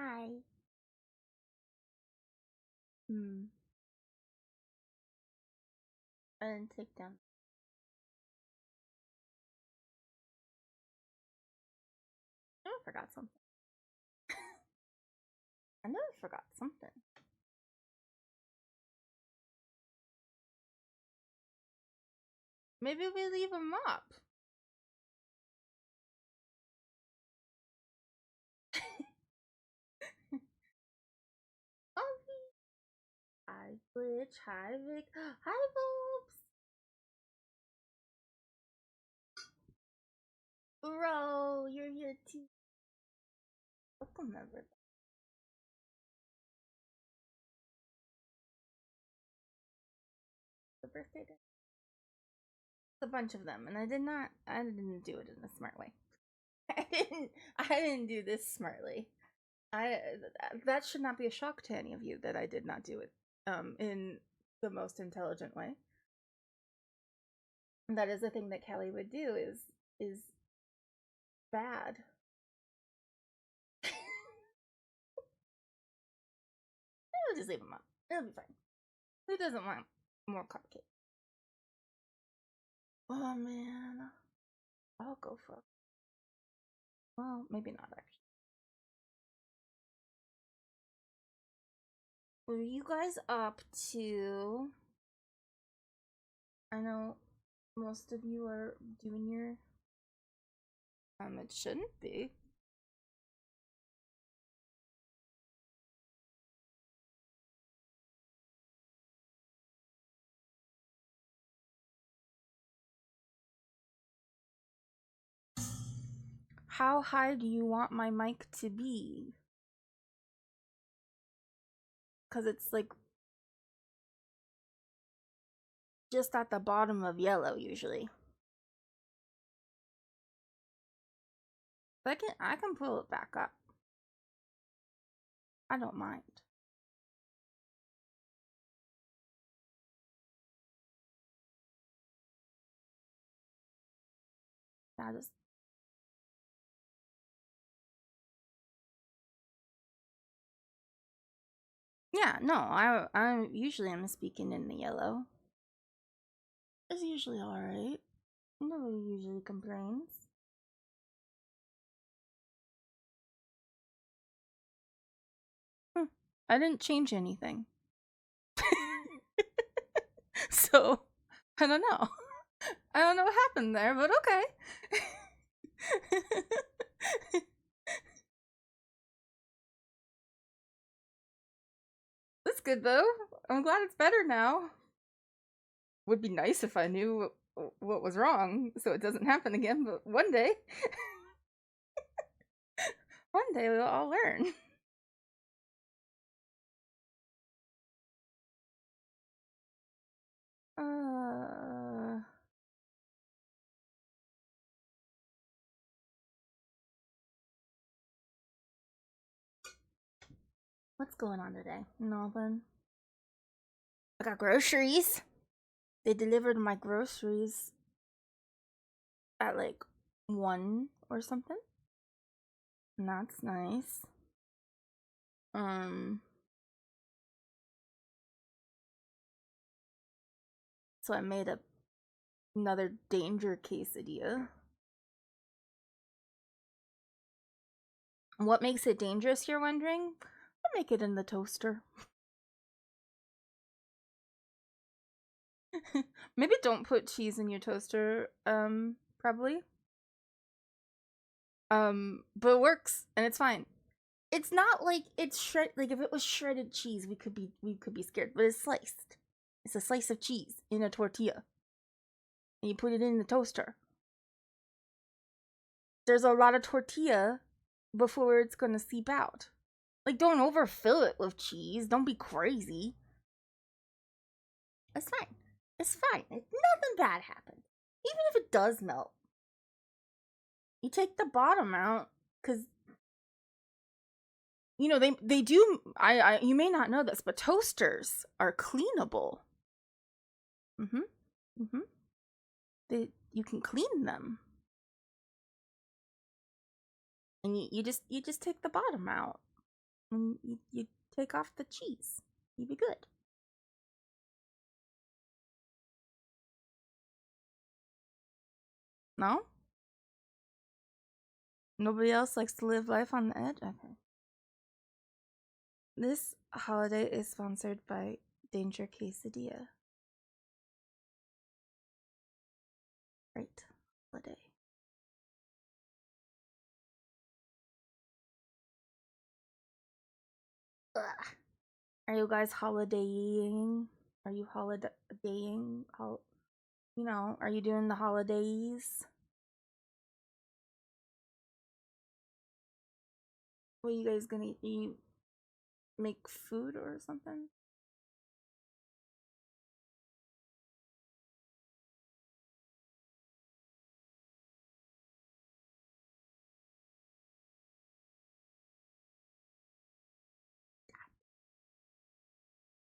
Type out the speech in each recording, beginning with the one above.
Hi. I didn't take down. I never forgot something. I never forgot something. Maybe we leave them up. Oh, hi, Glitch. Hi, Vic. Hi, Boobs. Bro, you're here too. Welcome, everybody. The birthday day. A bunch of them, and I didn't do it in a smart way. I didn't do this smartly. That should not be a shock to any of you that I did not do it in the most intelligent way. That is the thing that Kelly would do is bad. I'll just leave them up. It'll be fine. Who doesn't want more cupcakes? Oh man. I'll go for it. Well, maybe not actually. Were you guys up to? I know most of you are doing your it shouldn't be. How high do you want my mic to be? Because it's like just at the bottom of yellow usually. But I can pull it back up. I don't mind. I just yeah, no, I usually am speaking in the yellow. It's usually alright. Nobody usually complains. I didn't change anything. So, I don't know. I don't know what happened there, but okay. That's good though. I'm glad it's better now. Would be nice if I knew what was wrong so it doesn't happen again, but one day. One day we'll all learn. What's going on today? Nothing. I got groceries. They delivered my groceries at like 1 or something. And that's nice. So I made another danger quesadilla. What makes it dangerous, you're wondering? I'll make it in the toaster. Maybe don't put cheese in your toaster, probably. But it works, and it's fine. It's not like it's like if it was shredded cheese, we could be scared, but it's sliced. It's a slice of cheese in a tortilla. And you put it in the toaster. There's a lot of tortilla before it's gonna seep out. Like, don't overfill it with cheese. Don't be crazy. It's fine. It's fine. Nothing bad happens. Even if it does melt. You take the bottom out, because you know they do. You may not know this, but toasters are cleanable. You can clean them, and you just take the bottom out. And you take off the cheese. You'd be good. No? Nobody else likes to live life on the edge? Okay. This holiday is sponsored by Danger Quesadilla. Right. Holiday. Ugh. Are you guys holidaying? Are you holidaying? You know, are you doing the holidays? What are you guys gonna eat? You make food or something?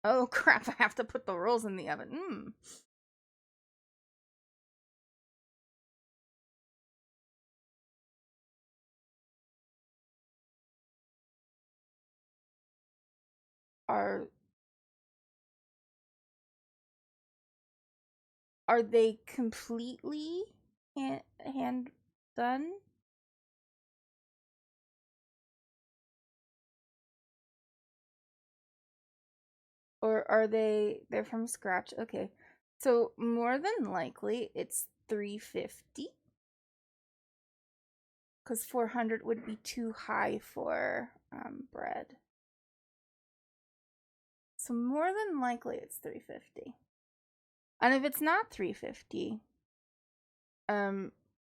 Oh crap, I have to put the rolls in the oven. Are are they completely hand done? Or are they're from scratch? Okay. So more than likely it's 350 cuz 400 would be too high for bread. So more than likely it's 350. And if it's not 350,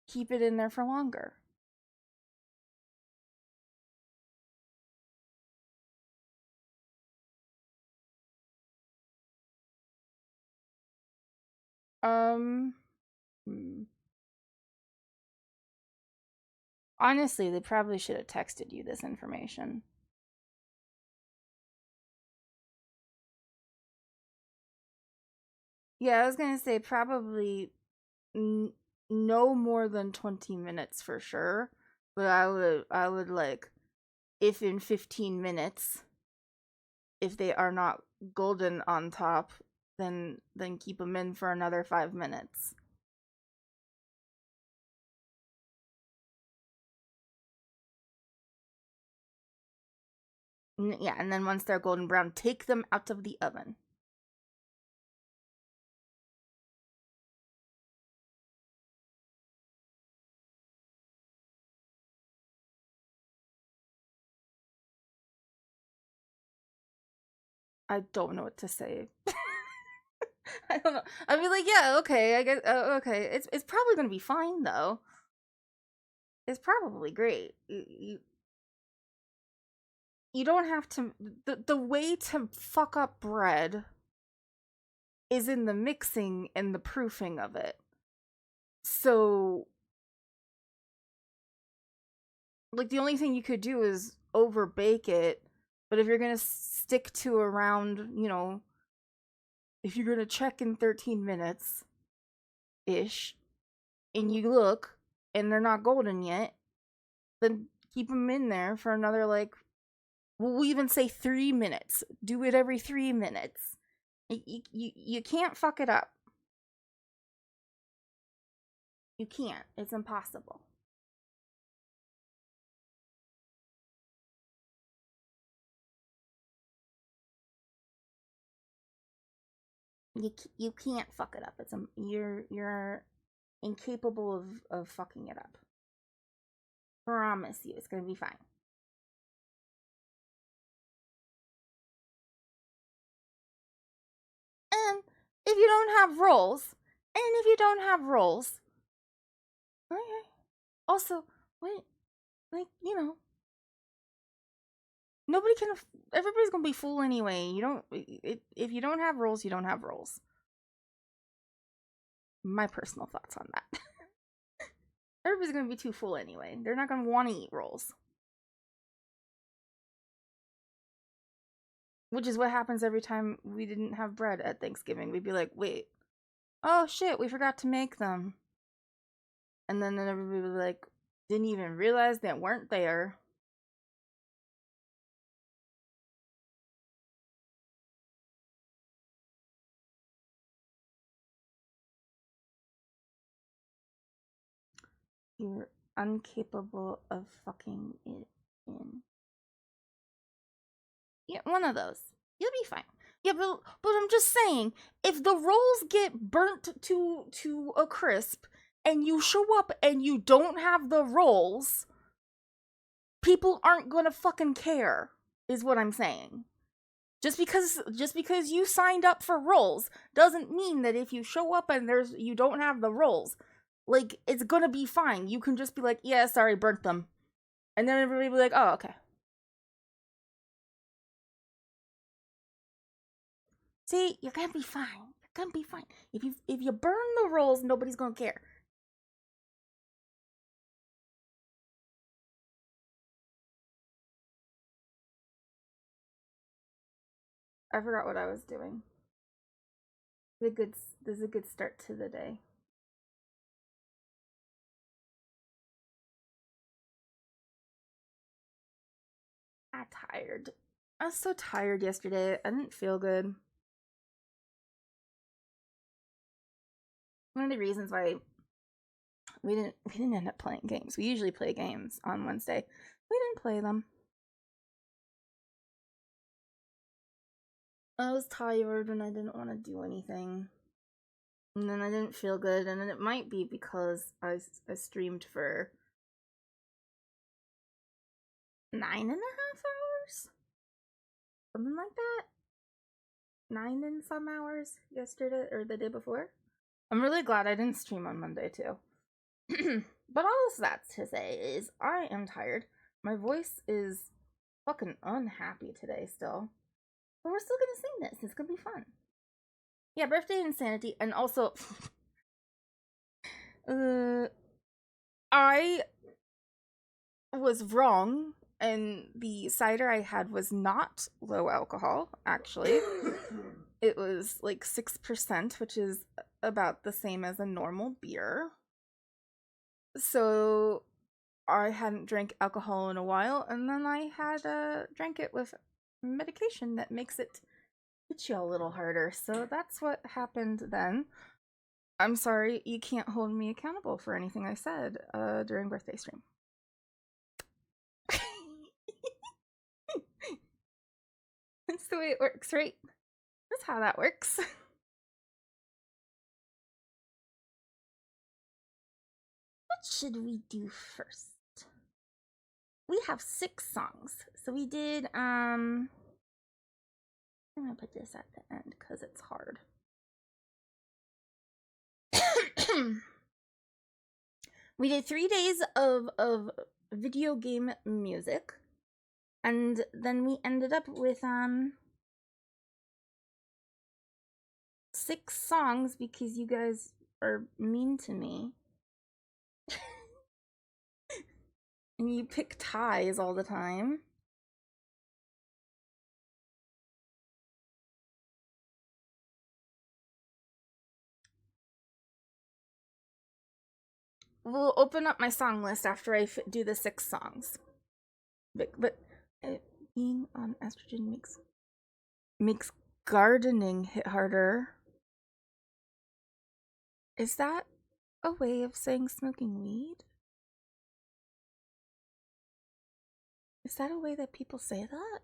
keep it in there for longer. Um Honestly, they probably should have texted you this information. Yeah, I was gonna say probably no more than 20 minutes for sure. But I would like, if in 15 minutes, if they are not golden on top, then keep them in for another 5 minutes. Yeah, and then once they're golden brown, take them out of the oven. I don't know what to say. I don't know. I'd be like, yeah, okay, I guess, okay. It's probably gonna be fine though. It's probably great. You don't have to. The way to fuck up bread is in the mixing and the proofing of it. So, like, the only thing you could do is over bake it. But if you're gonna stick to around, you know, if you're gonna check in 13 minutes ish, and you look and they're not golden yet, then keep them in there for another, like, we'll even say 3 minutes. Do it every 3 minutes. You can't fuck it up. You can't. It's impossible. You can't fuck it up. You're incapable of fucking it up. Promise you, it's gonna be fine. And if you don't have rolls, okay. Also, wait, like, you know, nobody can. Everybody's gonna be full anyway. You don't. If you don't have rolls, you don't have rolls. My personal thoughts on that. Everybody's gonna be too full anyway. They're not gonna want to eat rolls. Which is what happens every time we didn't have bread at Thanksgiving. We'd be like, wait, oh shit, we forgot to make them. And then everybody would be like, didn't even realize they weren't there. You're incapable of fucking it in. Yeah, one of those. You'll be fine. Yeah, but I'm just saying, if the rolls get burnt to a crisp and you show up and you don't have the rolls, people aren't gonna fucking care, is what I'm saying. Just because you signed up for rolls doesn't mean that if you show up and you don't have the rolls, like, it's gonna be fine. You can just be like, yeah, sorry, burnt them. And then everybody will be like, oh, okay. See, you're gonna be fine. You're gonna be fine. If you burn the rolls, nobody's gonna care. I forgot what I was doing. This is a good start to the day. I'm tired. I was so tired yesterday. I didn't feel good. One of the reasons why we didn't end up playing games. We usually play games on Wednesday. We didn't play them. I was tired and I didn't want to do anything. And then I didn't feel good, and then it might be because I streamed for 9.5 hours? Something like that? 9 and some hours yesterday, or the day before? I'm really glad I didn't stream on Monday, too. But all that's to say is, I am tired. My voice is fucking unhappy today still. But we're still gonna sing this. It's gonna be fun. Yeah, birthday insanity, and also... I was wrong, and the cider I had was not low alcohol, actually. It was like 6%, which is about the same as a normal beer. So I hadn't drank alcohol in a while, and then I had drank it with medication that makes it hit you a little harder. So that's what happened then. I'm sorry, you can't hold me accountable for anything I said during birthday stream. That's the way it works, right? That's how that works. What should we do first? We have 6 songs. So we did, I'm gonna put this at the end because it's hard. We did 3 days of video game music. And then we ended up with 6 songs because you guys are mean to me. And you pick ties all the time. We'll open up my song list after I do the 6 songs. But being on estrogen makes gardening hit harder. Is that a way of saying smoking weed? Is that a way that people say that?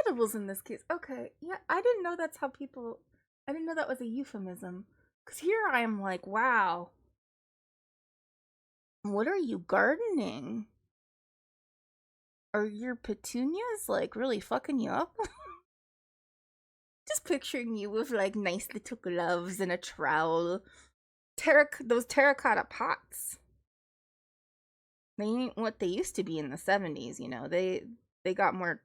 Edibles in this case. Okay, yeah, I didn't know that's how people... I didn't know that was a euphemism. Because here I am like, wow. What are you gardening? Are your petunias, like, really fucking you up? Just picturing you with, like, nice little gloves and a trowel. Those terracotta pots. They ain't what they used to be in the 70s, you know. They got more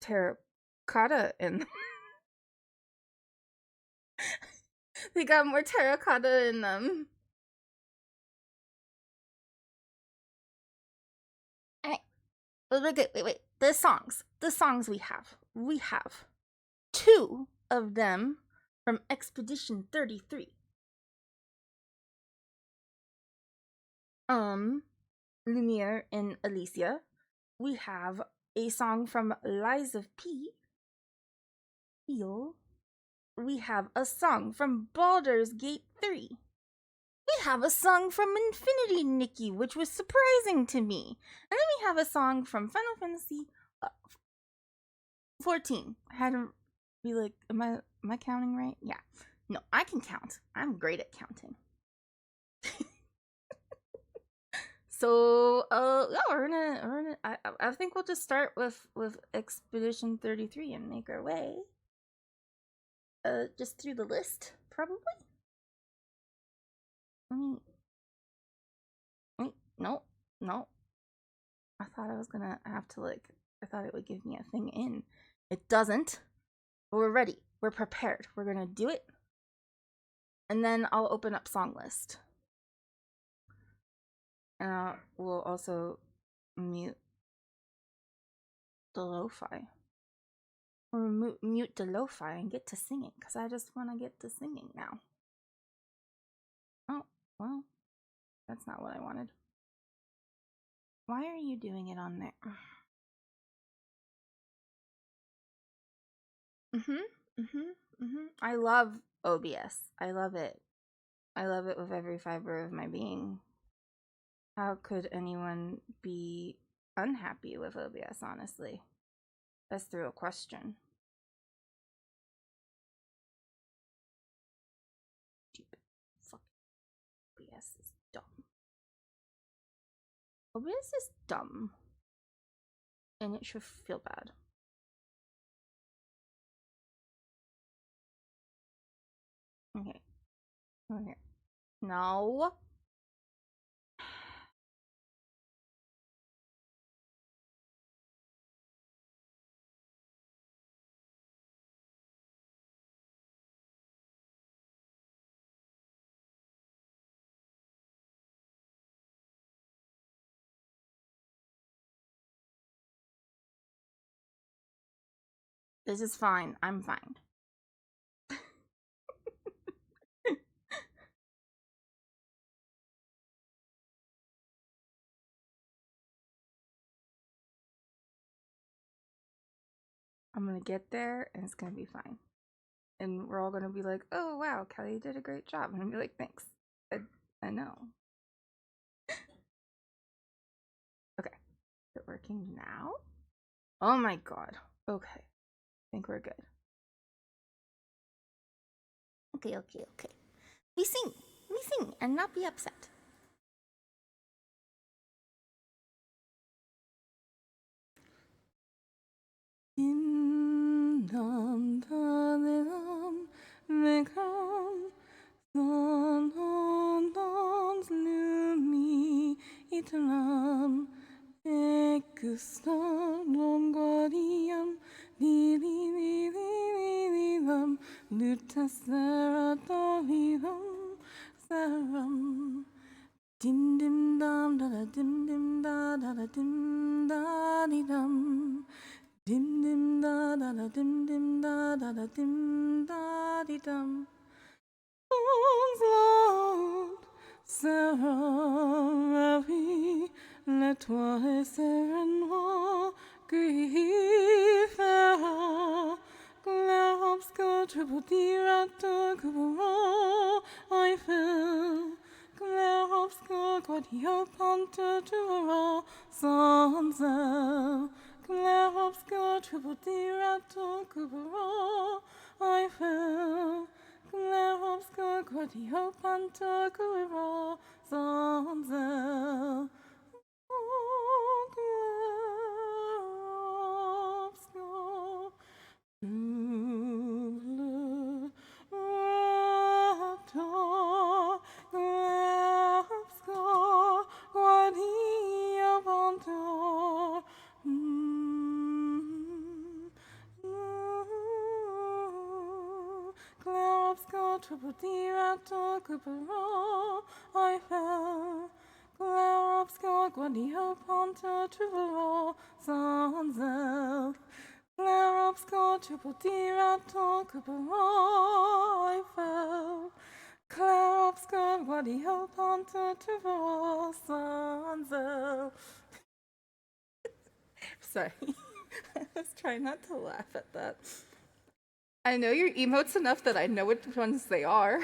terracotta in them. They got more terracotta in them. Wait. The songs we have. We have 2 of them from Expedition 33. Lumiere and Alicia. We have a song from Lies of P. feel. We have a song from Baldur's Gate 3. We have a song from Infinity Nikki, which was surprising to me. And then we have a song from Final Fantasy 14. I had to be like, am I counting right? Yeah. No, I can count. I'm great at counting. So, yeah, we're gonna. I think we'll just start with Expedition 33 and make our way. Just through the list, probably. Wait, no. I thought I was gonna have to I thought it would give me a thing in. It doesn't. But we're ready. We're prepared. We're gonna do it. And then I'll open up song list. And we'll also mute the lo-fi. Or mute the lo-fi and get to singing, because I just want to get to singing now. Oh, well, that's not what I wanted. Why are you doing it on there? I love OBS. I love it. I love it with every fiber of my being. How could anyone be unhappy with OBS, honestly? That's the real question. Stupid. Fuck. OBS is dumb. OBS is dumb. And it should feel bad. Okay. Okay. No. This is fine. I'm fine. I'm gonna get there and it's gonna be fine. And we're all gonna be like, oh wow, Kelly did a great job. And I'm gonna be like, thanks. I know. Okay. Is it working now? Oh my god. Okay. I think we're good. Okay. We sing and not be upset. Dim dim dum da da dim dim da da da dim da di dum. Dim dim da da da dim dim da da da dim da di dum. Lord, Sarah, la toi et sereinement griffera. Globsco triple dirato cubero, I fell. Globsco quadio ponta tuvero, sonza. Globsco triple dirato cubero, I fell. Globsco quadio ponta cubero, sonza. Triple dirato cupero, I fell. Glorobsco guadio ponta trivero, sonzel. Glorobsco triple dirato cupero, I fell. Glorobsco guadio ponta trivero, sonzel. Sorry. I was trying not to laugh at that. I know your emotes enough that I know which ones they are.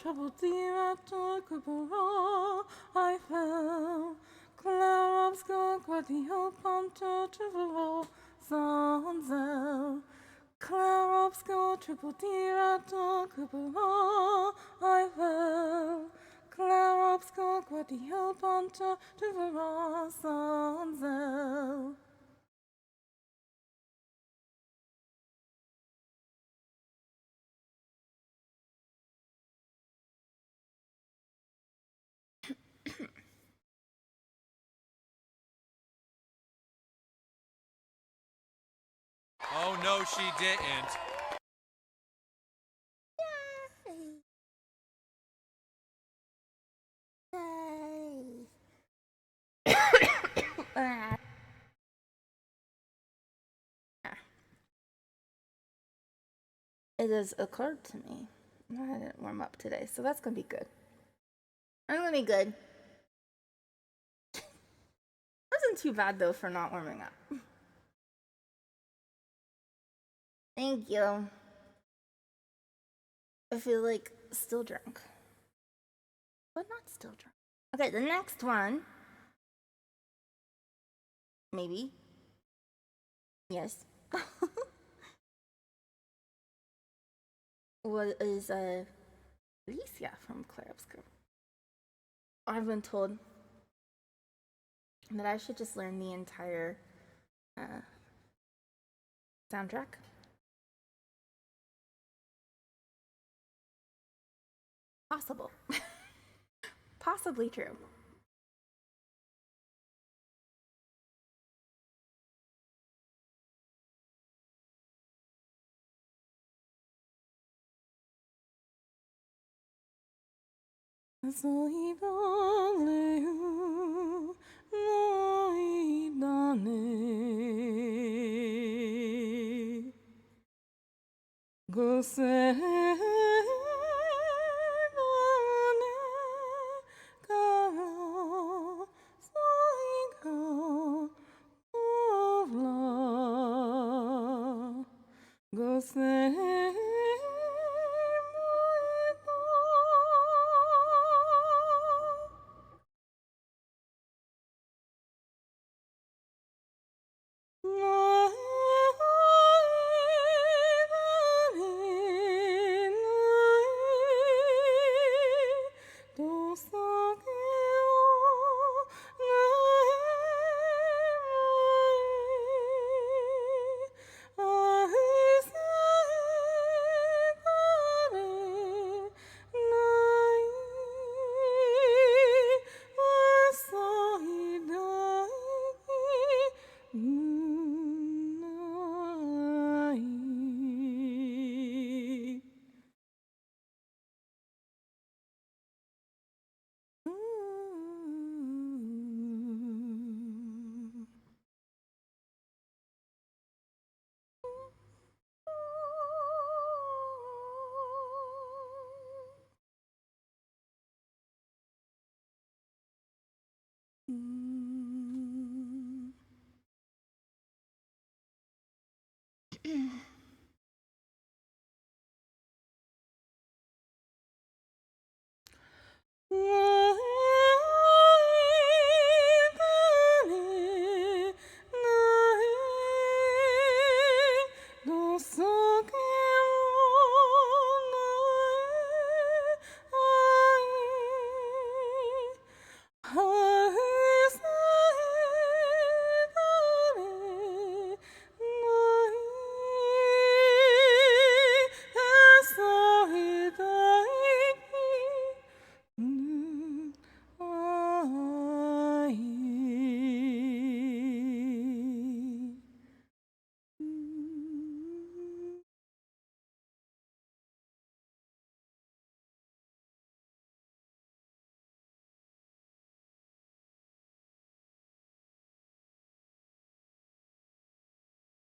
Trouble dear after Kubara, I fell. Clouds go quaddy hope on to triple Sanzel. Clouds go triple dear after Kubara, I fell. Clouds go quaddy hope on to triple Sanzel. Oh no, she didn't. It has occurred to me. I didn't warm up today, so that's gonna be good. I'm gonna be good. Wasn't too bad though for not warming up. Thank you. I feel like still drunk, but not still drunk. Okay, the next one. Maybe. Yes. What is Alicia from Clarab's group? I've been told that I should just learn the entire soundtrack. Possible. Possibly true.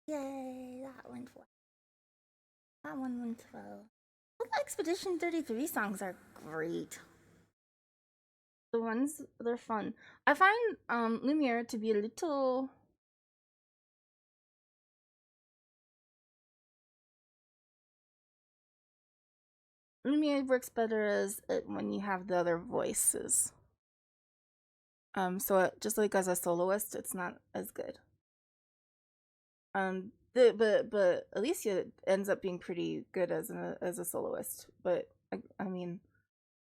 Yay, that went well. That one went well. The Expedition 33 songs are great. The ones, they're fun. I find Lumiere to be a little... Lumiere works better as when you have the other voices. So just like as a soloist, it's not as good. But Alicia ends up being pretty good as a soloist. But I mean,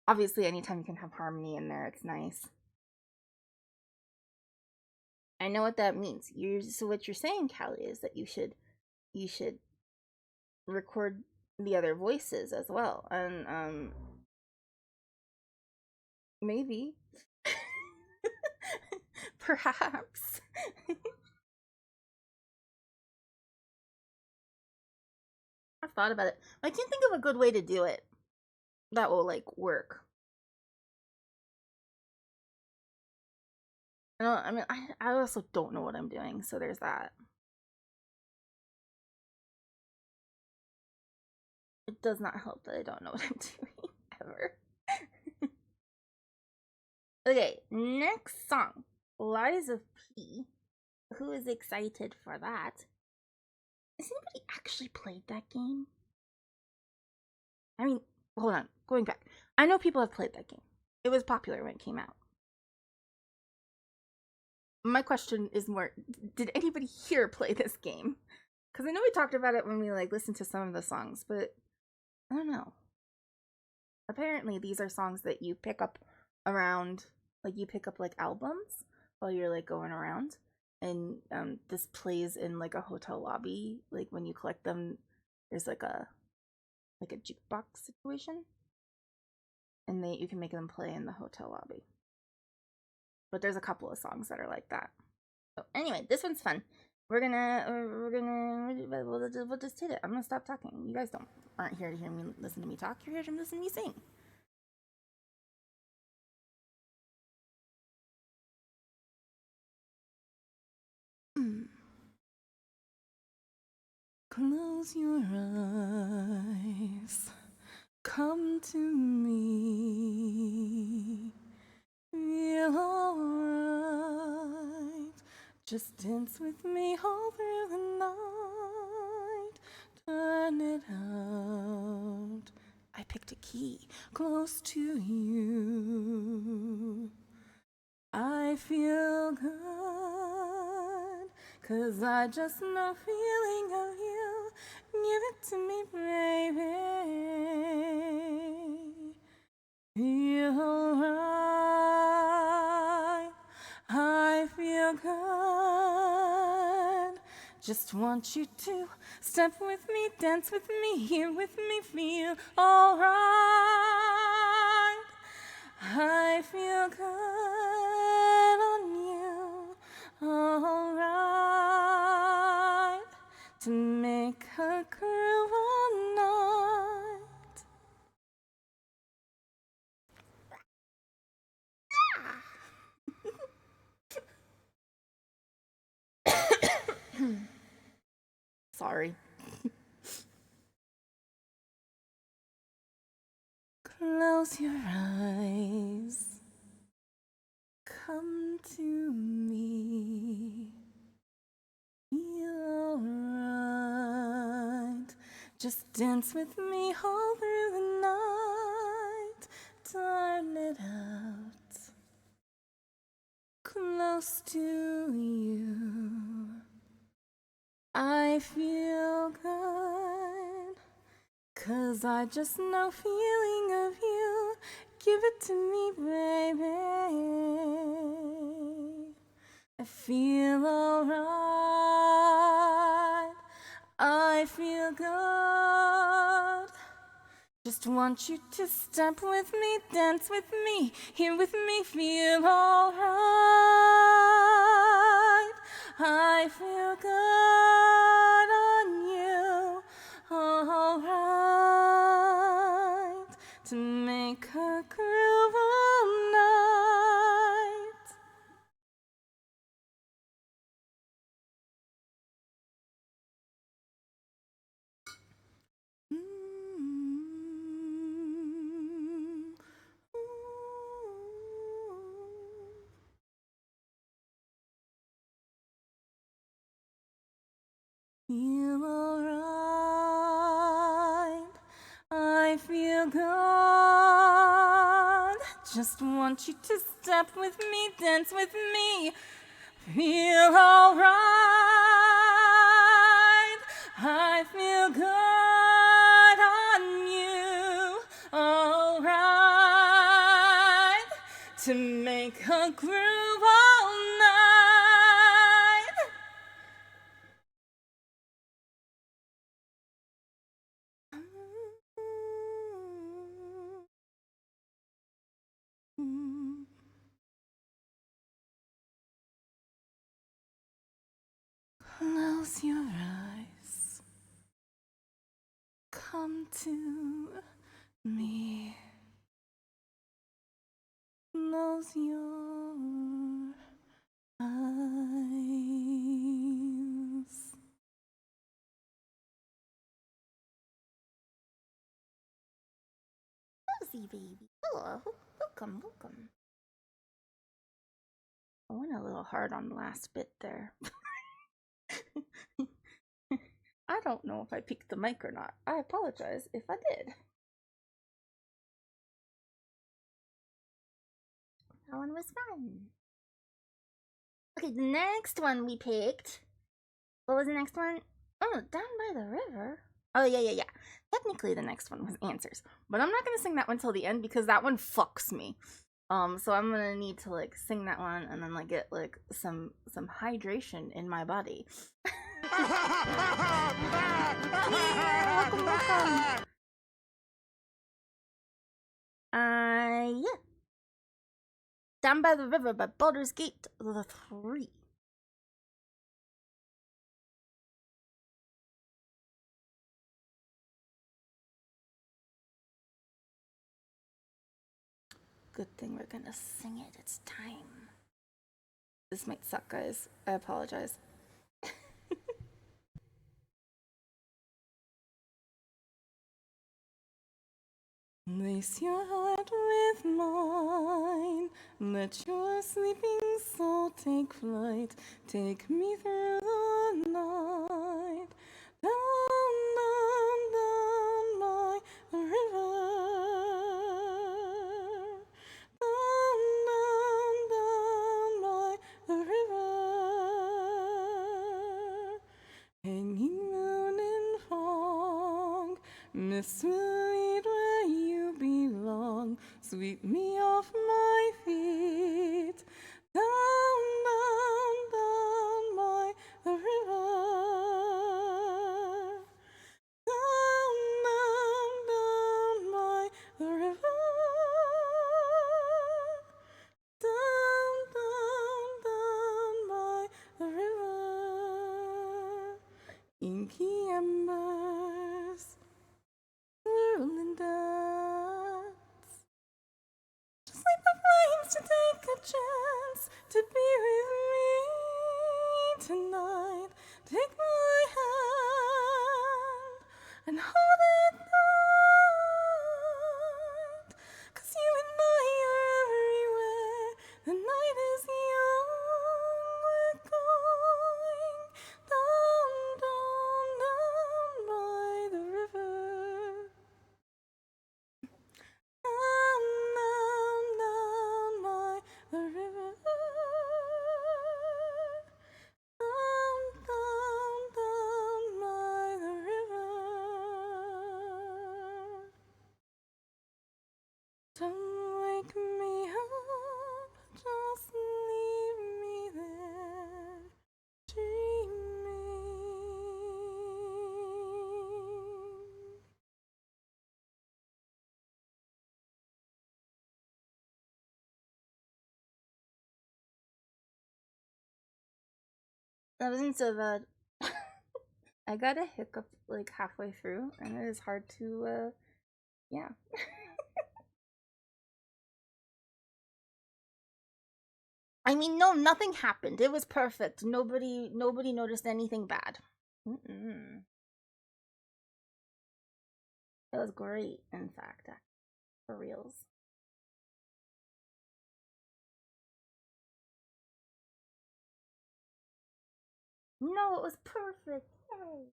obviously, anytime you can have harmony in there, it's nice. I know what that means. So what you're saying, Callie, is that you should record the other voices as well, and maybe, perhaps. I've thought about it. I can't think of a good way to do it that will like work. I mean, I also don't know what I'm doing, so there's that. It does not help that I don't know what I'm doing ever. Okay, next song, Lies of P. Who is excited for that? Has anybody actually played that game? I mean, hold on, going back. I know people have played that game. It was popular when it came out. My question is more, did anybody here play this game? Because I know we talked about it when we like listened to some of the songs, but I don't know. Apparently these are songs that you pick up around, like you pick up like albums while you're like going around, and this plays in like a hotel lobby. Like when you collect them, there's like a jukebox situation, and you can make them play in the hotel lobby. But there's a couple of songs that are like that. So anyway, this one's fun. We'll just hit it. I'm gonna stop talking. You guys aren't here to hear me listen to me talk. You're here to listen to me sing. Close your eyes. Come to me. Feel alright. Just dance with me all through the night. Turn it out. I picked a key close to you. I feel good, 'cause I just know feeling of you. Give it to me, baby. Feel alright. I feel good. Just want you to step with me, dance with me, here with me, feel alright. I feel good on you, alright. To make a groove all night. Sorry. Close your eyes. Come to me. Feel alright. Just dance with me all through the night. Turn it out. Close to you. I feel good, 'cause I just know feeling of you. Give it to me, baby. I feel alright. I feel good. Just want you to step with me, dance with me, here with me, feel alright. I feel good on you, alright. To make a groove all night. I feel good. Just want you to step with me, dance with me, feel alright. I feel good on you, alright. To make a groove all night. Close your eyes. Come to me. Close your eyes. Cozy baby. Hello. Welcome, welcome. I went a little hard on the last bit there. I don't know if I peaked the mic or not. I apologize if I did. That one was fun. Okay, the next one we picked. What was the next one? Oh, Down by the River. Oh, yeah. Technically, the next one was Answers. But I'm not going to sing that one till the end because that one fucks me. So I'm going to need to, like, sing that one and then, like, get, like, some hydration in my body. Welcome. Yeah. Down by the River by Baldur's Gate 3. Good thing we're gonna sing it. It's time. This might suck, guys. I apologize. Lace your heart with mine. Let your sleeping soul take flight. Take me through the night. Down, down, down by the river. Down, down, down by the river. Hanging moon in fog. Miss Sweet where you belong. Sweep me off my feet. Down, down, down by the river. Down, down, down by the river. Down, down, down by the river. Inky embers, whirling dance. Just like the flames to take a chance to be with me tonight. Take my hand and hold it tight. 'Cause you and I are everywhere. The night is young, we're going down, down, down by the river. Down, down, down by the river. Down, down, down by the river. Don't wake me up, just leave me there, dreaming. That wasn't so bad. I got a hiccup like halfway through, and it is hard to, yeah. I mean, no, nothing happened. It was perfect. Nobody noticed anything bad. It was great, in fact, for reals. No, it was perfect. Yay.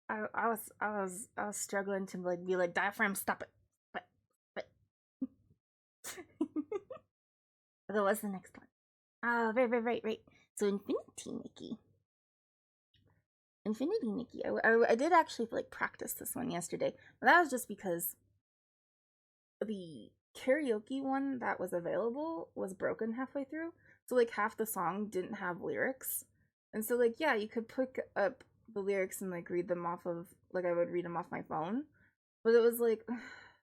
I was struggling to like be like, diaphragm, stop it. But okay, what's the next one? Right. So Infinity Nikki. I did actually like practice this one yesterday, but that was just because the karaoke one that was available was broken halfway through. So like half the song didn't have lyrics. And so like yeah, you could pick up the lyrics and like read them off of like I would read them off my phone. But it was like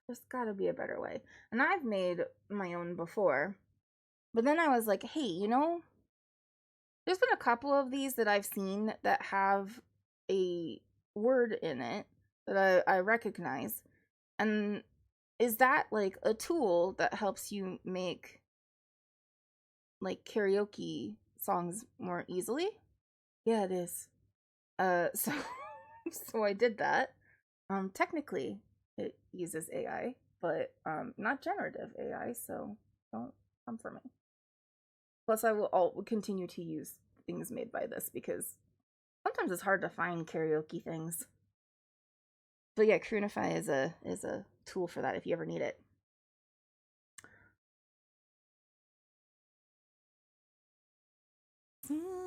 there's got to be a better way. And I've made my own before. But then I was like, "Hey, there's been a couple of these that I've seen that have a word in it that I recognize. And is that like a tool that helps you make like karaoke songs more easily?" Yeah, it is. So so I did that. Technically it uses AI, but not generative AI, so don't come for me. Plus I'll continue to use things made by this because sometimes it's hard to find karaoke things. But yeah, Croonify is a tool for that if you ever need it. Silence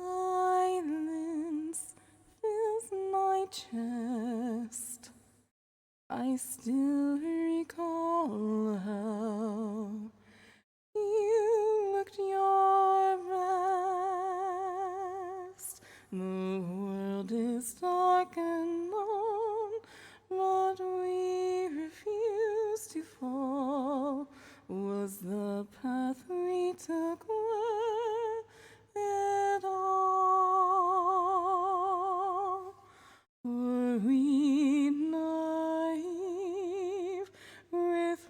fills my chest. I still recall how you looked your best. The world is dark and lone, but we refuse to fall. Was the path we took worth it all? Were we naive with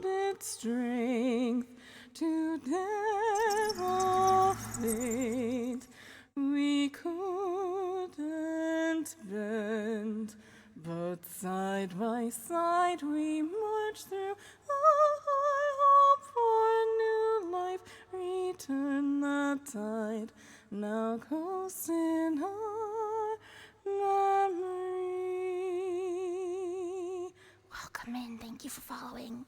rounded strength to dare our fate? We couldn't bend, but side by side we marched through. I hope for a new life. Return the tide, now coast in our memory. Welcome in. Thank you for following.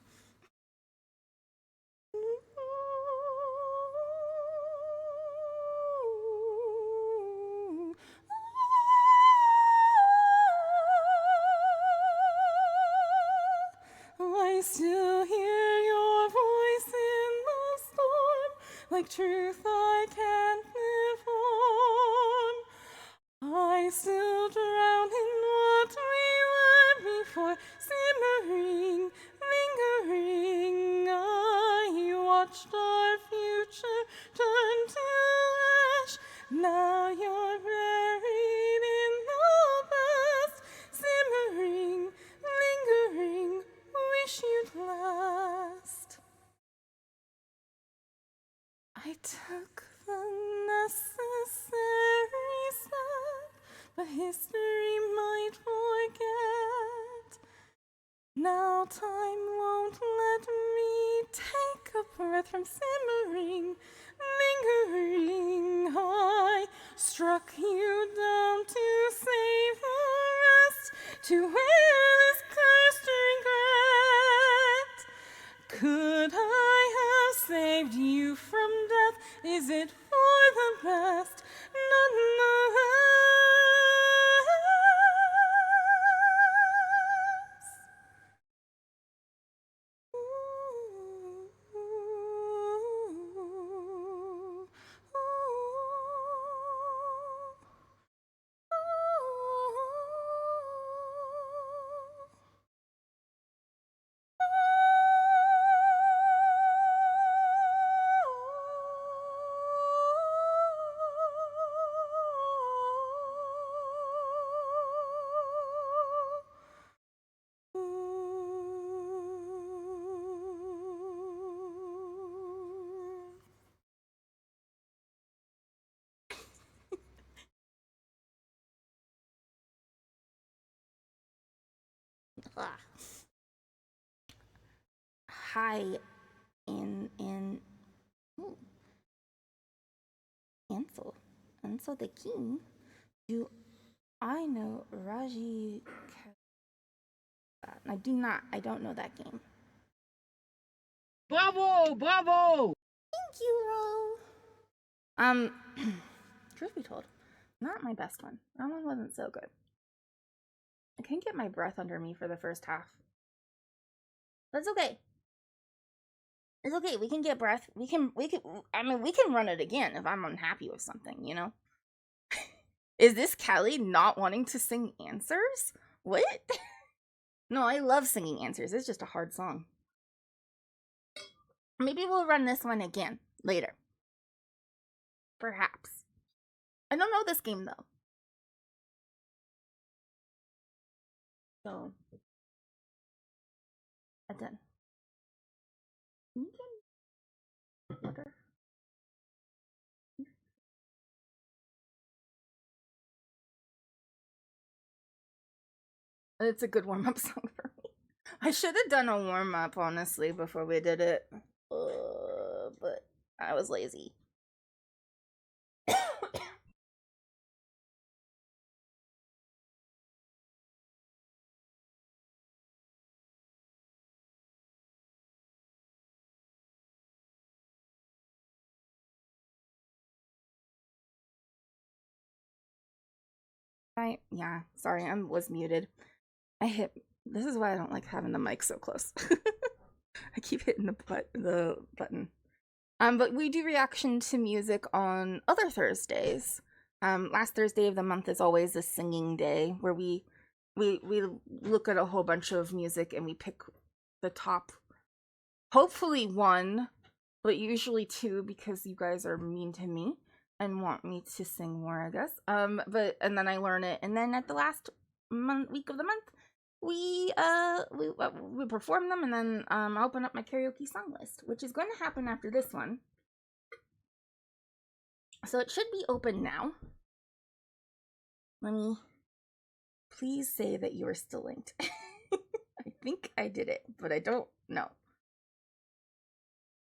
I still hear your voice in the storm, like truth I can't live on. I still drown in what we were before, simmering, lingering. I watched our future turn to ash. Now you're buried in the past, simmering, lingering. Wish you'd last. I took the necessary step, but history might forget. Now time won't let me take a breath from simmering, lingering. I struck you down to save the rest, to wear this cursed regret. Could I have saved you from death? Is it for the best? Nonetheless. Hi, in ooh, Ansel the King. I know Raji. I don't know that game. Bravo! Bravo! Thank you, Ro. Truth be told, not my best one. That one wasn't so good. I couldn't get my breath under me for the first half. That's okay. It's okay. We can get breath. We can run it again if I'm unhappy with something, you know? Is this Kelly not wanting to sing answers? What? No, I love singing answers. It's just a hard song. Maybe we'll run this one again later. Perhaps. I don't know this game though. So, done. Water. It's a good warm-up song for me. I should have done a warm-up, honestly, before we did it. But I was lazy. Yeah, sorry, I was muted. This is why I don't like having the mic so close. I keep hitting the button. But we do reaction to music on other Thursdays. Last Thursday of the month is always a singing day where we look at a whole bunch of music and we pick the top, hopefully one, but usually two because you guys are mean to me and want me to sing more, I guess. And then I learn it, and then at the last week of the month, we perform them, and then I open up my karaoke song list, which is going to happen after this one. So it should be open now. Let me please say that you are still linked. I think I did it, but I don't know.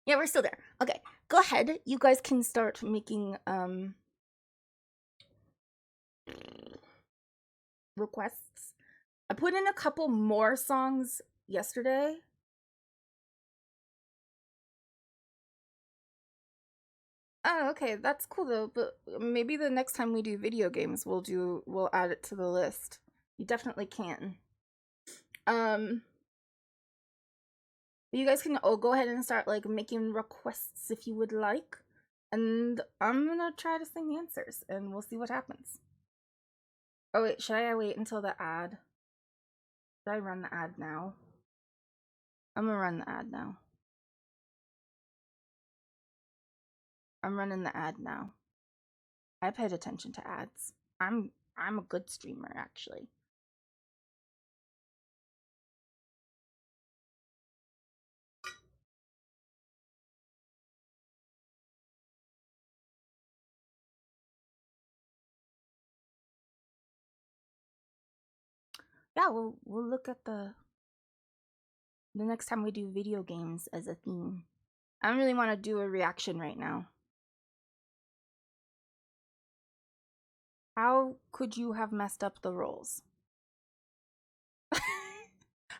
Yeah, we're still there. Okay, go ahead. You guys can start making requests. I put in a couple more songs yesterday. Oh, okay, that's cool though, but maybe the next time we do video games, we'll add it to the list. You definitely can. You guys can go ahead and start like making requests if you would like. And I'm gonna try to sing answers and we'll see what happens. Oh wait, should I wait until the ad? Should I run the ad now? I'm gonna run the ad now. I'm running the ad now. I paid attention to ads. I'm a good streamer actually. Yeah, we'll look at the next time we do video games as a theme. I don't really want to do a reaction right now. How could you have messed up the rolls?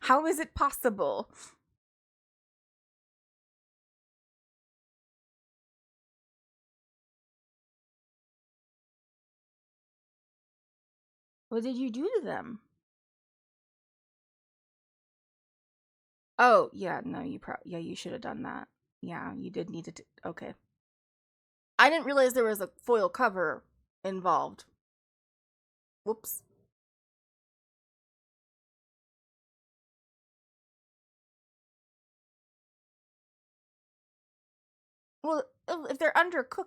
How is it possible? What did you do to them? Oh, yeah, no, you should have done that. Yeah, you did need to okay. I didn't realize there was a foil cover involved. Whoops. Well, if they're undercooked,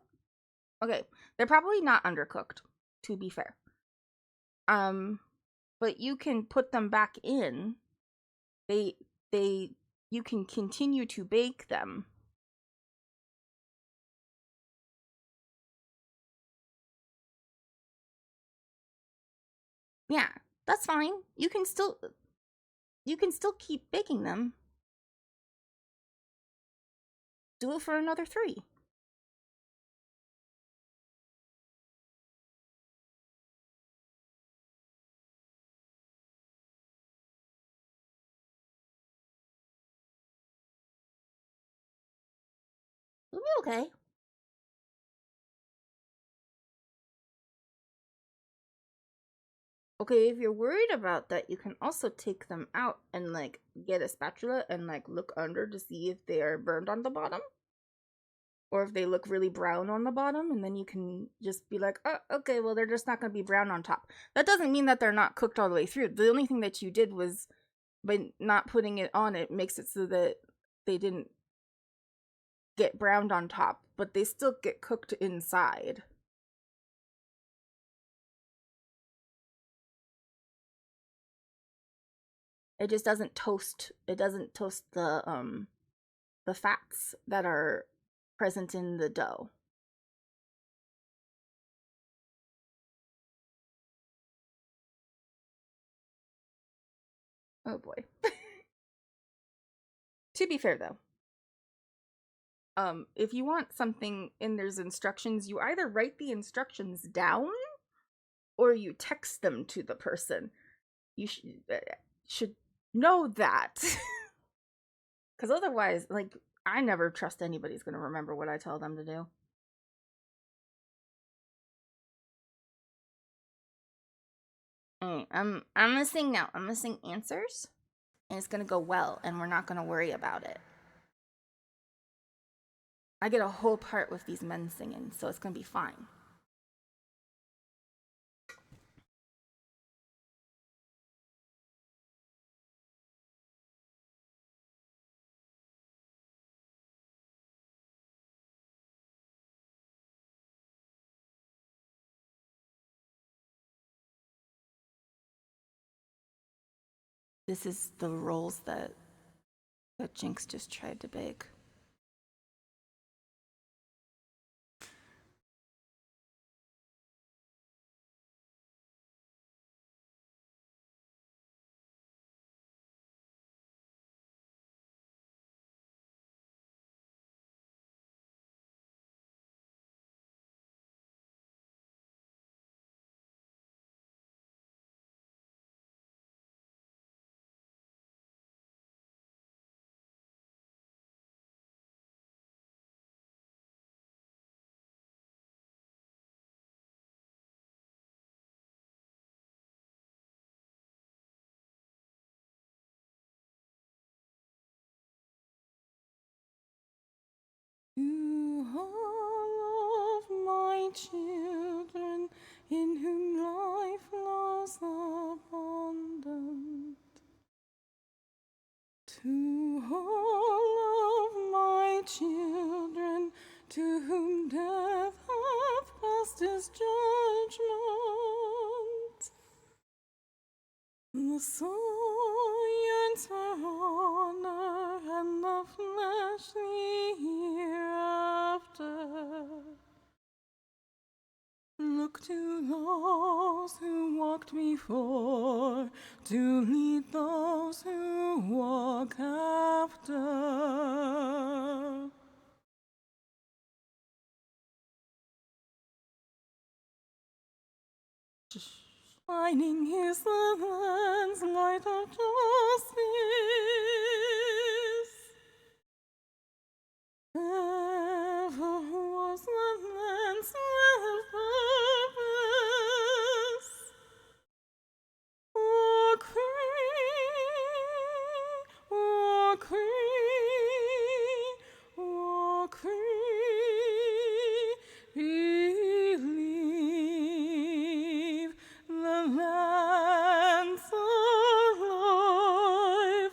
okay, they're probably not undercooked, to be fair. But you can put them back in. You can continue to bake them. Yeah, that's fine. You can still keep baking them. Do it for another 3. It'll be okay. Okay, if you're worried about that, you can also take them out and like get a spatula and like look under to see if they are burned on the bottom or if they look really brown on the bottom, and then you can just be like, oh, okay, well, they're just not going to be brown on top. That doesn't mean that they're not cooked all the way through. The only thing that you did was by not putting it on, it makes it so that they didn't get browned on top, but they still get cooked inside. It just doesn't toast. It doesn't toast the fats that are present in the dough. Oh boy. To be fair though, if you want something and there's instructions, you either write the instructions down or you text them to the person. You should know that. Because otherwise, like, I never trust anybody's gonna remember what I tell them to do. Alright, I'm gonna sing now. I'm gonna sing answers, and it's gonna go well, and we're not gonna worry about it. I get a whole part with these men singing, so it's gonna be fine. This is the rolls that Jinx just tried to bake. To all of my children in whom life flows abundant, to all of my children to whom death hath passed his judgment, the science for honor and the flesh the hereafter. Look to those who walked before, to lead those who walk after. Shining is the land's light of justice. Ever was the land's will purpose. Walk free, walk free, walk free. Believe the land's alive,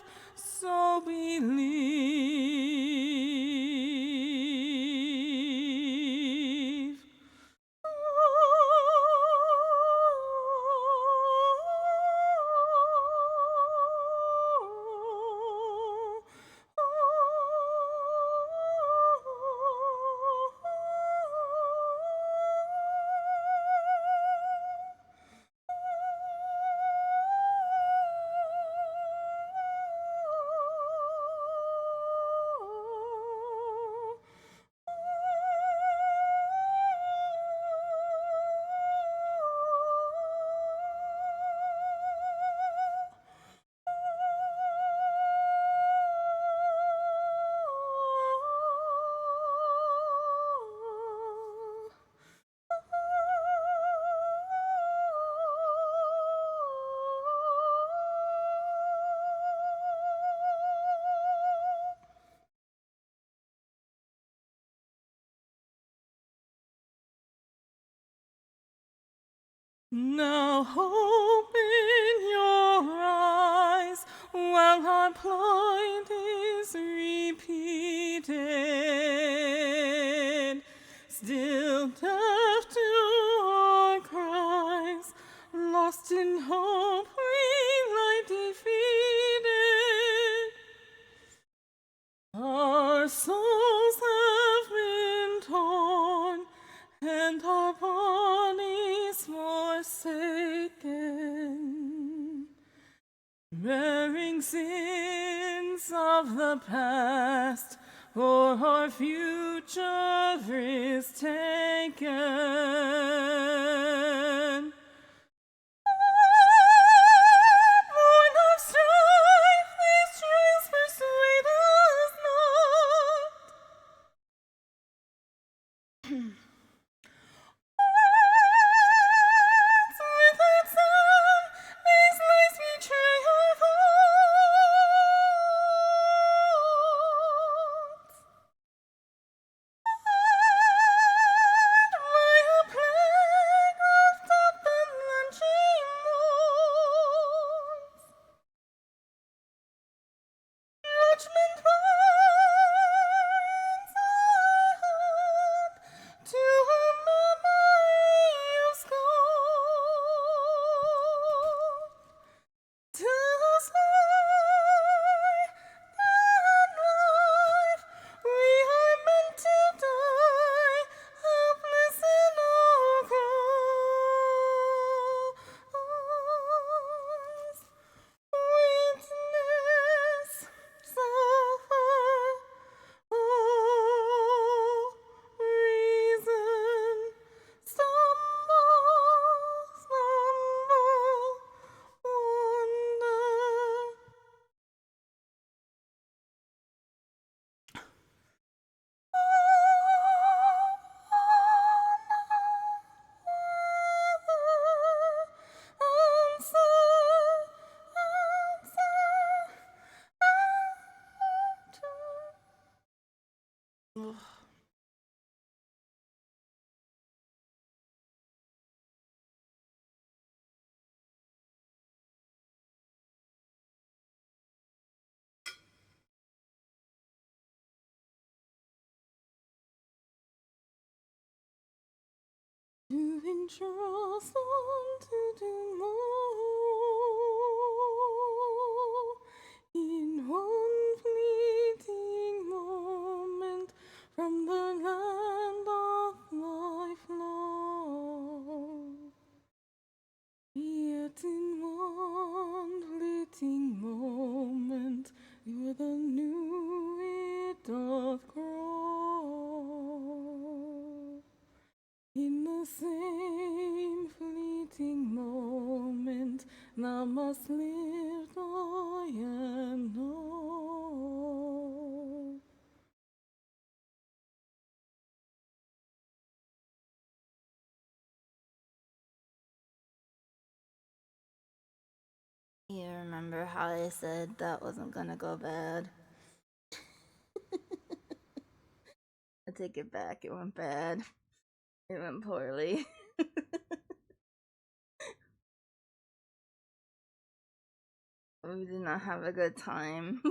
Now open your eyes while our plight is repeated. Still deaf to our cries, lost in hope we lie defeated. Our souls have been torn and our bodies forsaken, bearing sins of the past, for our future is taken. Born of strife, these trials persuade us not. Without sound, these lies betray our thoughts. By a plague of death and lunging wounds, judgment binds our heart to a memory of scorn. Tell us why, that life, we are meant to die, helpless in our cries. Witness, suffer, oh, reason, stumble, wonder. To entrust unto tomorrow in one fleeting moment from the land of life long. Yet in one fleeting moment you're the new it doth grow. In the same fleeting moment, thou must live, die, and know. You remember how I said that wasn't gonna go bad? I take it back. It went bad. It went poorly. We did not have a good time.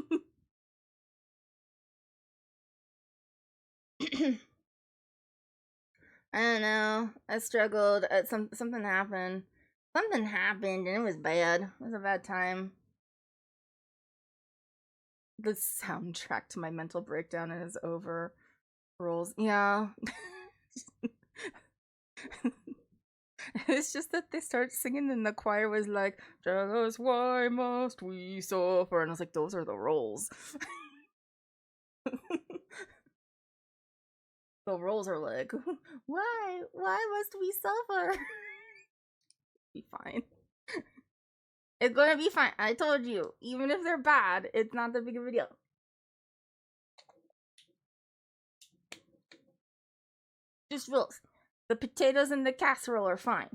I don't know. I struggled. Something happened. Something happened and it was bad. It was a bad time. The soundtrack to my mental breakdown is over. Rolls. Yeah. It's just that they started singing and the choir was like, "Tell us why must we suffer?" And I was like, those are the rolls. The rolls are like, why must we suffer? Be fine. It's gonna be fine. I told you. Even if they're bad, it's not that big of a deal. Just rules. The potatoes in the casserole are fine.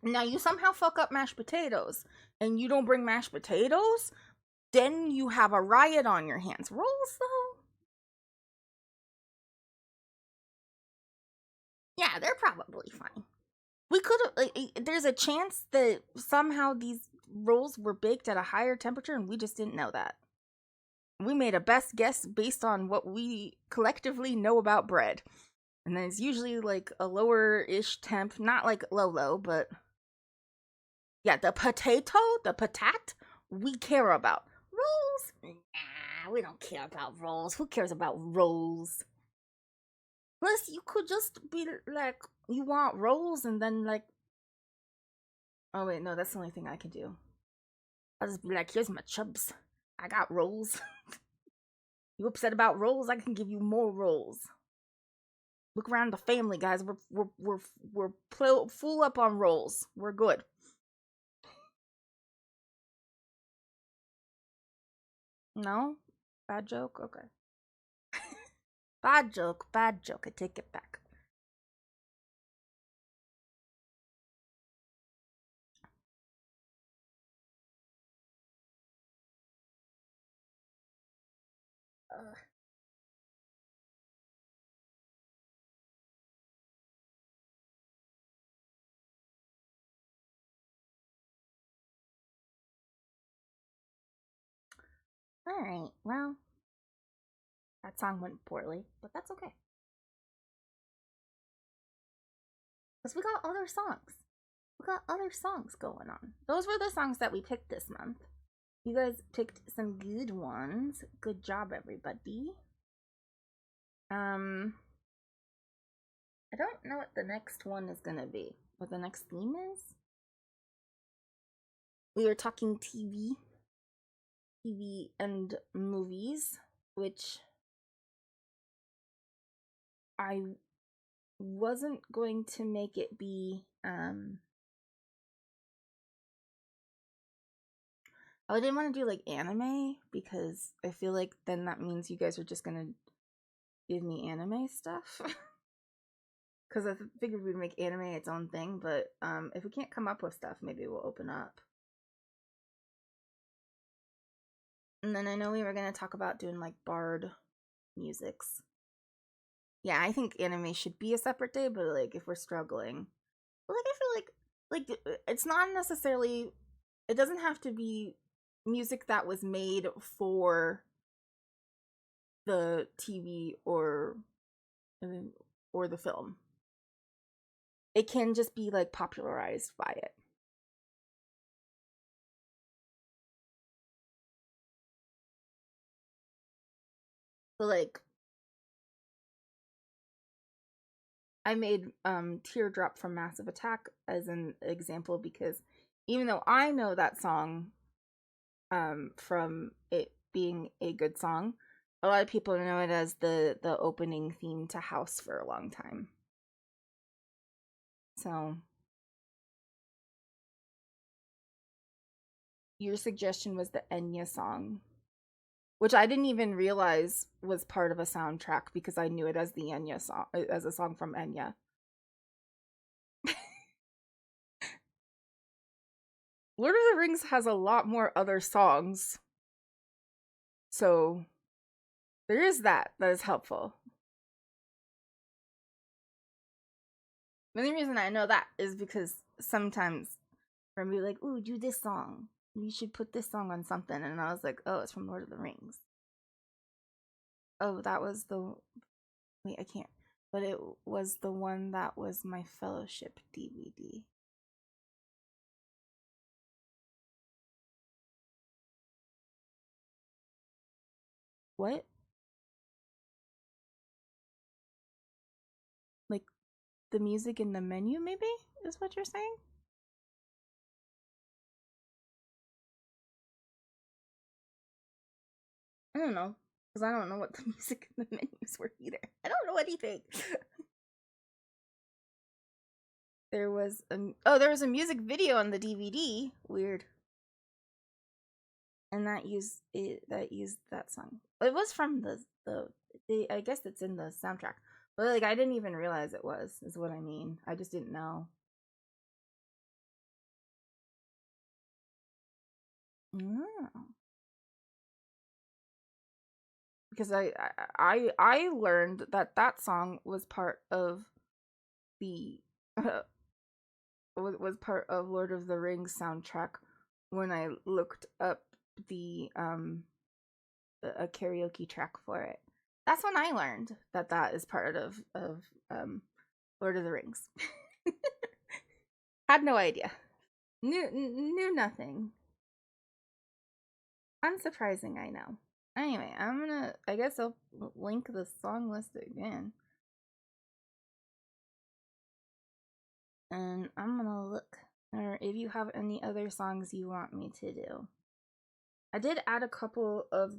Now you somehow fuck up mashed potatoes and you don't bring mashed potatoes, then you have a riot on your hands. Rolls though? Yeah, Yeah, they're probably fine. We could have, like, there's a chance that somehow these rolls were baked at a higher temperature and we just didn't know that. We made a best guess based on what we collectively know about bread. And then it's usually like a lower-ish temp, not like low, but yeah, the patat, we care about. Rolls? Nah, we don't care about rolls. Who cares about rolls? Plus, you could just be like, you want rolls, and then like, oh wait, no, that's the only thing I can do. I'll just be like, here's my chubs. I got rolls. You upset about rolls? I can give you more rolls. Look around the family, guys. We're full up on rolls. We're good. No? Bad joke? Okay. Bad joke. I take it back. Alright, well, that song went poorly, but that's okay. Because we got other songs. We got other songs going on. Those were the songs that we picked this month. You guys picked some good ones. Good job, everybody. I don't know what the next one is gonna be. What the next theme is? We were talking TV and movies, which I wasn't going to make it be, I didn't want to do like anime because I feel like then that means you guys are just gonna give me anime stuff. Because I figured we'd make anime its own thing, but if we can't come up with stuff, maybe we'll open up. And then I know we were gonna talk about doing like bard musics. Yeah, I think anime should be a separate day, but like if we're struggling, like I feel like it's not necessarily, it doesn't have to be music that was made for the TV or the film. It can just be like popularized by it. So like I made Teardrop from Massive Attack as an example because even though I know that song from it being a good song, a lot of people know it as the opening theme to House for a long time. So your suggestion was the Enya song, which I didn't even realize was part of a soundtrack because I knew it as the Enya song, as a song from Enya. Lord of the Rings has a lot more other songs, so there is that is helpful. The only reason I know that is because sometimes I'm be like, "Ooh, do this song. You should put this song on something," and I was like, "Oh, it's from Lord of the Rings." Oh, that was the wait, I can't. But it was the one that was my Fellowship DVD. What? Like the music in the menu, maybe? Is what you're saying? I don't know. Because I don't know what the music in the menus were either. I don't know anything. There was a music video on the DVD. Weird. And that used that song. It was from the I guess it's in the soundtrack. But like I didn't even realize it was, is what I mean. I just didn't know. Oh. Because I learned that song was part of the was part of Lord of the Rings soundtrack when I looked up the a karaoke track for it. That's when I learned that that is part of Lord of the Rings. Had no idea. Knew nothing. Unsurprising, I know. Anyway, I guess I'll link the song list again. And I'm gonna look, or if you have any other songs you want me to do. I did add a couple of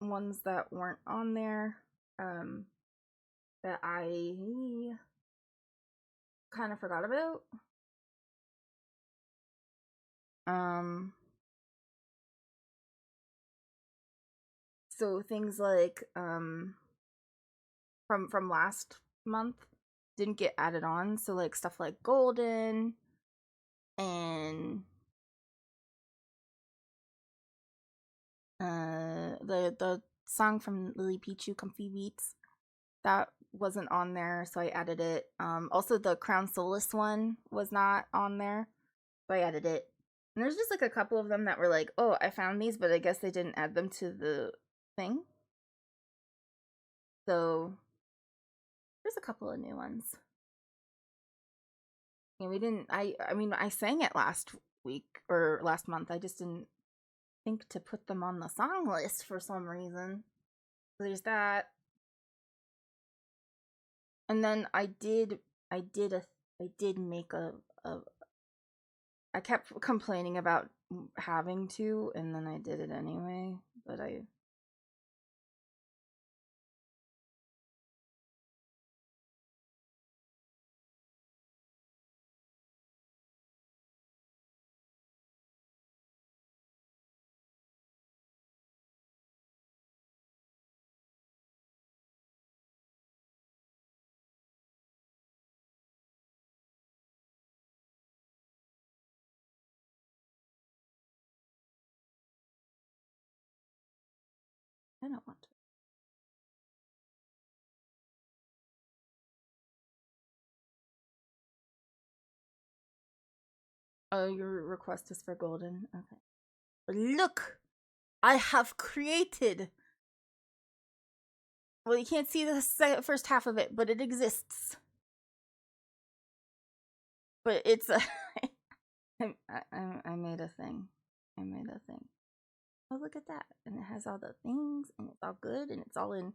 ones that weren't on there, that I kind of forgot about. So things like from last month didn't get added on, so like stuff like Golden and the song from Lily Pichu, Comfy Beats, that wasn't on there, so I added it. Also the Crown Solace one was not on there, so I added it. And there's just like a couple of them that were like, oh, I found these, but I guess they didn't add them to the thing. So there's a couple of new ones. And we didn't, I mean, I sang it last week or last month. I just didn't think to put them on the song list for some reason. So there's that. And then I did make a I kept complaining about having to, and then I did it anyway, but I don't want to. Oh, your request is for Golden? Okay. But look! I have created... Well, you can't see the first half of it, but it exists. But it's a... I made a thing. I made a thing. Oh, look at that. And it has all the things, and it's all good, and it's all in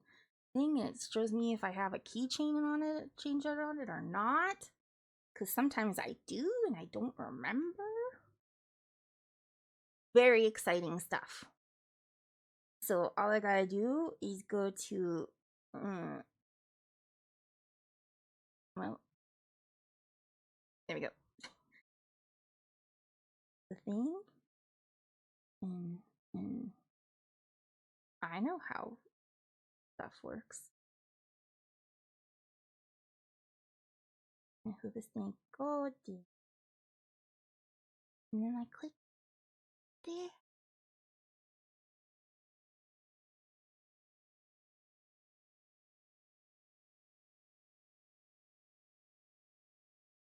thing, and it shows me if I have a keychain on it, change it on it or not. Because sometimes I do, and I don't remember. Very exciting stuff. So all I gotta do is go to, well, there we go. The thing, and I know how stuff works. And who this thing go to. And then I click there.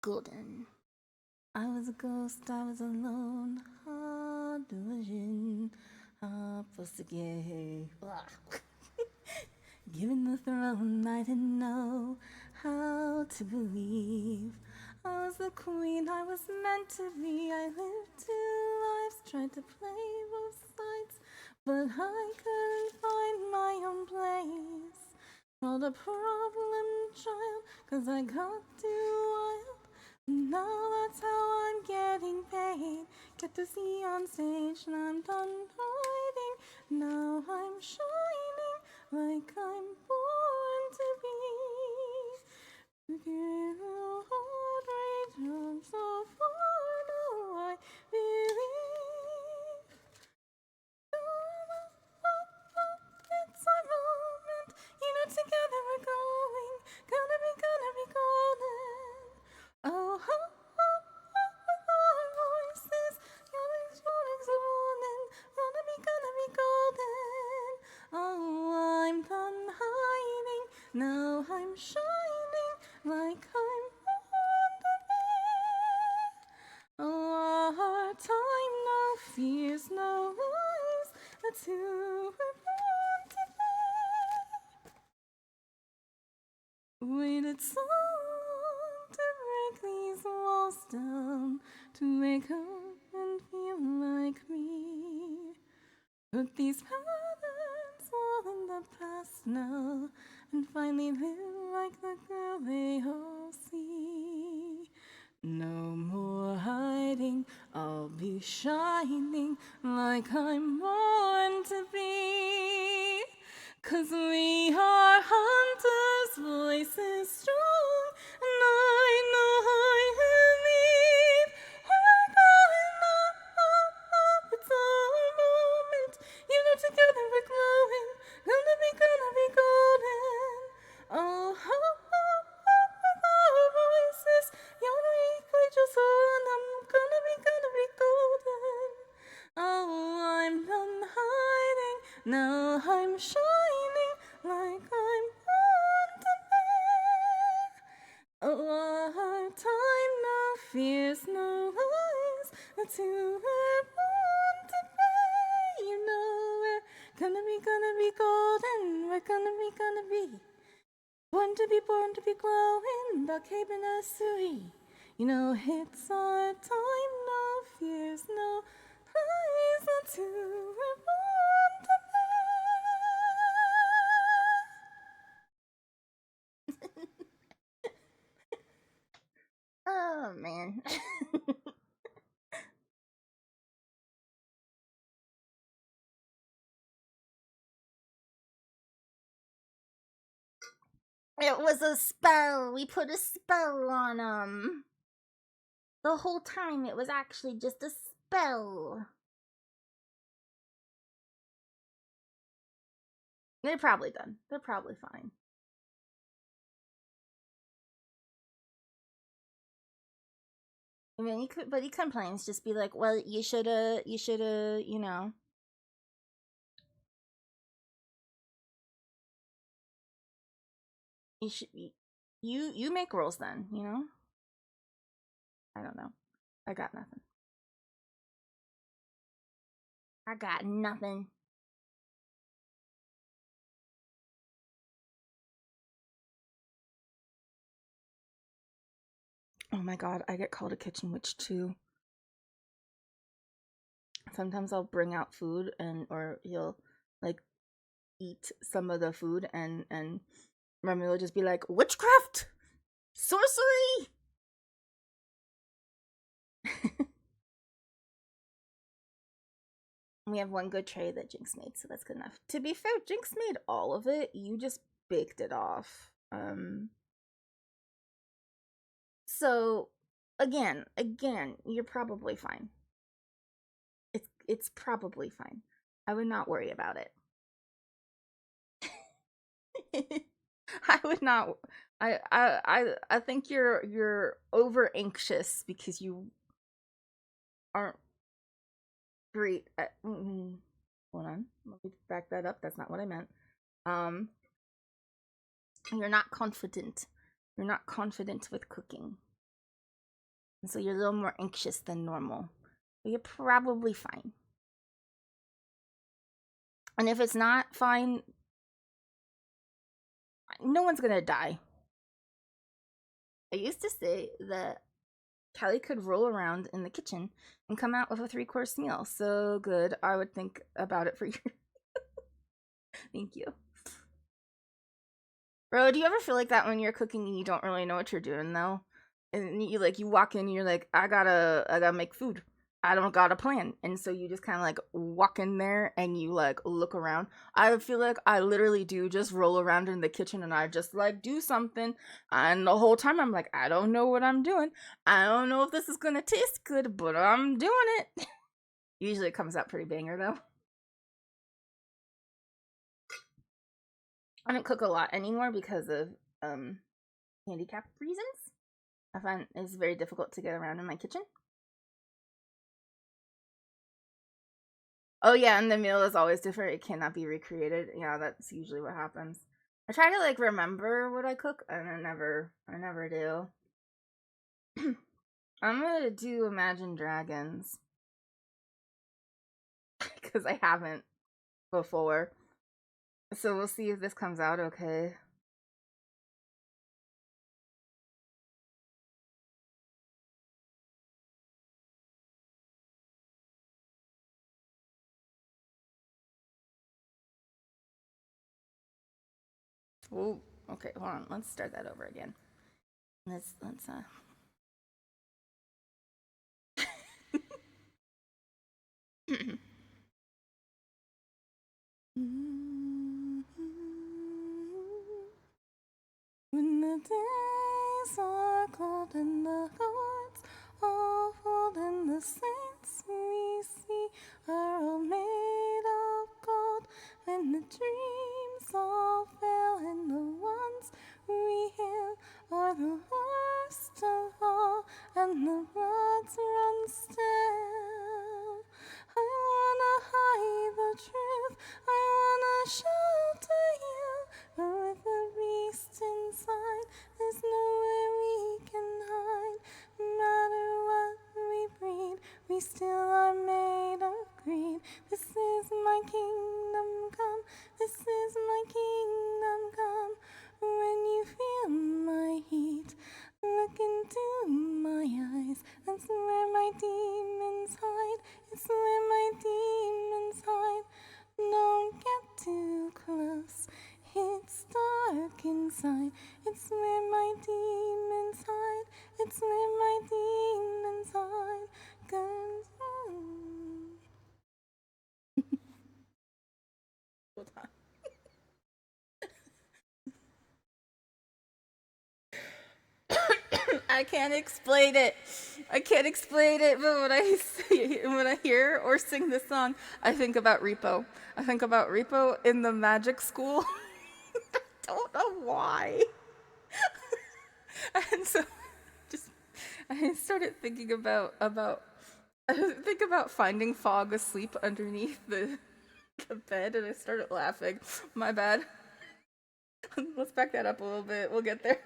Golden. I was a ghost, I was alone. Hard delusion. Supposed to get. Given the throne, I didn't know how to believe. I was the queen I was meant to be. I lived 2 lives, tried to play both sides, but I couldn't find my own place. Not a problem child, 'cause I got too wild. Now that's how I'm getting paid. Get to see on stage, and I'm done hiding. Now I'm shining like I'm born to be. Through hard rage, I'm so far now I believe. It's our moment, you know, together we're going. Gonna be golden. Oh, with our voices, your exploring's a warning. the two were born to be. Waited so long to break these walls down, to wake up and feel like me. Put these patterns all in the past now, and finally live like the girl they all see. No more hiding, I'll be shining like I'm born to be. 'Cause we are hunters, voices strong, and I know I believe we're going up, up, up. It's our moment. You know, together we're glowing. Gonna be golden. Oh, oh, oh, oh, with our voices. Young, weak, we just hold on. Gonna be golden. Oh, I'm done hiding. Now I'm shining like I'm born to be. Oh, our time, no fears, no lies. That's who we're born to be. You know we're gonna be golden. We're gonna be born to be glowing. The Cape and Nursery. You know it's our time, no fears, no lies. That's who we're born to be. Oh man. It was a spell. We put a spell on them. The whole time it was actually just a spell. They're probably done. They're probably fine. I mean, but he complains. Just be like, well, you shoulda, you know. You should, you make rules then, you know. I don't know. I got nothing. I got nothing. Oh my god, I get called a kitchen witch too. Sometimes I'll bring out food or he'll like eat some of the food and Remy will just be like, witchcraft, sorcery. We have one good tray that Jinx made, so that's good enough. To be fair, Jinx made all of it. You just baked it off. So again, you're probably fine. It's probably fine. I would not worry about it. I would not. I think you're over anxious because you aren't great at. Hold on, let me back that up. That's not what I meant. You're not confident. You're not confident with cooking, and so you're a little more anxious than normal. But you're probably fine. And if it's not fine, no one's gonna die. I used to say that Callie could roll around in the kitchen and come out with a 3-course meal. So good, I would think about it for you. Thank you. Bro, do you ever feel like that when you're cooking and you don't really know what you're doing though? And you walk in and you're like, I gotta make food. I don't got a plan. And so you just kind of like walk in there and you like look around. I feel like I literally do just roll around in the kitchen and I just like do something. And the whole time I'm like, I don't know what I'm doing. I don't know if this is gonna taste good, but I'm doing it. Usually it comes out pretty banger though. I don't cook a lot anymore because of handicap reasons. I find it's very difficult to get around in my kitchen. Oh yeah, and the meal is always different. It cannot be recreated. Yeah, that's usually what happens. I try to like remember what I cook, and I never do. I'm gonna do Imagine Dragons because I haven't. before. So we'll see if this comes out okay. Oh, okay, hold on. Let's start that over again. Let's When the days are cold and the hearts are full and the saints we see are all made of gold, when the dreams all fail and the ones we hear are the worst of all and the bloods run still. I wanna hide the truth, I wanna shelter you, but with the beast inside, there's nowhere we can hide. No matter what we breed, we still are made of greed. This is my kingdom come, this is my kingdom come. When you feel my heat, look into my eyes. That's where my demons hide. It's where my demons hide. Don't get too close. It's dark inside. It's where my demons hide. It's where my demons hide. 'Cause hold on. I can't explain it. I can't explain it, but when I hear or sing this song, I think about Repo. I think about Repo in the magic school. I don't know why. And so just I started thinking about finding Fog asleep underneath the bed, and I started laughing. My bad. Let's back that up a little bit. We'll get there.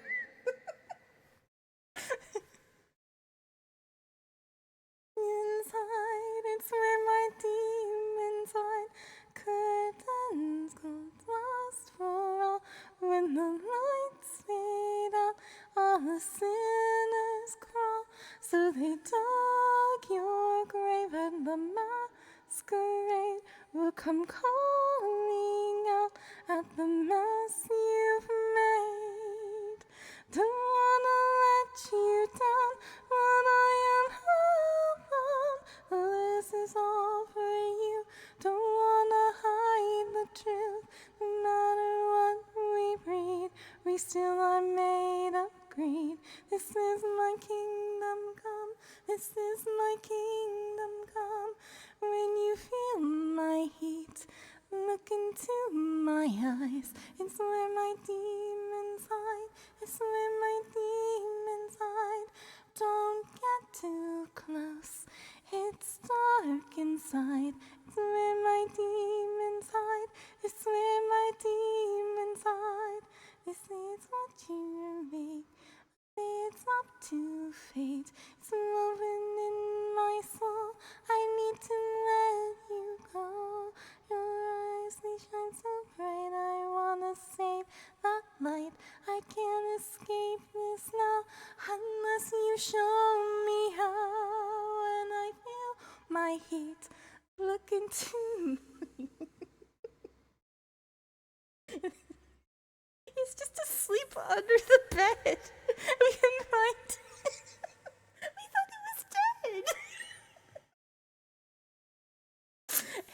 Inside, it's where my demons hide. Curtains go last for all. When the lights fade out, all the sinners crawl. So they dug your grave, and the masquerade will come calling out at the mess you've made. Don't wanna let you down, but I am hellbound. This is all for you. Don't wanna hide the truth. No matter what we breed, we still are made of greed. This is my kingdom come. This is my kingdom come. When you feel my heat, look into my eyes. It's where my demons hide. It's where my demons hide. Don't get too close. It's dark inside. It's where my demons hide. It's where my demons hide. This is what you make. It's up to fate. It's woven in my soul. I need to let you go. Your eyes, they shine so bright. I wanna save that light. I can't escape this now unless you show me how. When I feel my heat, look into He's just asleep under the bed. We couldn't find We thought he was dead.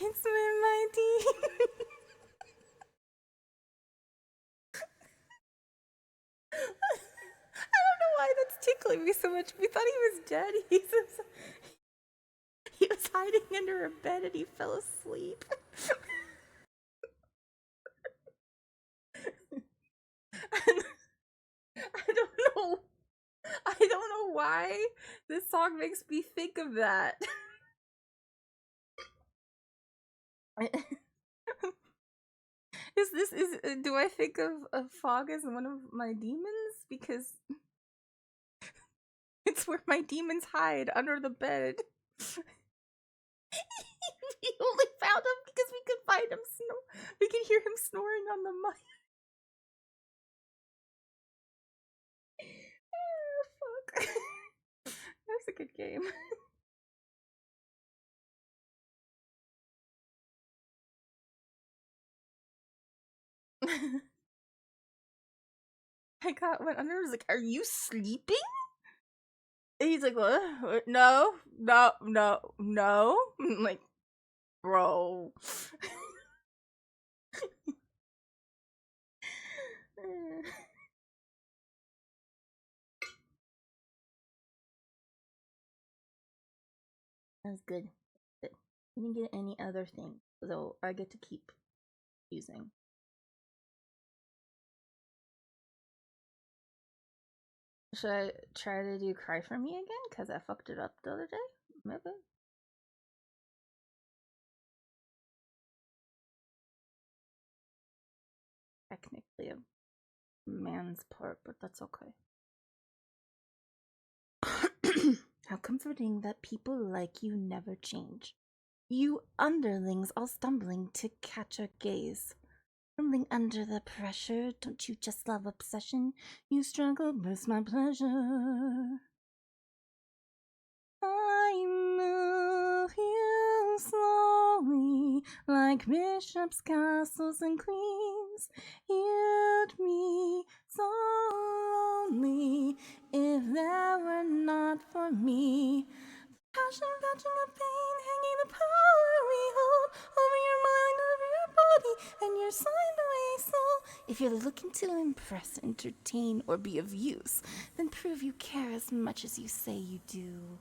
It's with my demons. I don't know why that's tickling me so much. We thought he was dead. He was hiding under a bed and he fell asleep. I don't know. I don't know why this song makes me think of that. Do I think of Fog as one of my demons? Because it's where my demons hide, under the bed. We only found him because we could find him yelling on the mic. Oh, fuck. That's a good game. I went under. I was like, "Are you sleeping?" And he's like, "What? No, no, no, no." I'm like, bro. That was good. But we didn't get any other thing, so I get to keep using. Should I try to do Cry For Me again? Because I fucked it up the other day? Maybe. Technically a man's part, but that's okay. How comforting that people like you never change. You underlings all stumbling to catch our gaze. Trembling under the pressure, don't you just love obsession? You struggle with my pleasure. I move you slowly, like bishops, castles, and queens. You'd me so lonely if there were not for me. Passion, touching of pain, hanging the power we hold over your mind, over your body, and your sideways soul. If you're looking to impress, entertain, or be of use, then prove you care as much as you say you do.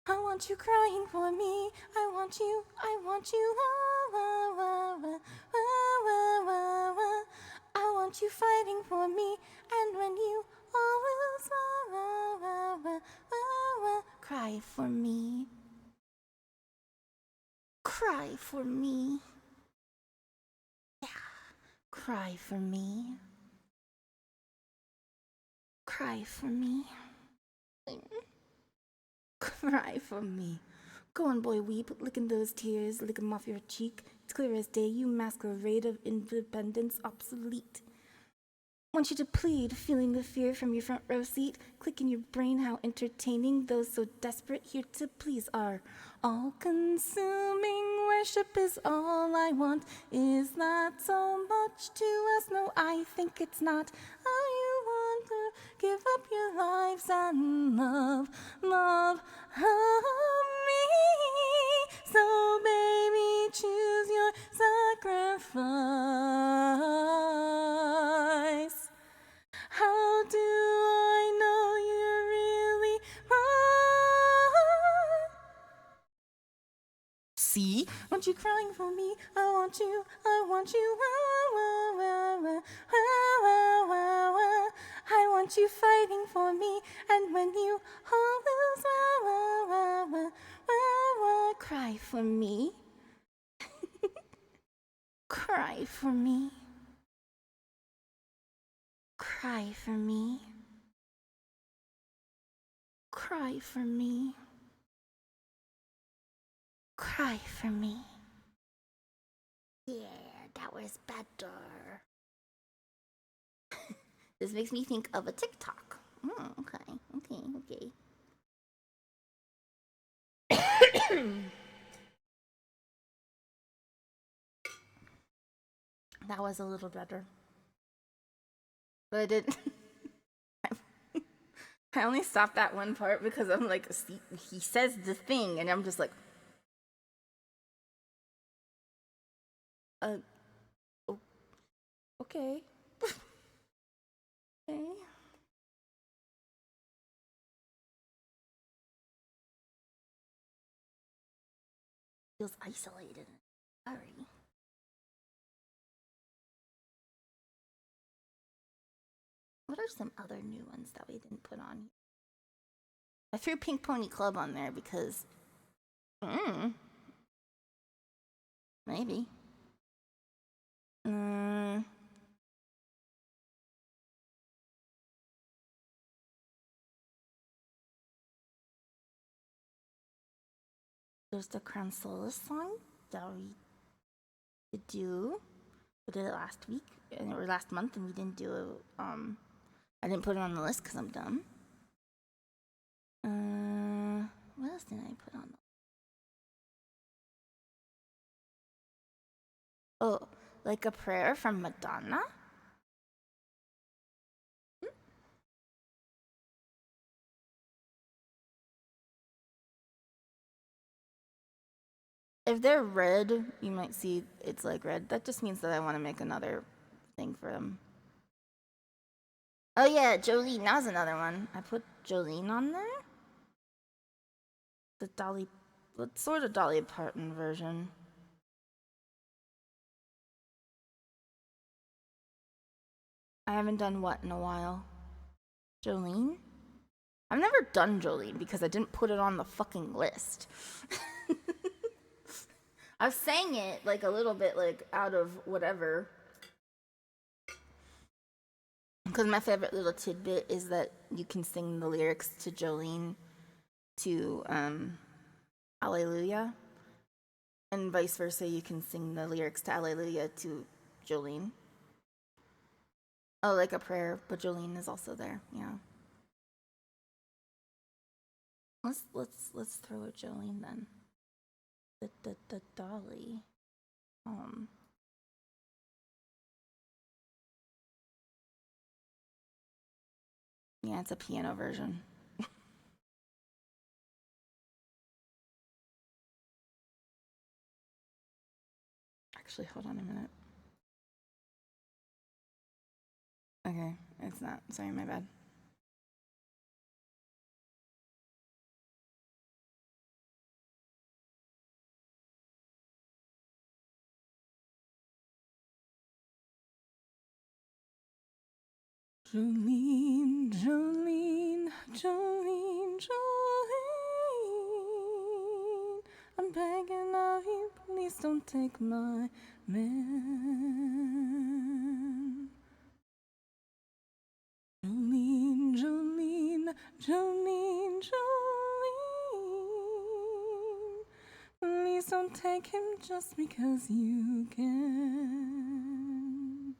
I want you crying for me. I want you. I want you. Wah, wah, wah, wah, wah, wah, wah. I want you fighting for me. And when you always wah, wah, wah, wah, wah, wah, cry for me. Cry for me. Yeah. Cry for me. Cry for me. Cry for me. Go on, boy, weep, licking those tears, lick 'em off your cheek. It's clear as day, you masquerade of independence obsolete. Want you to plead, feeling the fear from your front row seat. Click in your brain how entertaining those so desperate here to please are. All-consuming worship is all I want. Is that so much to ask? No, I think it's not. How you want to give up your lives and love me. So baby, choose your sacrifice. How do I know you're really mine? See? Aren't you crying for me? I want you, I want you. Wah, wah, wah, wah, wah, wah, wah. I want you fighting for me. And when you always wah, wah, wah, wah, wah, wah, cry for me. Cry for me. Cry for me. Cry for me. Cry for me. Yeah, that was better. This makes me think of a TikTok. Okay. That was a little better. But I didn't. I only stopped that one part because I'm like, he says the thing, and I'm just like, okay. Okay. Feels isolated. Sorry. What are some other new ones that we didn't put on? I threw Pink Pony Club on there because, maybe. There's the Crown Solace song that we could do. We did it last week or last month, and we didn't do it. I didn't put it on the list because I'm dumb. What else did I put on? Oh, like a prayer from Madonna? If they're red, you might see it's like red. That just means that I want to make another thing for them. Oh yeah, Jolene, that was another one. I put Jolene on there. The Dolly, what sort of Dolly Parton version? I haven't done what in a while. Jolene? I've never done Jolene because I didn't put it on the fucking list. I've sang it like a little bit like out of whatever. Because my favorite little tidbit is that you can sing the lyrics to Jolene to Alleluia. And vice versa, you can sing the lyrics to Alleluia to Jolene. Oh, like a prayer, but Jolene is also there, yeah. Let's throw a Jolene then. The Dolly. Yeah, it's a piano version. Actually, hold on a minute. Okay, it's not. Sorry, my bad. Jolene, Jolene, Jolene, Jolene, I'm begging of you, please don't take my man. Jolene, Jolene, Jolene, Jolene, please don't take him just because you can.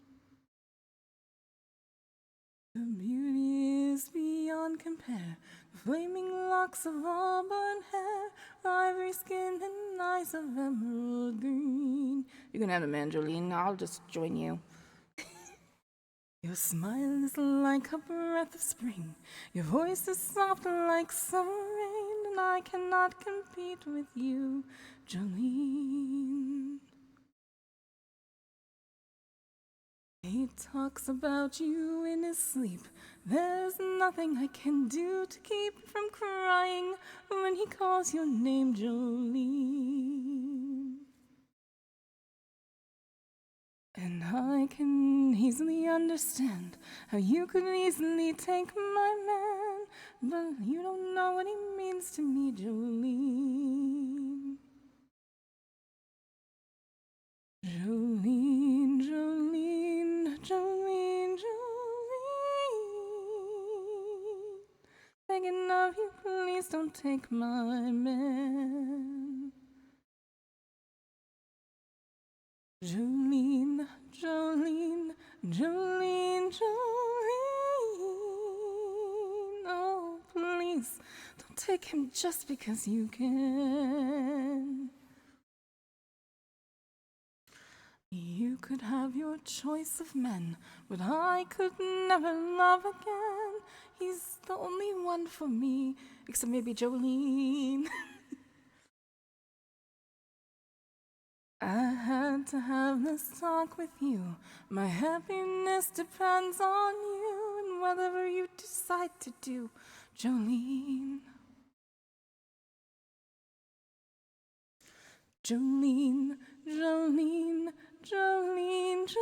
The beauty is beyond compare. Flaming locks of auburn hair, ivory skin and eyes of emerald green. You can have a man, Jolene. I'll just join you. Your smile is like a breath of spring. Your voice is soft like summer rain, and I cannot compete with you, Jolene. He talks about you in his sleep. There's nothing I can do to keep from crying when he calls your name, Jolene. And I can easily understand how you could easily take my man, but you don't know what he means to me, Jolene. Jolene, Jolene, Jolene, Jolene, begging of you, please don't take my man. Jolene, Jolene, Jolene, Jolene, oh please, don't take him just because you can. You could have your choice of men, but I could never love again. He's the only one for me, except maybe Jolene. I had to have this talk with you. My happiness depends on you and whatever you decide to do, Jolene. Jolene, Jolene, Jolene, Jolene,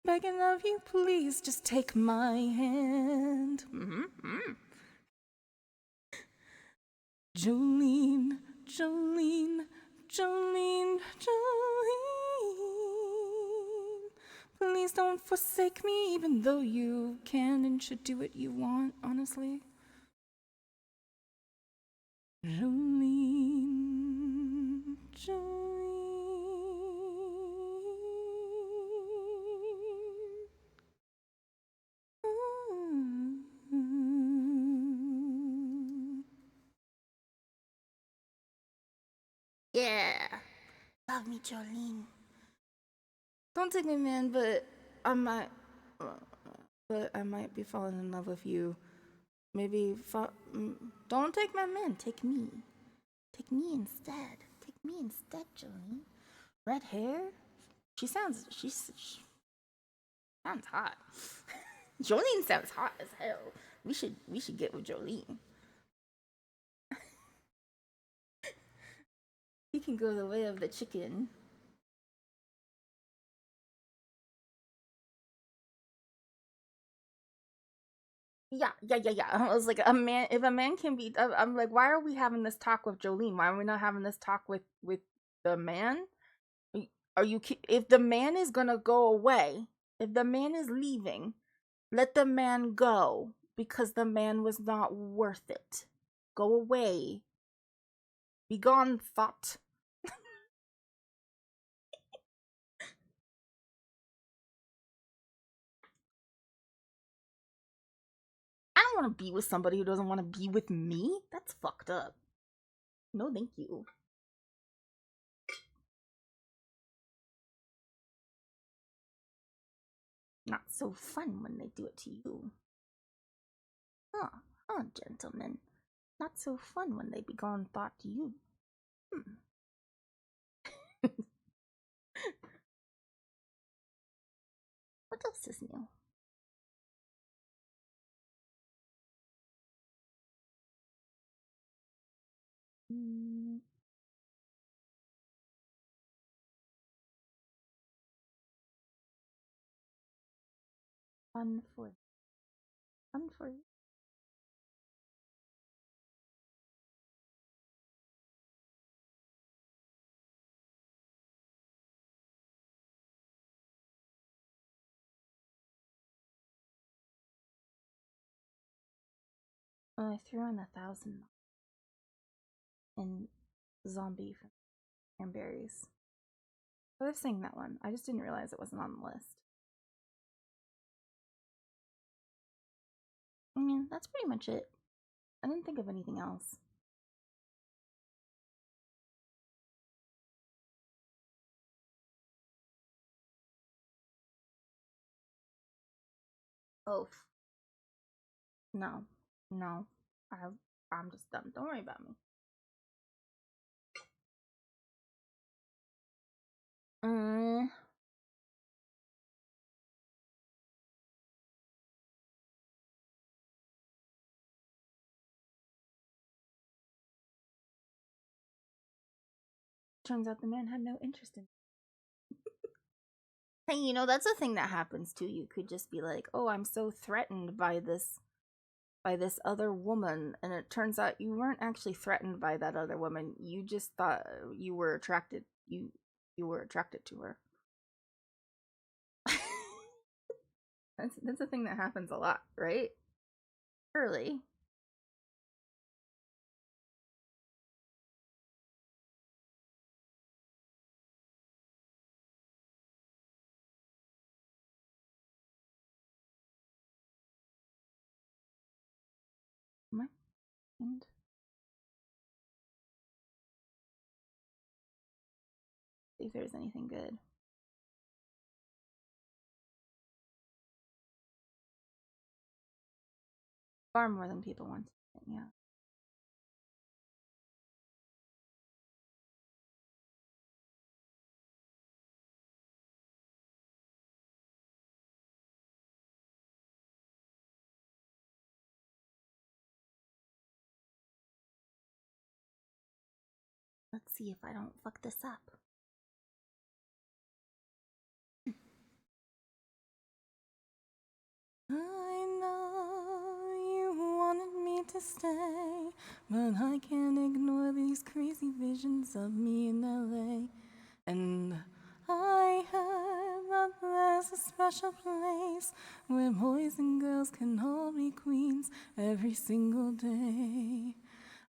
begging of you, please just take my hand. Jolene, Jolene, Jolene, Jolene, please don't forsake me, even though you can and should do what you want, honestly. Jolene, Jolene. Yeah. Love me, Jolene. Don't take me, man, but I might. But I might be falling in love with you. Maybe. Don't take my man. Take me. Take me instead. Take me instead, Jolene. Red hair. She sounds hot. Jolene sounds hot as hell. We should get with Jolene. He can go the way of the chicken. Yeah. I was like, a man. If a man can be, I'm like, why are we having this talk with Jolene? Why are we not having this talk with the man? Are you? If the man is gonna go away, if the man is leaving, let the man go because the man was not worth it. Go away. Be gone, thought. I don't want to be with somebody who doesn't want to be with me. That's fucked up. No, thank you. Not so fun when they do it to you. Gentlemen. Not so fun when they be gone thought to you. What else is new? Fun for you. Well, I threw in 1,000 in zombie from cranberries. I was saying that one. I just didn't realize it wasn't on the list. I mean, that's pretty much it. I didn't think of anything else. Oh, no. I'm just dumb. Don't worry about me. Turns out the man had no interest in. Hey, you know, that's a thing that happens too. You could just be like, "Oh, I'm so threatened by this other woman," and it turns out you weren't actually threatened by that other woman. You just thought you were attracted. You were attracted to her. That's a thing that happens a lot, right? Early. And see if there's anything good. Far more than people want. Yeah. Let's see if I don't fuck this up. I know you wanted me to stay, but I can't ignore these crazy visions of me in LA. And I heard that there's a special place where boys and girls can all be queens every single day.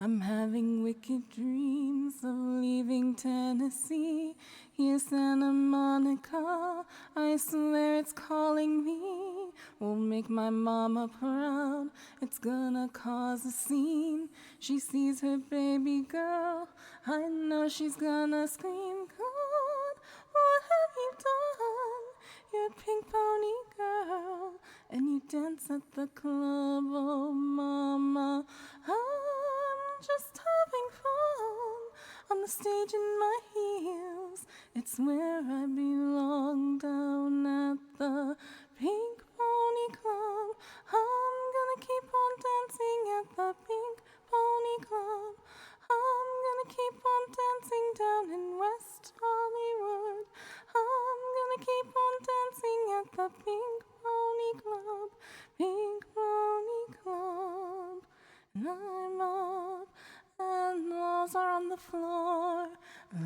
I'm having wicked dreams of leaving Tennessee. Here's Santa Monica, I swear it's calling me. Well, make my mama proud. It's gonna cause a scene. She sees her baby girl. I know she's gonna scream, God, what have you done? You're a pink pony girl, and you dance at the club. Oh, mama, I'm just having fun on the stage in my heels. It's where I belong, down at the Pink Pony Club. I'm gonna keep on dancing at the Pink Pony Club. I'm gonna keep on dancing down in West Hollywood. I'm gonna keep on dancing at the Pink Pony Club. Pink Pony Club. And I'm up, and walls are on the floor.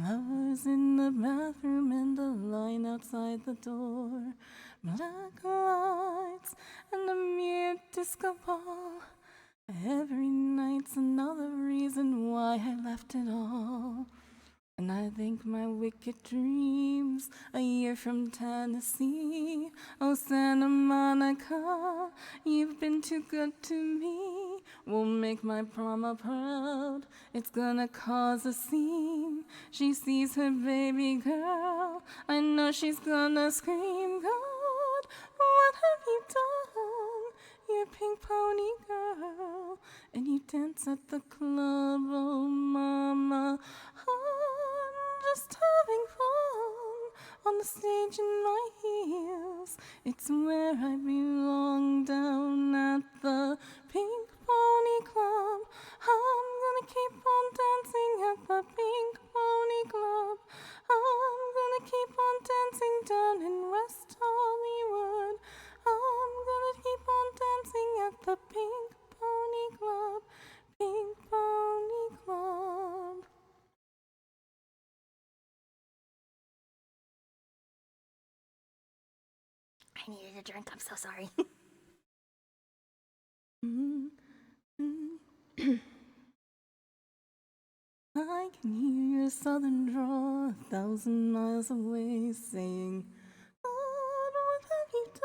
Lovers in the bathroom and a line outside the door. Black lights and a mute disco ball. Every night's another reason why I left it all. And I think my wicked dreams, a year from Tennessee. Oh, Santa Monica, you've been too good to me. Will make my mama proud. It's gonna cause a scene. She sees her baby girl. I know she's gonna scream, God, what have you done? You're a pink pony girl, and you dance at the club. Oh, mama, I'm just having fun on the stage in my heels. It's where I belong, down at the Pink Pony Club. I'm gonna keep on dancing at the Pink Pony Club. I'm gonna keep on dancing down in West Hollywood. I'm gonna keep on dancing at the Pink Pony Club. Pink Pony Club. I needed a drink. I'm so sorry. I can hear your southern drawl 1,000 miles away saying, God, what have you done?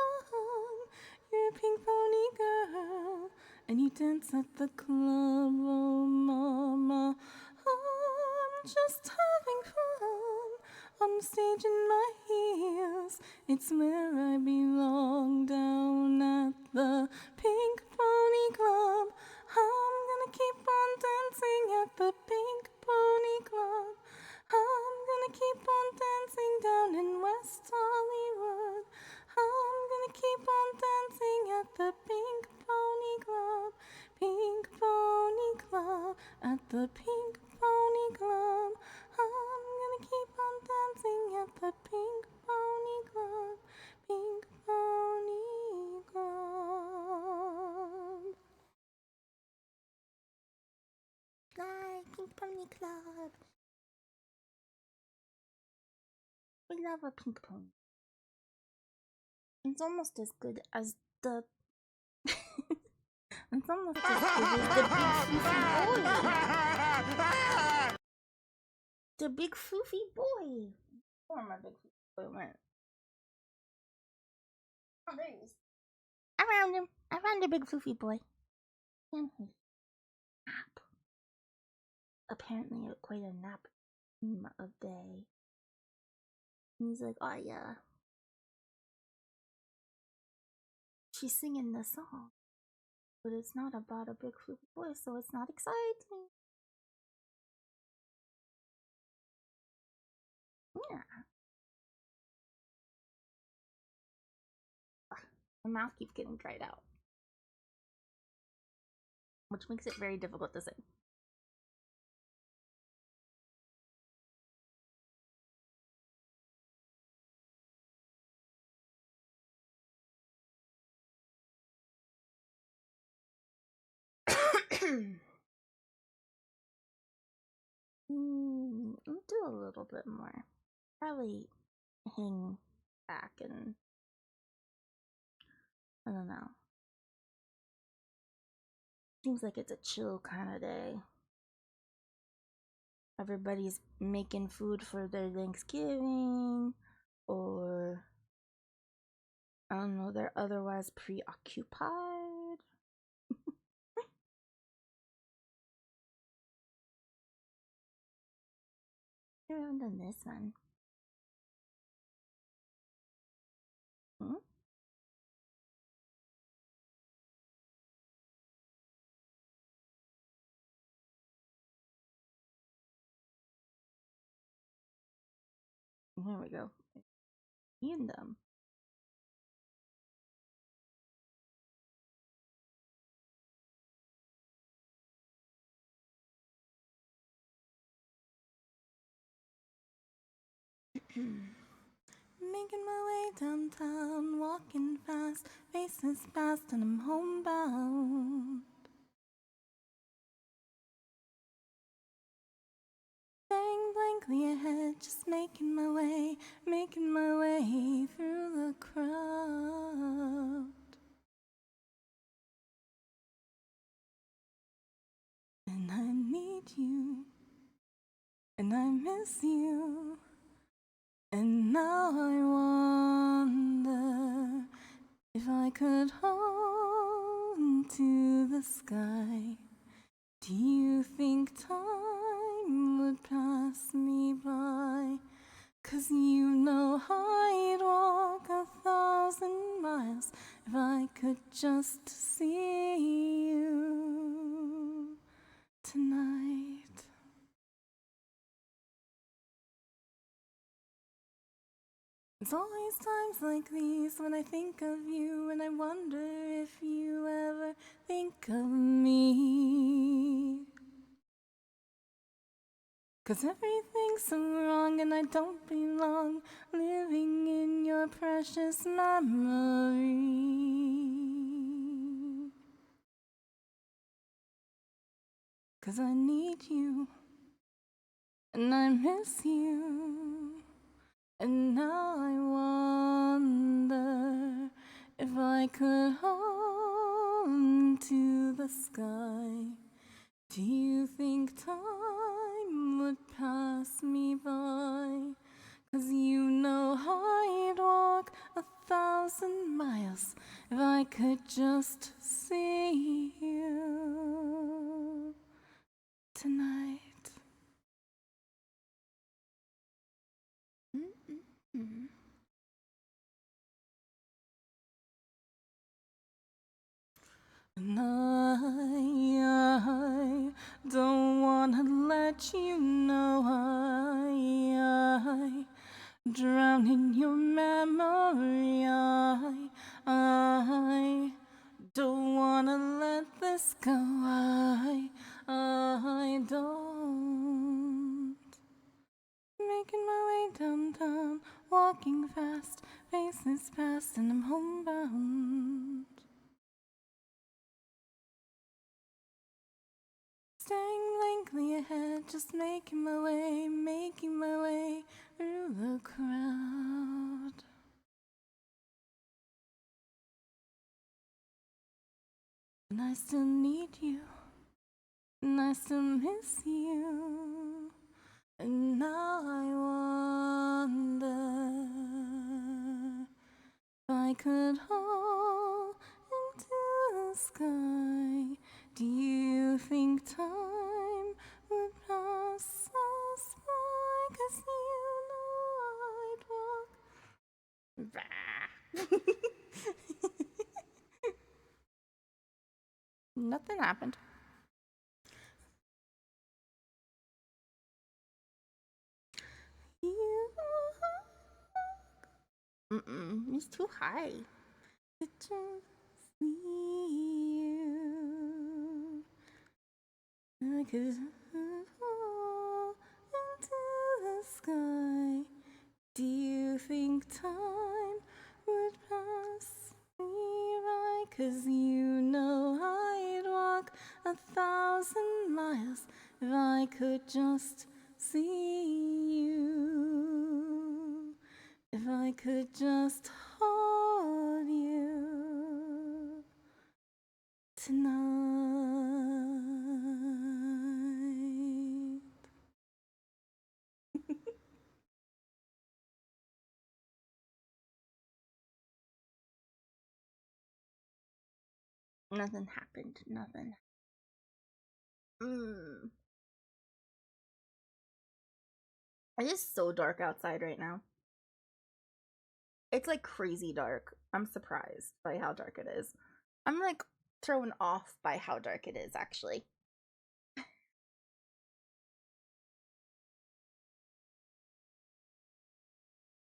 You're a pink pony girl, and you dance at the club. Oh, mama, I'm just having fun on the stage in my heels. It's where I belong, down at the Pink Pony Club. I'm gonna keep on dancing at the Pink Pony Club. I'm gonna keep on dancing down in West Hollywood. I'm gonna keep on dancing at the Pink Pony Club. Pink Pony Club. At the Pink Pony Club. I'm gonna keep on dancing at the Pink Pony Club. Pink Pony Club. Hi, Pink Pony Club. We love a pink pony. It's almost as good as the. It's almost as good as the big floofy boy. The big floofy boy. Where my big floofy boy went? Oh, there he is. I found him. I found the big floofy boy. And his nap. Apparently, quite a nap of day. And he's like, oh yeah. She's singing the song. But it's not about a big floofy boy, so it's not exciting. Yeah. My mouth keeps getting dried out. Which makes it very difficult to sing. I'll do a little bit more. Probably hang back and I don't know. Seems like it's a chill kind of day. Everybody's making food for their Thanksgiving, or I don't know, they're otherwise preoccupied. I haven't done this one. Hmm? There we go. In them. Making my way downtown, walking fast, faces past, and I'm homebound. Staring blankly ahead, just making my way through the crowd. And I need you, and I miss you, and now I wonder if I could hold to the sky. Do you think time would pass me by? 'Cause you know I'd walk 1,000 miles if I could just see you tonight. It's always times like these when I think of you, and I wonder if you ever think of me. 'Cause everything's so wrong and I don't belong living in your precious memory. 'Cause I need you and I miss you, and now I wonder if I could hold to the sky. Do you think time would pass me by? 'Cause you know I'd walk 1,000 miles if I could just see you tonight. Mm-mm-mm. And I don't wanna let you know I drown in your memory. I don't wanna let this go. I don't. Making my way downtown, walking fast, faces past, and I'm homebound. Staring blankly ahead, just making my way through the crowd. And I still need you, and I still miss you, and now I wonder if I could hold into the sky. Do you think time would pass us by? 'Cause you know I'd walk. Nothing happened. It's too high. To just see you. I could fall into the sky. Do you think time would pass me by? 'Cause you know I'd walk 1,000 miles if I could just see you. If I could just hold you tonight. Nothing happened. Nothing. It is so dark outside right now. It's like crazy dark. I'm surprised by how dark it is. I'm like thrown off by how dark it is, actually.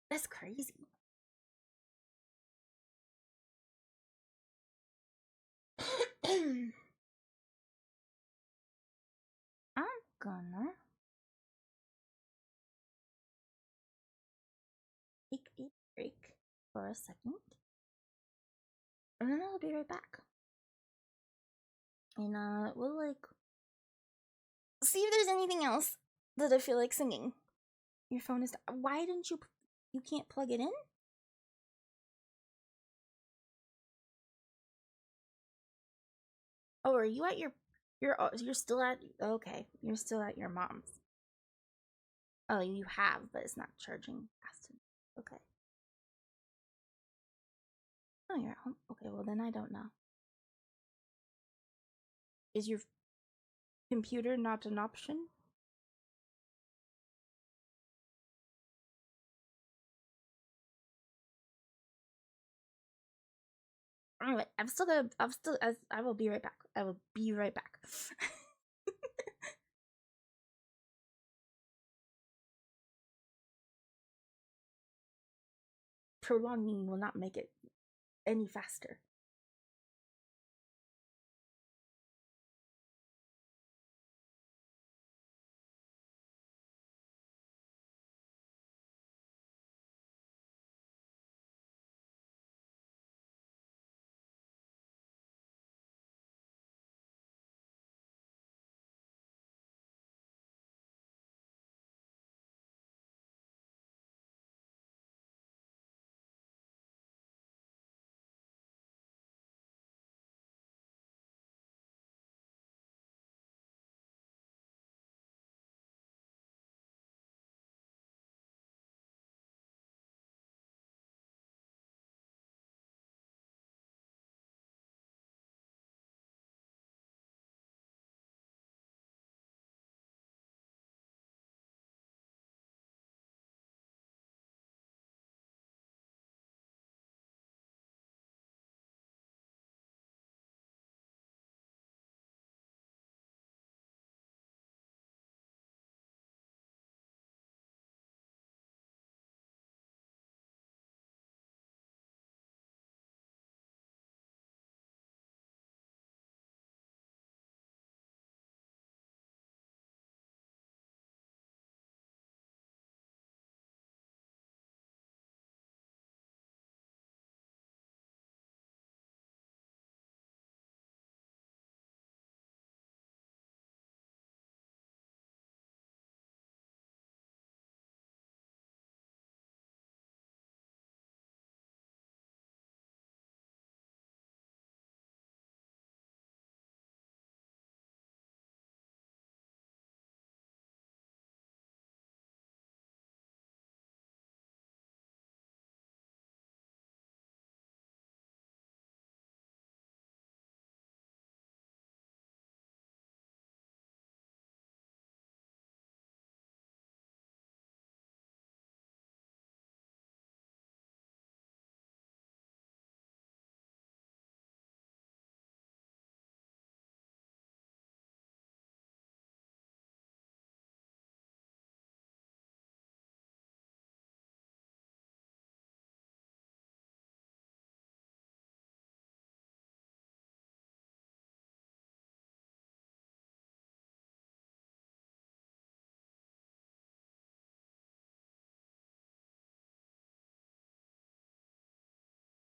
That's crazy. I'm gonna take a break for a second. And then I'll be right back. And we'll like see if there's anything else that I feel like singing. Your phone is. Why didn't you? You can't plug it in? Oh, are you at your? You're still at. Okay, you're still at your mom's. Oh, you have, but it's not charging fast enough. Okay. Oh, you're at home. Okay, well then I don't know. Is your computer not an option? Alright, I will be right back. I will be right back. Prolonging will not make it any faster.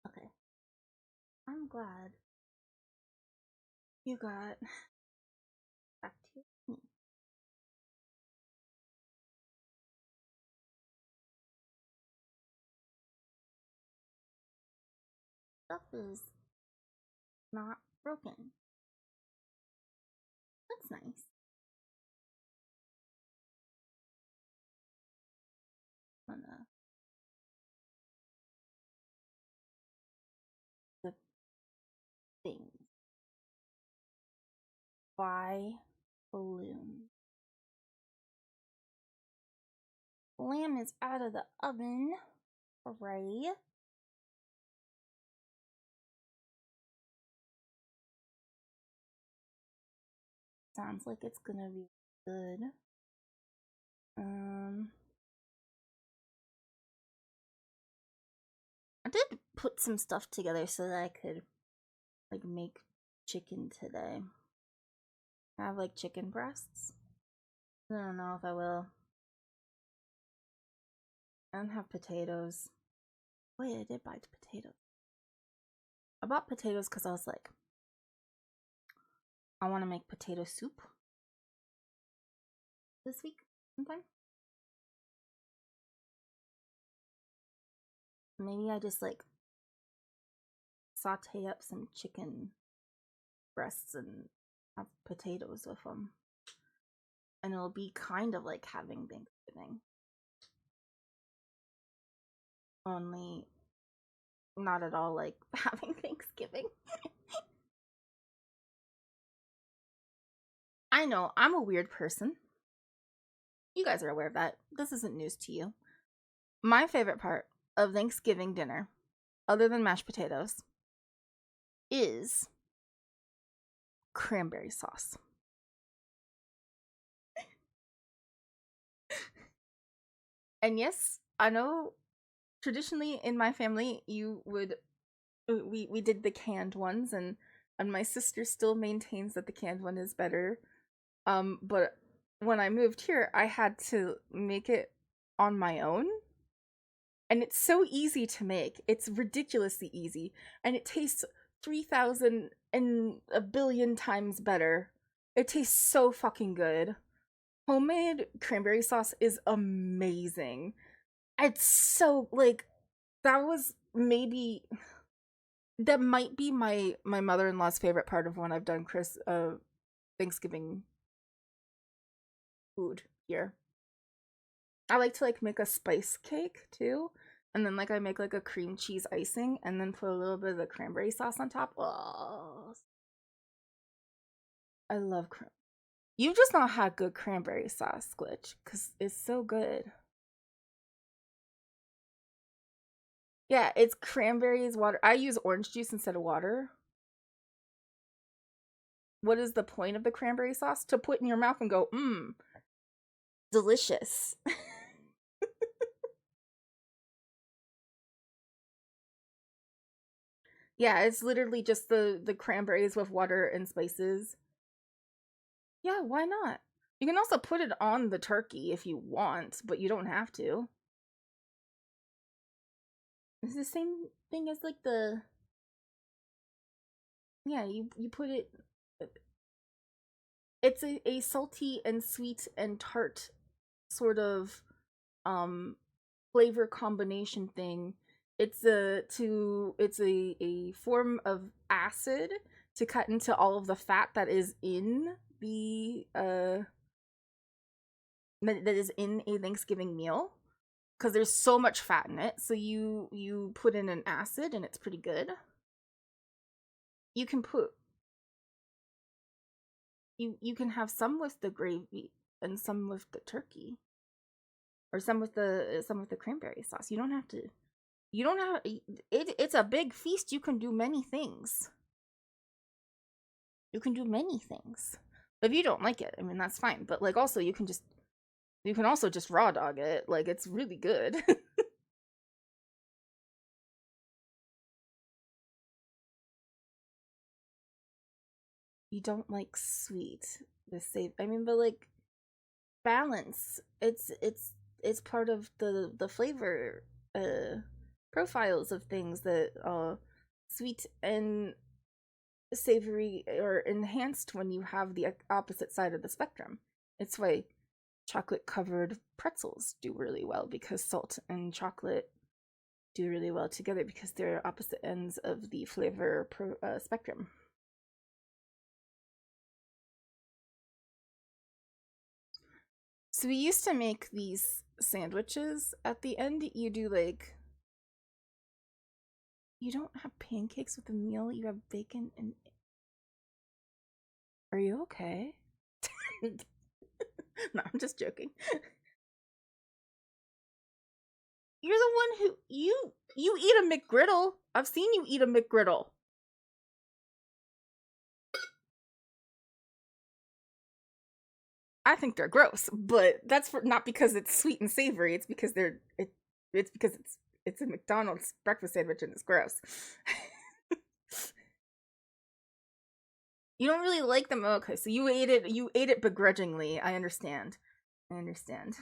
Okay. I'm glad you got back to me. Stuff is not broken. That's nice. Gonna the thing. buy balloons. Lamb is out of the oven. Hooray. Sounds like it's gonna be good. I did put some stuff together so that I could like make chicken today. I have like chicken breasts. I don't know if I will. I don't have potatoes. Wait, I did buy potatoes. I bought potatoes because I was like, I want to make potato soup this week sometime. Maybe I just like saute up some chicken breasts and have potatoes with them. And it'll be kind of like having Thanksgiving. Only not at all like having Thanksgiving. I know, I'm a weird person. You guys are aware of that. This isn't news to you. My favorite part of Thanksgiving dinner, other than mashed potatoes, is cranberry sauce. And yes, I know traditionally in my family you would we did the canned ones, and my sister still maintains that the canned one is better. But when I moved here, I had to make it on my own. And it's so easy to make. It's ridiculously easy. And it tastes 3,000 and a billion times better. It tastes so fucking good. Homemade cranberry sauce is amazing. It's so, like, that might be my mother-in-law's favorite part of when I've done Thanksgiving food here. I like to like make a spice cake too, and then like I make like a cream cheese icing and then put a little bit of the cranberry sauce on top. Oh, I love You've just not had good cranberry sauce, Glitch, because it's so good. Yeah, it's cranberries, water. I use orange juice instead of water. What is the point of the cranberry sauce? To put in your mouth and go, mmm, delicious. Yeah, it's literally just the cranberries with water and spices. Yeah, why not? You can also put it on the turkey if you want, but you don't have to. It's the same thing as like the... Yeah, you put it... It's a salty and sweet and tart sort of flavor combination thing. It's a form of acid to cut into all of the fat that is in the that is in a Thanksgiving meal, because there's so much fat in it. So you put in an acid and it's pretty good. You can put you can have some with the gravy and some with the turkey, or some with the cranberry sauce. You don't have to. You don't have it's a big feast. You can do many things. You can do many things. But if you don't like it, I mean, that's fine. But like, also you can also just raw dog it. Like, it's really good. You don't like sweet. I mean, but like, balance. It's part of the flavor profiles of things, that sweet and savory are enhanced when you have the opposite side of the spectrum. It's why chocolate covered pretzels do really well, because salt and chocolate do really well together, because they're opposite ends of the flavor spectrum. So we used to make these sandwiches. At the end, you do like... You don't have pancakes with a meal, you have bacon and... Are you okay? No, I'm just joking. You're the one who you eat a McGriddle. I've seen you eat a McGriddle. I think they're gross, but that's for not because it's sweet and savory. It's because it's because it's a McDonald's breakfast sandwich and it's gross. You don't really like them. Okay, so you ate it begrudgingly. I understand. I understand.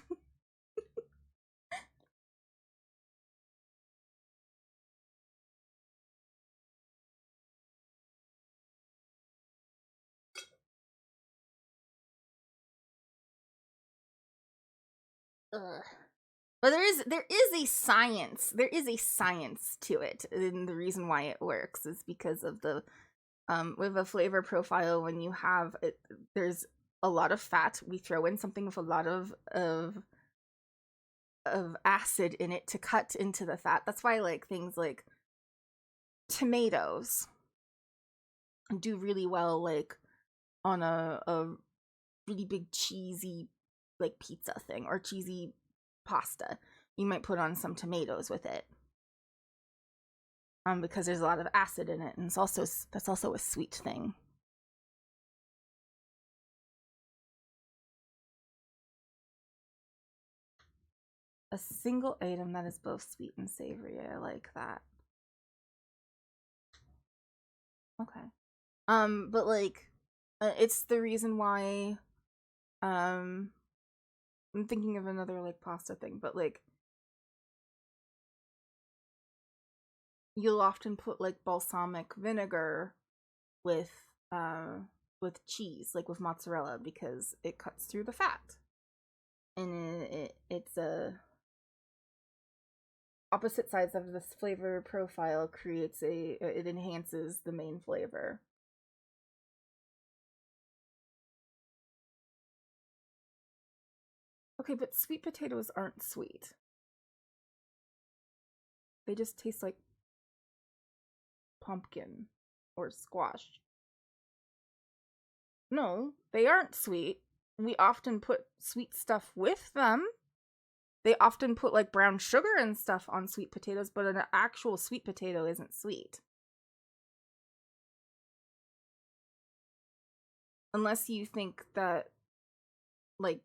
Ugh. But there is a science. There is a science to it. And the reason why it works is because of the with a flavor profile. When you have it, there's a lot of fat. We throw in something with a lot of acid in it to cut into the fat. That's why like things like tomatoes do really well like on a really big cheesy like pizza thing or cheesy pasta. You might put on some tomatoes with it. Because there's a lot of acid in it, and that's also a sweet thing. A single item that is both sweet and savory. I like that. Okay. But like, it's the reason why. I'm thinking of another like pasta thing, but like, you'll often put like balsamic vinegar with cheese, like with mozzarella, because it cuts through the fat, and it's a opposite sides of this flavor profile creates it enhances the main flavor. Okay, but sweet potatoes aren't sweet. They just taste like pumpkin or squash. No, they aren't sweet. We often put sweet stuff with them. They often put like brown sugar and stuff on sweet potatoes, but an actual sweet potato isn't sweet. Unless you think that like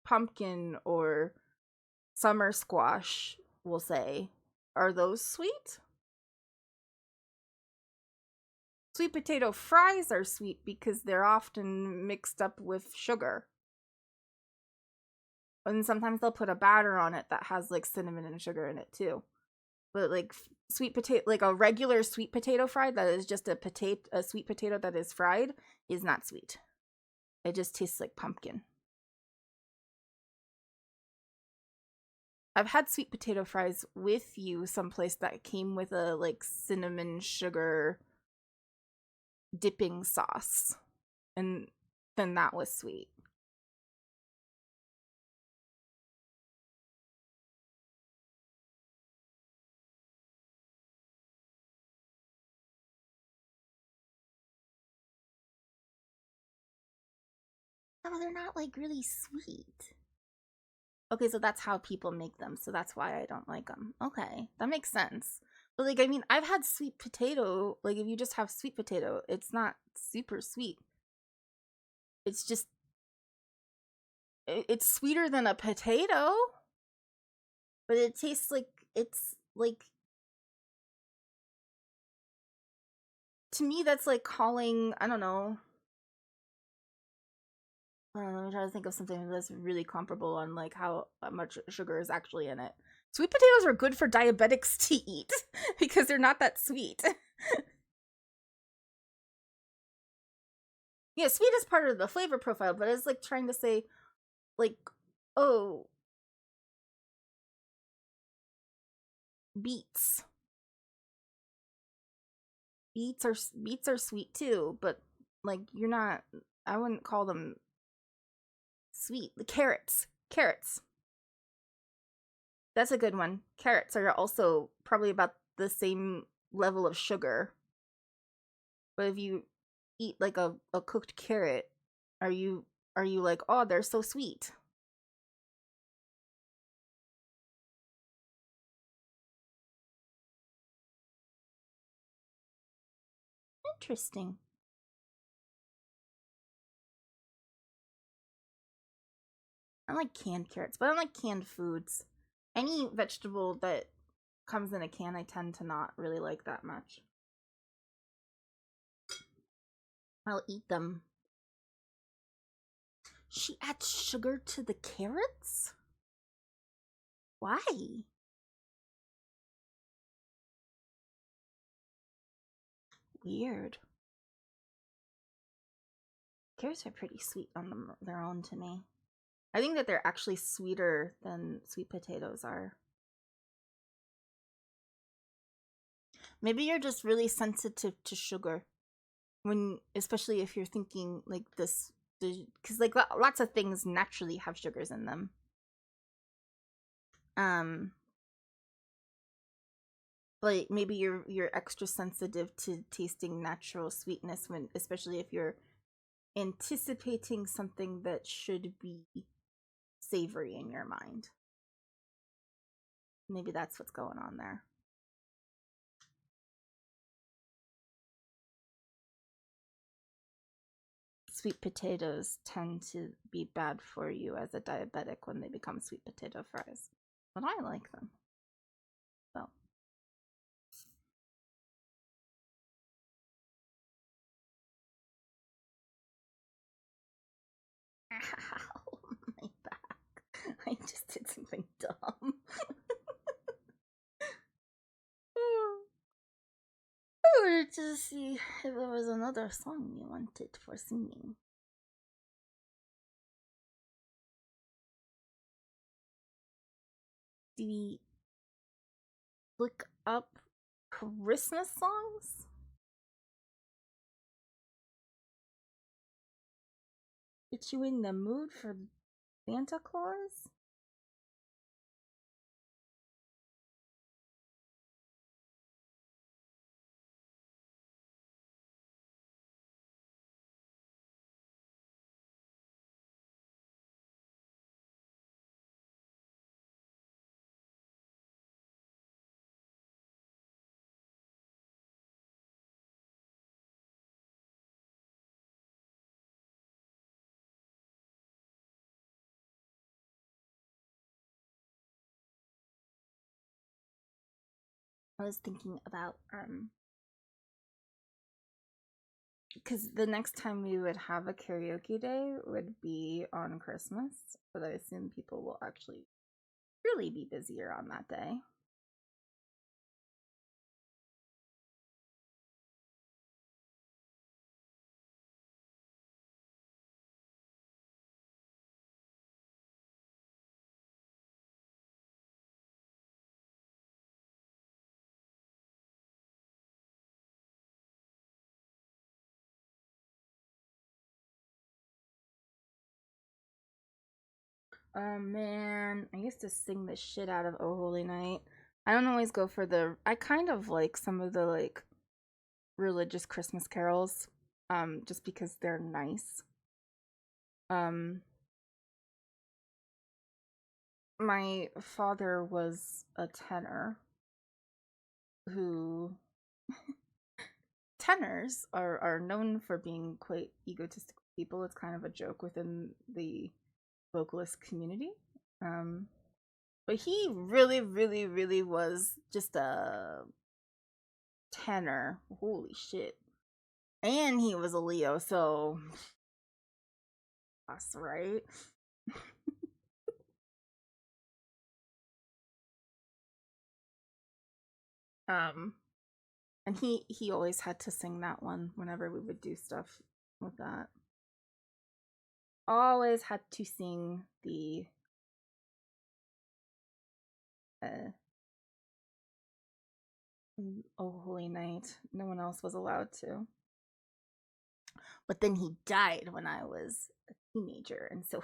pumpkin or summer squash, we'll say, are those sweet? Sweet potato fries are sweet because they're often mixed up with sugar. And sometimes they'll put a batter on it that has like cinnamon and sugar in it too. But like sweet potato, like a regular sweet potato fry that is just a sweet potato that is fried is not sweet. It just tastes like pumpkin. I've had sweet potato fries with you someplace that came with a like cinnamon sugar dipping sauce, and then that was sweet. Oh, they're not like really sweet. Okay, so that's how people make them, so that's why I don't like them. Okay, that makes sense. But like, I mean, I've had sweet potato. Like, if you just have sweet potato, it's not super sweet. It's just it's sweeter than a potato, but it tastes like it's like, to me that's like calling, I don't know. Let me try to think of something that's really comparable on like how much sugar is actually in it. Sweet potatoes are good for diabetics to eat because they're not that sweet. Yeah, sweet is part of the flavor profile, but it's like trying to say, like, oh, beets. Beets are sweet too, but like you're not. I wouldn't call them sweet. The carrots. That's a good one. Carrots are also probably about the same level of sugar. But if you eat like a cooked carrot, are you like, oh, they're so sweet? Interesting. I like canned carrots, but I don't like canned foods. Any vegetable that comes in a can, I tend to not really like that much. I'll eat them. She adds sugar to the carrots? Why? Weird. Carrots are pretty sweet on their own to me. I think that they're actually sweeter than sweet potatoes are. Maybe you're just really sensitive to sugar. When, especially if you're thinking like this, because like lots of things naturally have sugars in them. But maybe you're extra sensitive to tasting natural sweetness when, especially if you're anticipating something that should be savory in your mind. Maybe that's what's going on there. Sweet potatoes tend to be bad for you as a diabetic when they become sweet potato fries. But I like them. So. Ow, my back. I just did something dumb. I wanted to see if there was another song you wanted for singing. Do we look up Christmas songs? Get you in the mood for Santa Claus? I was thinking about because the next time we would have a karaoke day would be on Christmas, but I assume people will actually really be busier on that day. Oh man, I used to sing the shit out of Oh Holy Night. I don't always go for the, I kind of like some of the like religious Christmas carols, just because they're nice. My father was a tenor who tenors are known for being quite egotistical people. It's kind of a joke within the vocalist community. But he really, really, really was just a tenor. Holy shit. And he was a Leo, so that's right. And he always had to sing that one whenever we would do stuff with that. Always had to sing the Oh Holy Night. No one else was allowed to. But then he died when I was a teenager, and so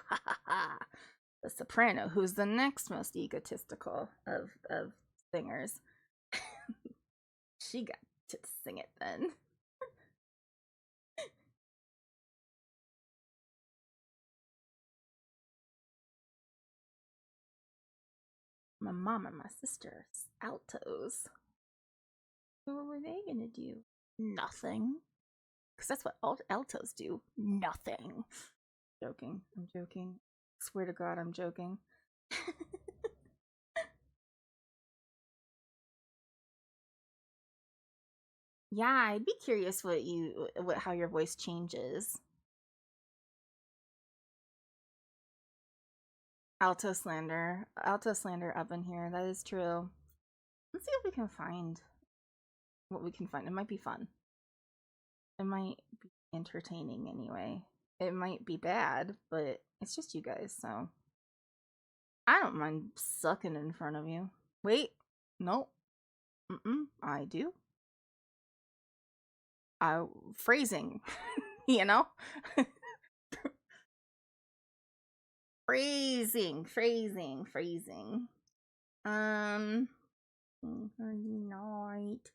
the soprano, who's the next most egotistical of singers, she got to sing it then. my mom and my sisters, altos. What were they gonna do? Nothing. Because that's what altos do. Nothing. Joking. I'm joking. Swear to God, I'm joking. Yeah, I'd be curious how your voice changes. Alto slander up in here. That is true. Let's see if we can find what we can find. It might be fun. It might be entertaining anyway. It might be bad, but it's just you guys, so I don't mind sucking in front of you. Wait, no. I do. Phrasing, you know? phrasing. Night.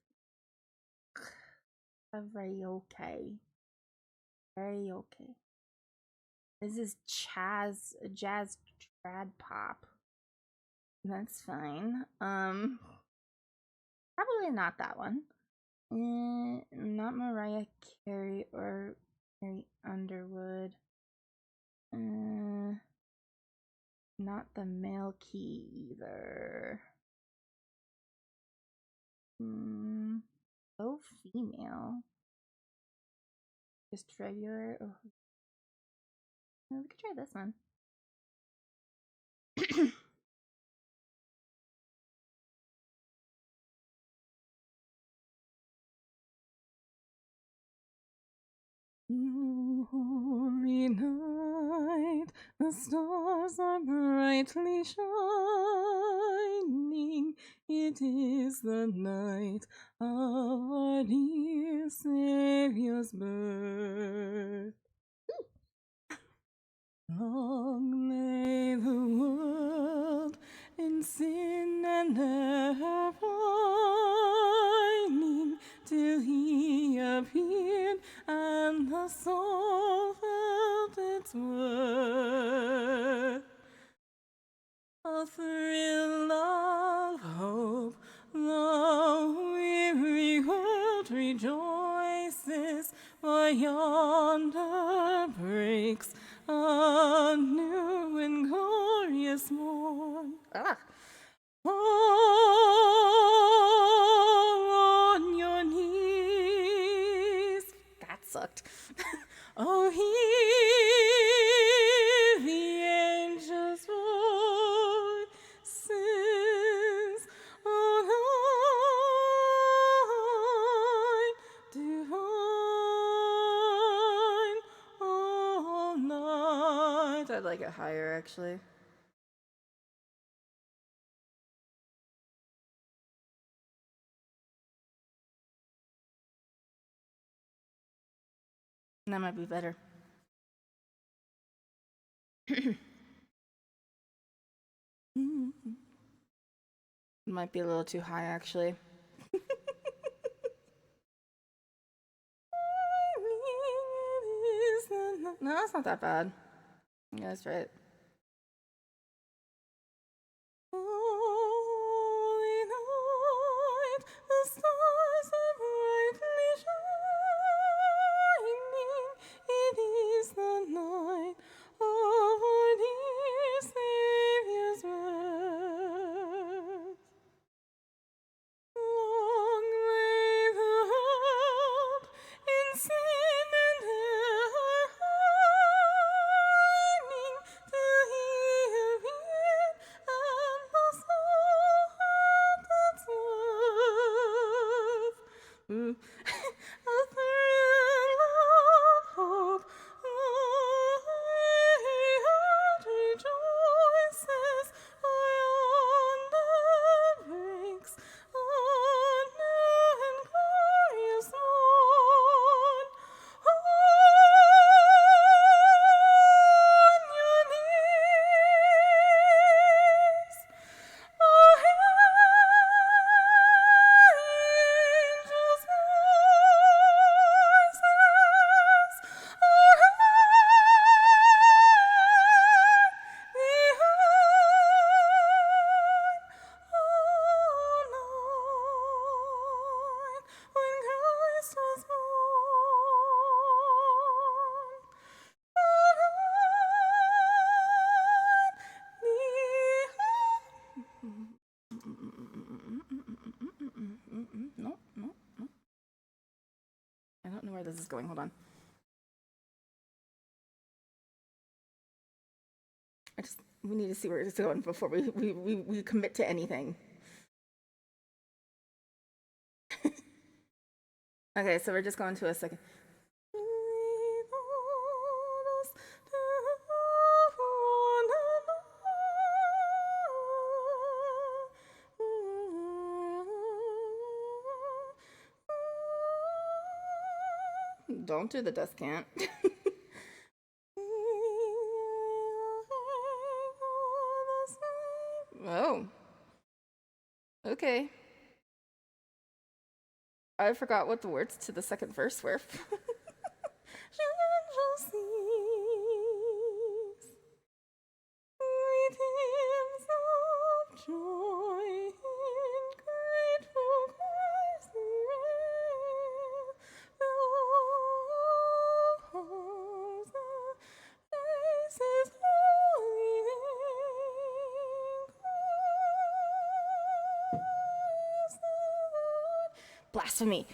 Very okay. Very okay. This is jazz trad pop. That's fine. Probably not that one. Not Mariah Carey or Carrie Underwood. Not the male key either. Oh, female. Just regular. Oh. We could try this one. Holy night, the stars are brightly shining. It is the night of our dear Savior's birth. Long lay the world in sin and error pining, till he appeared and the soul felt its worth. A thrill of hope, the weary world rejoices, for yonder breaks a new and glorious morn. Fall on your knees. That sucked. Oh, hear the angels' voices. Oh, night divine. Oh, night. I'd like it higher, actually. That might be better. Might be a little too high, actually. No, that's not that bad. Yeah, that's right. Holy night, the stars are brightly shining. It is the night of our dear Savior's birth. Long lay the world in sin and error pining, till this is going. Hold on. We need to see where it's going before we commit to anything. Okay, so we're just going to a second. Don't do the descant. Oh. Okay. I forgot what the words to the second verse were. Blasphemy.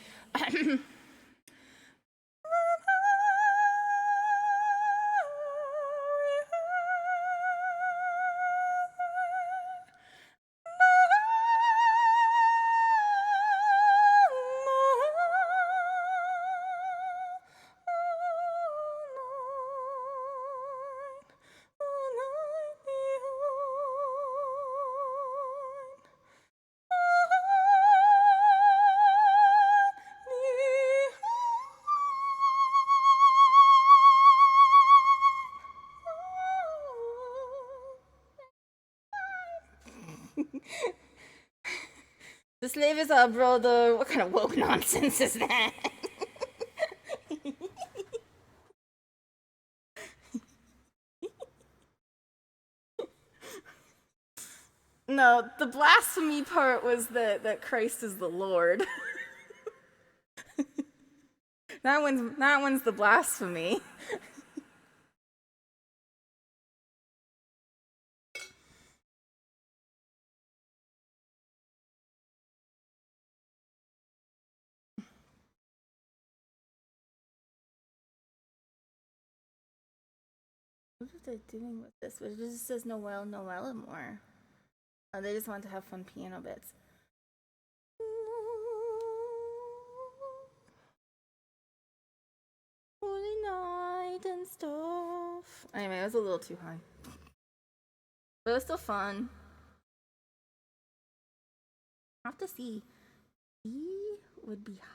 The slave is our brother. What kind of woke nonsense is that? No, the blasphemy part was that Christ is the Lord. That one's the blasphemy. What are they doing with this? It just says Noel, Noel and more. Oh, they just want to have fun piano bits. Holy night and stuff. Anyway, it was a little too high. But it was still fun. I have to see. E would be high.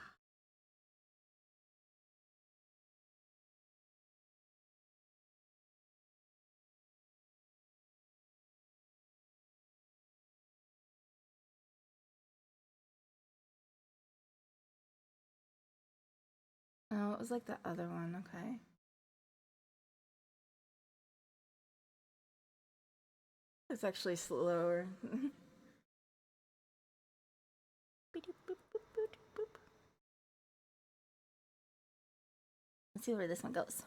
Oh, it was like the other one, okay. It's actually slower. Let's see where this one goes.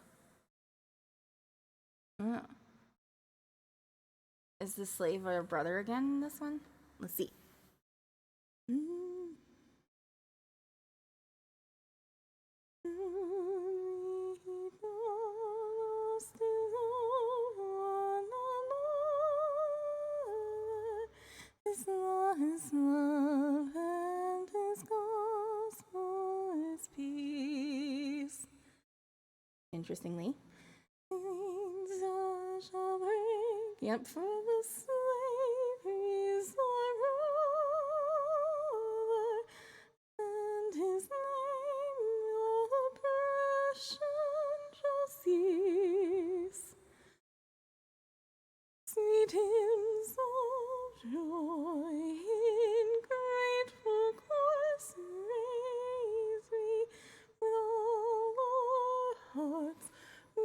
Oh. Is the slave our brother again in this one? Let's see. His love and his gospel is peace. Interestingly. Yep, for the slave is our brother, and his name no oppression shall cease. Sweet hymns of joy in grateful chorus raise we with all our hearts. We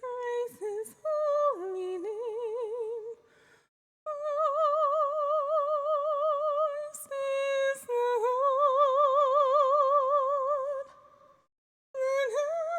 praise his holy name. Christ is the Lord. In heaven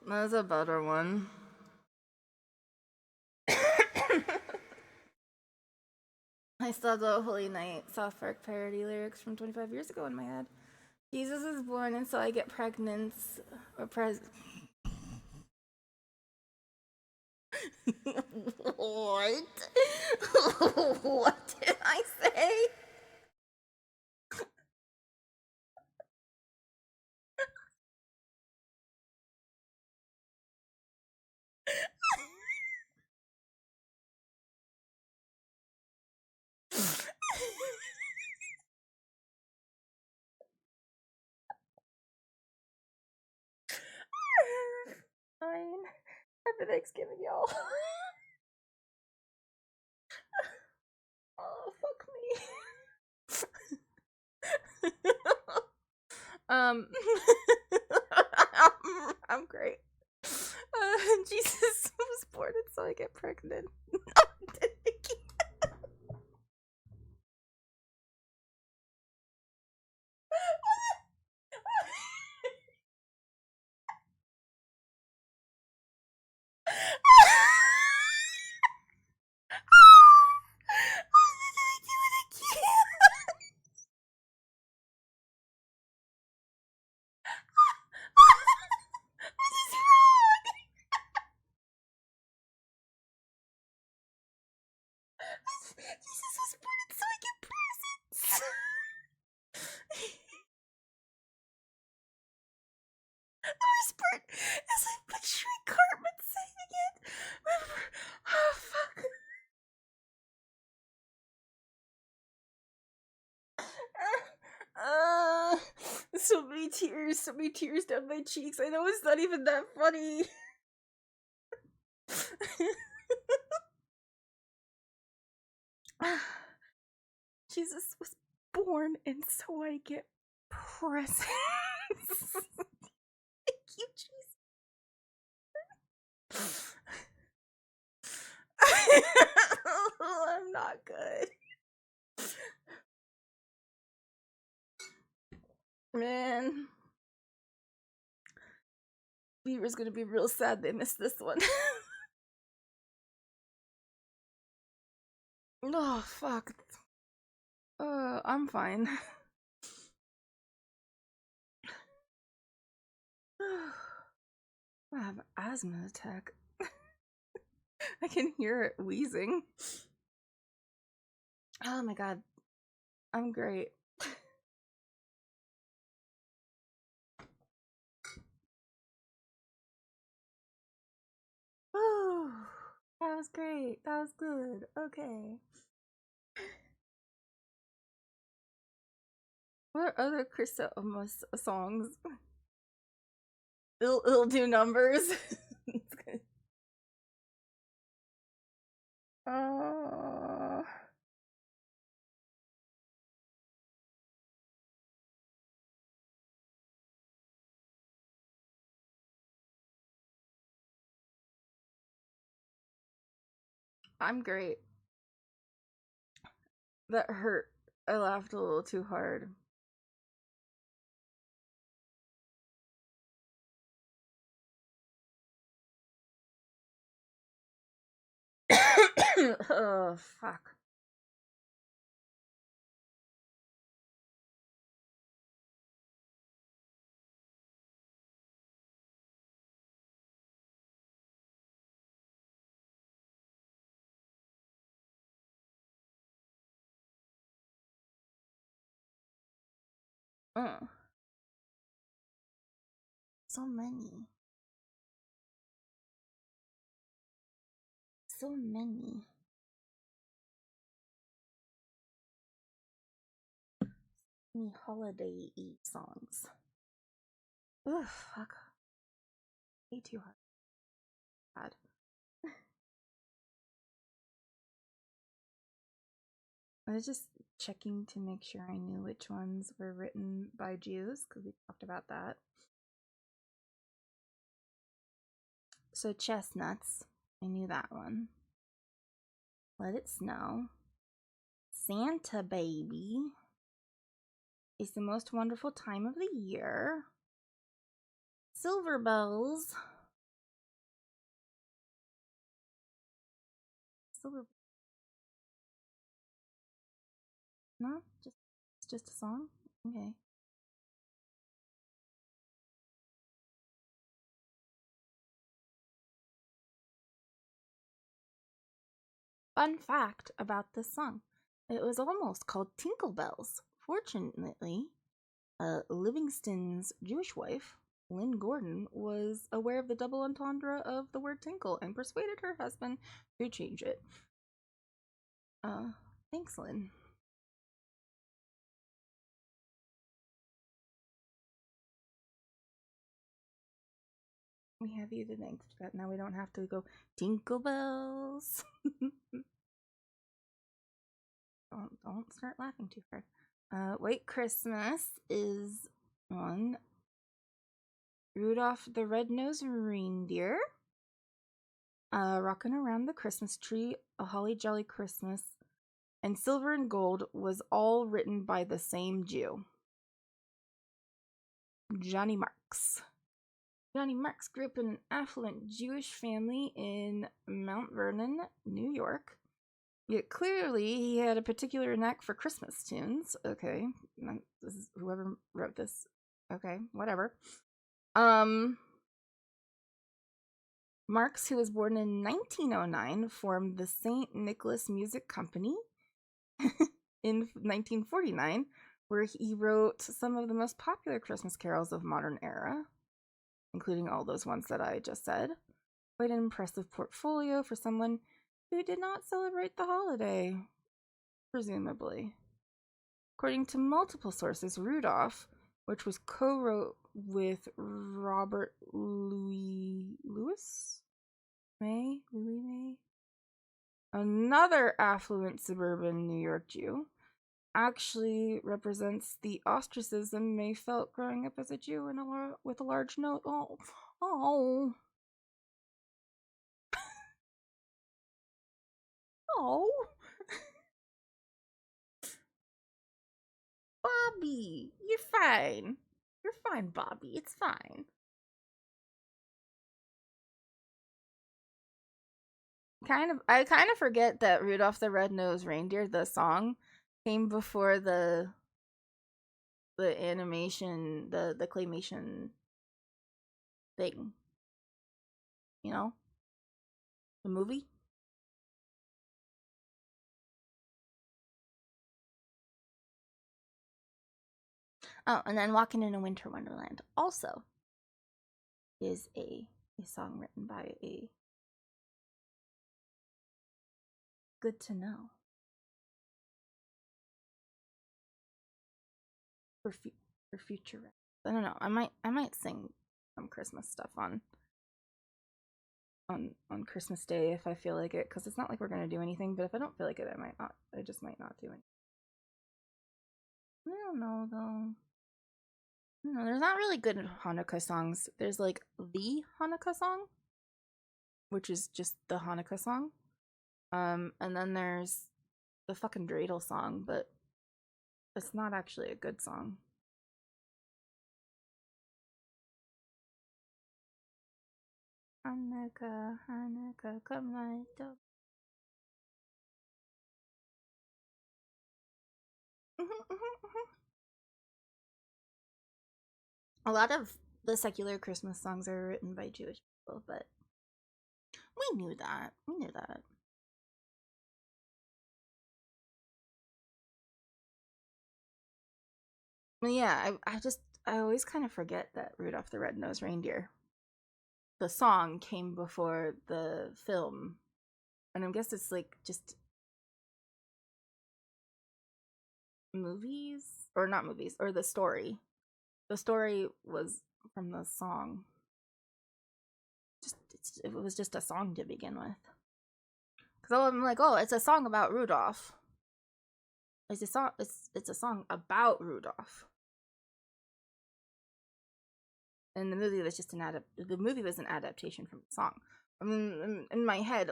That's a better one. I still have the Holy Night South Park parody lyrics from 25 years ago in my head. Jesus is born and so I get pregnant. Or what? What did I say? Fine. Happy Thanksgiving, y'all. Oh, fuck me. I'm great. Jesus was born and so I get pregnant. Jesus was born so I get presents. The worst part is I picturing Cartman saying it. Oh, fuck. So many tears down my cheeks. I know it's not even that funny. Jesus was born and so I get presents. Thank you, Jesus. I'm not good. Man. Beaver's gonna be real sad they missed this one. Oh, fuck. I'm fine. I have an asthma attack. I can hear it wheezing. Oh my god. I'm great. Oh, that was great. That was good. Okay. What are other Krista almost songs? It'll do numbers. uh, I'm great. That hurt. I laughed a little too hard. Oh, fuck. So many. So many. Many holiday-y songs. Ugh, fuck. Way too hard. Bad. I was just checking to make sure I knew which ones were written by Jews, because we talked about that. So Chestnuts, I knew that one. Let It Snow. Santa Baby. It's the most wonderful time of the year. Silver Bells. Silver. No, it's just a song. Okay. Fun fact about this song: it was almost called Tinkle Bells. Fortunately, Livingston's Jewish wife, Lynn Gordon, was aware of the double entendre of the word tinkle and persuaded her husband to change it. Thanks, Lynn. We have you to thank for that. Now we don't have to go tinkle bells. Don't start laughing too hard. White Christmas is on. Rudolph the Red-Nosed Reindeer. Rockin' Around the Christmas Tree, A Holly Jolly Christmas, and Silver and Gold was all written by the same Jew, Johnny Marks. Johnny Marks grew up in an affluent Jewish family in Mount Vernon, New York. Yet clearly he had a particular knack for Christmas tunes. Okay, this is whoever wrote this. Okay, whatever. Marks, who was born in 1909, formed the St. Nicholas Music Company in 1949, where he wrote some of the most popular Christmas carols of modern era, including all those ones that I just said. Quite an impressive portfolio for someone who did not celebrate the holiday, presumably. According to multiple sources, Rudolph, which was co-wrote with Robert Louis May, another affluent suburban New York Jew, actually represents the ostracism May felt growing up as a Jew with a large note. Oh. Bobby, you're fine. You're fine, Bobby. It's fine. I kind of forget that Rudolph the Red-Nosed Reindeer, the song, came before the animation, the claymation thing. You know? The movie? Oh, and then Walking in a Winter Wonderland also is a song written by a good to know for future. I don't know. I might sing some Christmas stuff on Christmas Day if I feel like it, because it's not like we're gonna do anything. But if I don't feel like it, I might not. I just might not do it. I don't know though. No, there's not really good Hanukkah songs. There's like the Hanukkah song, which is just the Hanukkah song. And then there's the fucking dreidel song, but it's not actually a good song. Hanukkah, Hanukkah, come light up. A lot of the secular Christmas songs are written by Jewish people, but we knew that. But yeah, I always kind of forget that Rudolph the Red-Nosed Reindeer, the song, came before the film. And I guess it's like just movies, or not movies, or the story. The story was from the song. It was just a song to begin with. Because I'm like, oh, it's a song about Rudolph. It's a song about Rudolph. And the movie was just an adaptation from the song. I mean, in my head,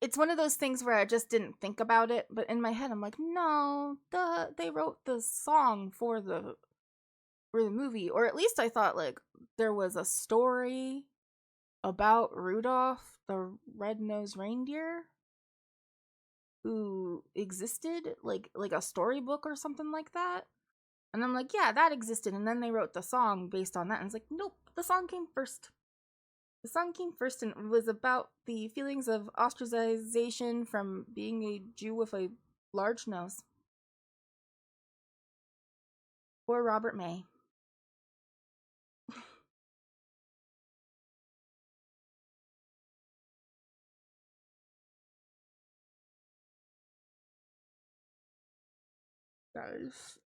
it's one of those things where I just didn't think about it, but in my head I'm like, no, they wrote the song for the movie, or at least I thought like there was a story about Rudolph the Red-Nosed Reindeer who existed, like a storybook or something like that. And I'm like, yeah, that existed. And then they wrote the song based on that. And it's like, nope, the song came first. The song came first and it was about the feelings of ostracization from being a Jew with a large nose. Poor Robert May. Guys,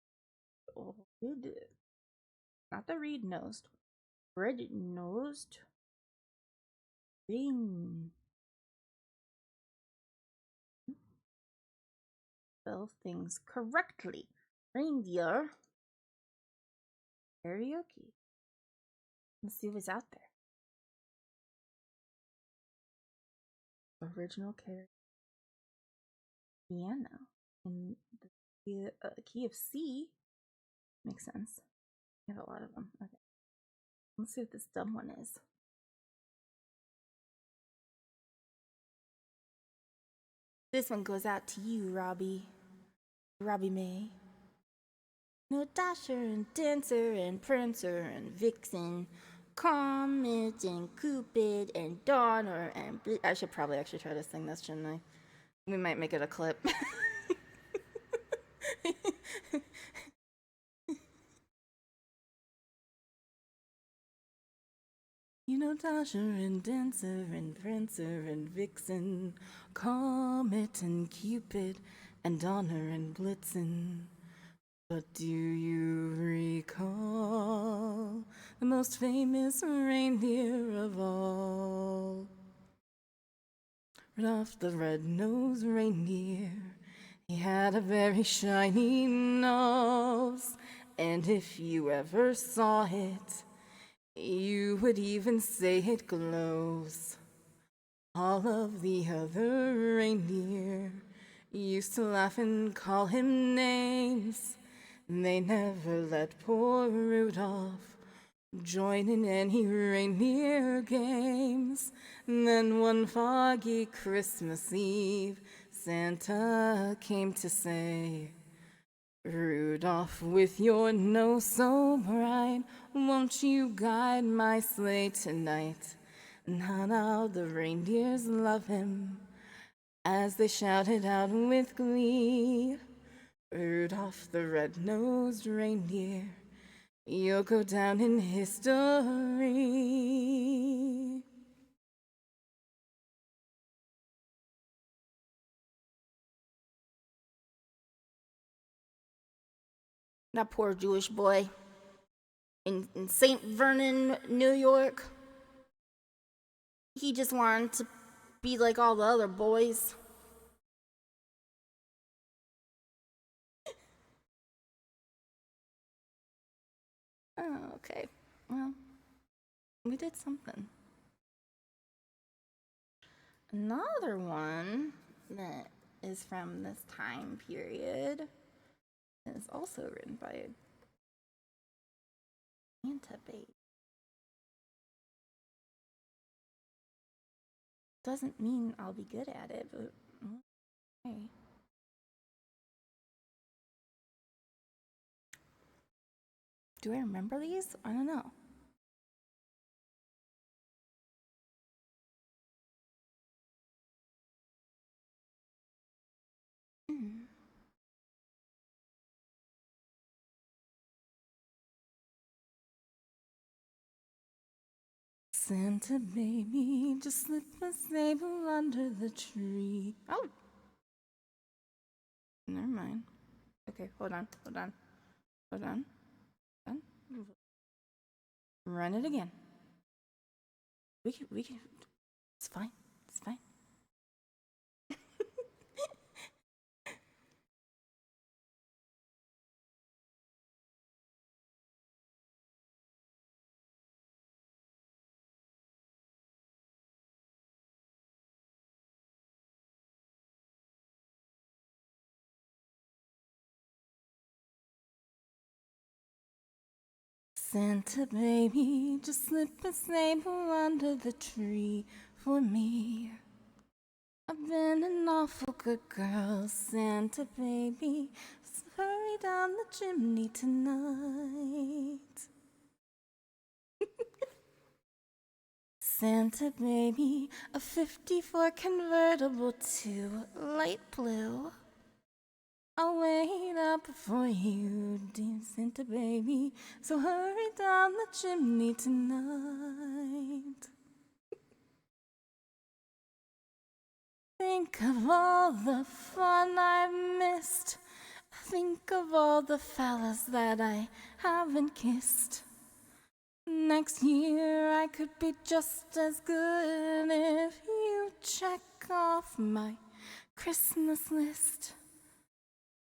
not the reed-nosed, red-nosed ring. Spell things correctly. Reindeer karaoke. Let's see what's out there. Original karaoke piano in the key of C. Makes sense. I have a lot of them. Okay. Let's see what this dumb one is. This one goes out to you, Robbie. Robbie May. No Dasher and Dancer and Prancer and Vixen, Comet and Cupid and Donner and I should probably actually try to sing this, shouldn't I? We might make it a clip. You know Dasher and Dancer and Prancer and Vixen, Comet and Cupid and Donner and Blitzen. But do you recall the most famous reindeer of all? Rudolph the red-nosed reindeer, he had a very shiny nose, and if you ever saw it, you would even say it glows. All of the other reindeer used to laugh and call him names. They never let poor Rudolph join in any reindeer games. Then one foggy Christmas Eve, Santa came to say, Rudolph, with your nose so bright, won't you guide my sleigh tonight? Now the reindeers love him as they shouted out with glee, Rudolph the red-nosed reindeer, you'll go down in history. That poor Jewish boy in St. Vernon, New York. He just wanted to be like all the other boys. Oh, okay. Well, we did something. Another one that is from this time period is also written by a Santa baby. Doesn't mean I'll be good at it, but okay. Do I remember these? I don't know. Santa baby, just slip a sable under the tree. Oh. Never mind. Okay, hold on. Run it again. We can, it's fine. Santa baby, just slip a sable under the tree for me. I've been an awful good girl, Santa baby. So hurry down the chimney tonight. Santa baby, a 54 convertible to light blue. I'll wait up for you, dear Santa baby. So hurry down the chimney tonight. Think of all the fun I've missed. Think of all the fellas that I haven't kissed. Next year I could be just as good if you check off my Christmas list.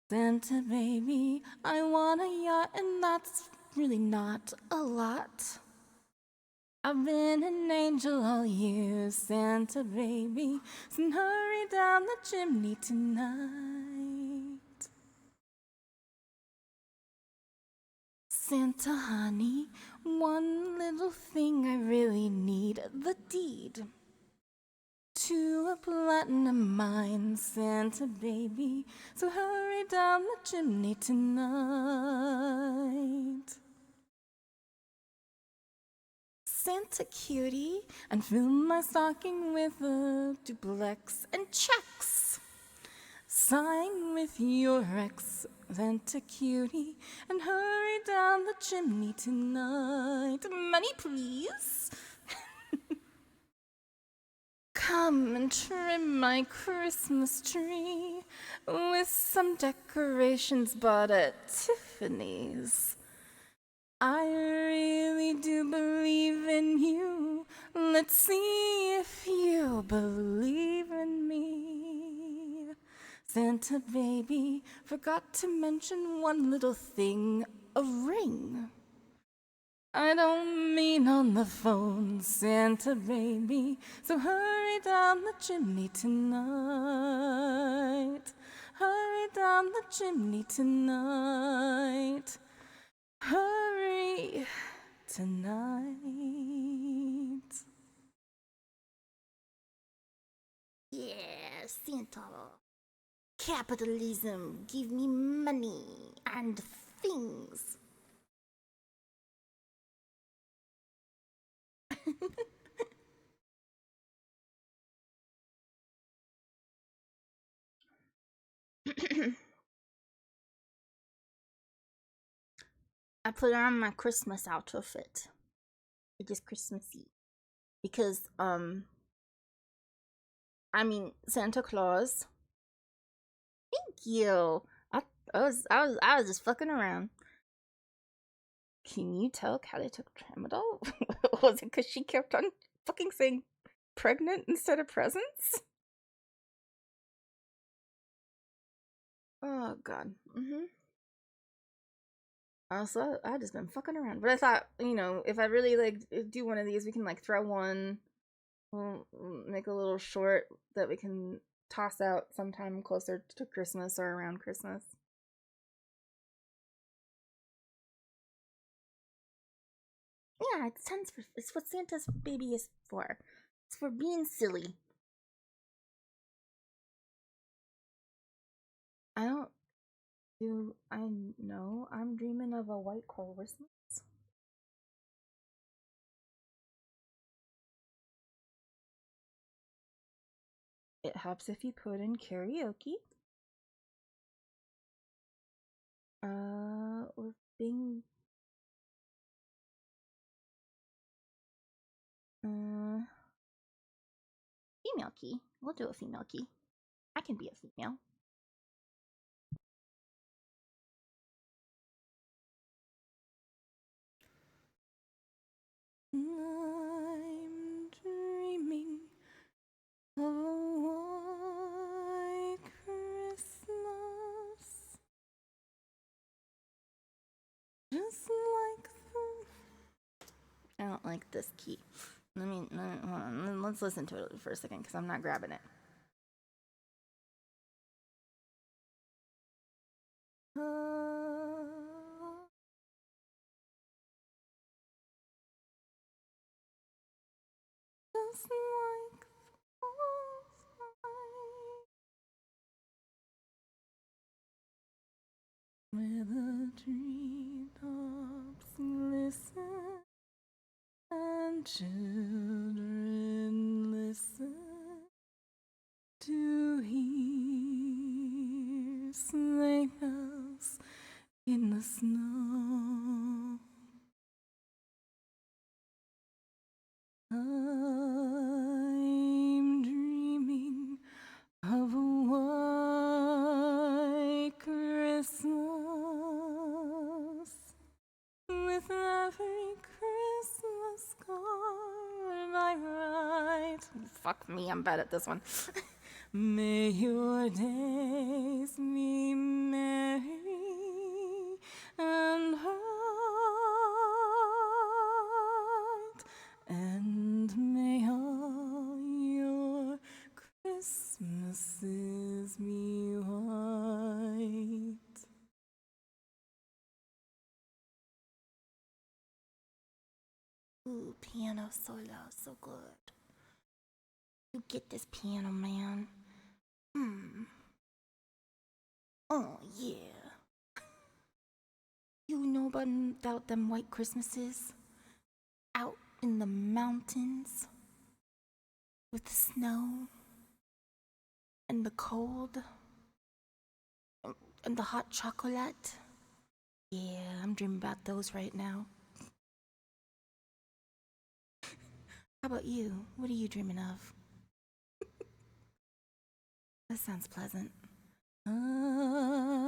Santa baby, I want a yacht, and that's really not a lot. I've been an angel all year, Santa baby, so hurry down the chimney tonight. Santa honey, one little thing I really need, the deed to a platinum mine, Santa baby, so hurry down the chimney tonight. Santa cutie, and fill my stocking with a duplex and checks. Sign with your ex, Santa cutie, and hurry down the chimney tonight. Money, please. Come and trim my Christmas tree with some decorations bought at Tiffany's. I really do believe in you. Let's see if you believe in me. Santa baby, forgot to mention one little thing, a ring. I don't mean on the phone, Santa baby, so hurry down the chimney tonight. Hurry down the chimney tonight. Hurry tonight. Yeah, Santa. Capitalism, give me money and things. I put on my Christmas outfit. It is Christmassy. Because, Santa Claus. Thank you. I was just fucking around. Can you tell Callie took tramadol? Was it because she kept on fucking saying pregnant instead of presents? Oh god. Also, I just been fucking around. But I thought, if I really do one of these, we can throw one. We'll make a little short that we can toss out sometime closer to Christmas or around Christmas. Yeah, it's what Santa's baby is for. It's for being silly. I know I'm dreaming of a white Christmas. It helps if you put in karaoke. With being female key. We'll do a female key. I can be a female. I'm dreaming of a white Christmas, just like the... I don't like this key. Hold on. Let's listen to it for a second because I'm not grabbing it. just like fireflies, where the treetops glisten and children listen to hear sleigh bells in the snow. I'm dreaming of a white Christmas with every Christmas card I write. Fuck me, I'm bad at this one. May your days be merry and bright, and may all your Christmases be white. Ooh, piano solo, so good. You get this piano, man. Oh, yeah. You know about them white Christmases? Out in the mountains with the snow and the cold and the hot chocolate. Yeah, I'm dreaming about those right now. How about you? What are you dreaming of? That sounds pleasant. I'm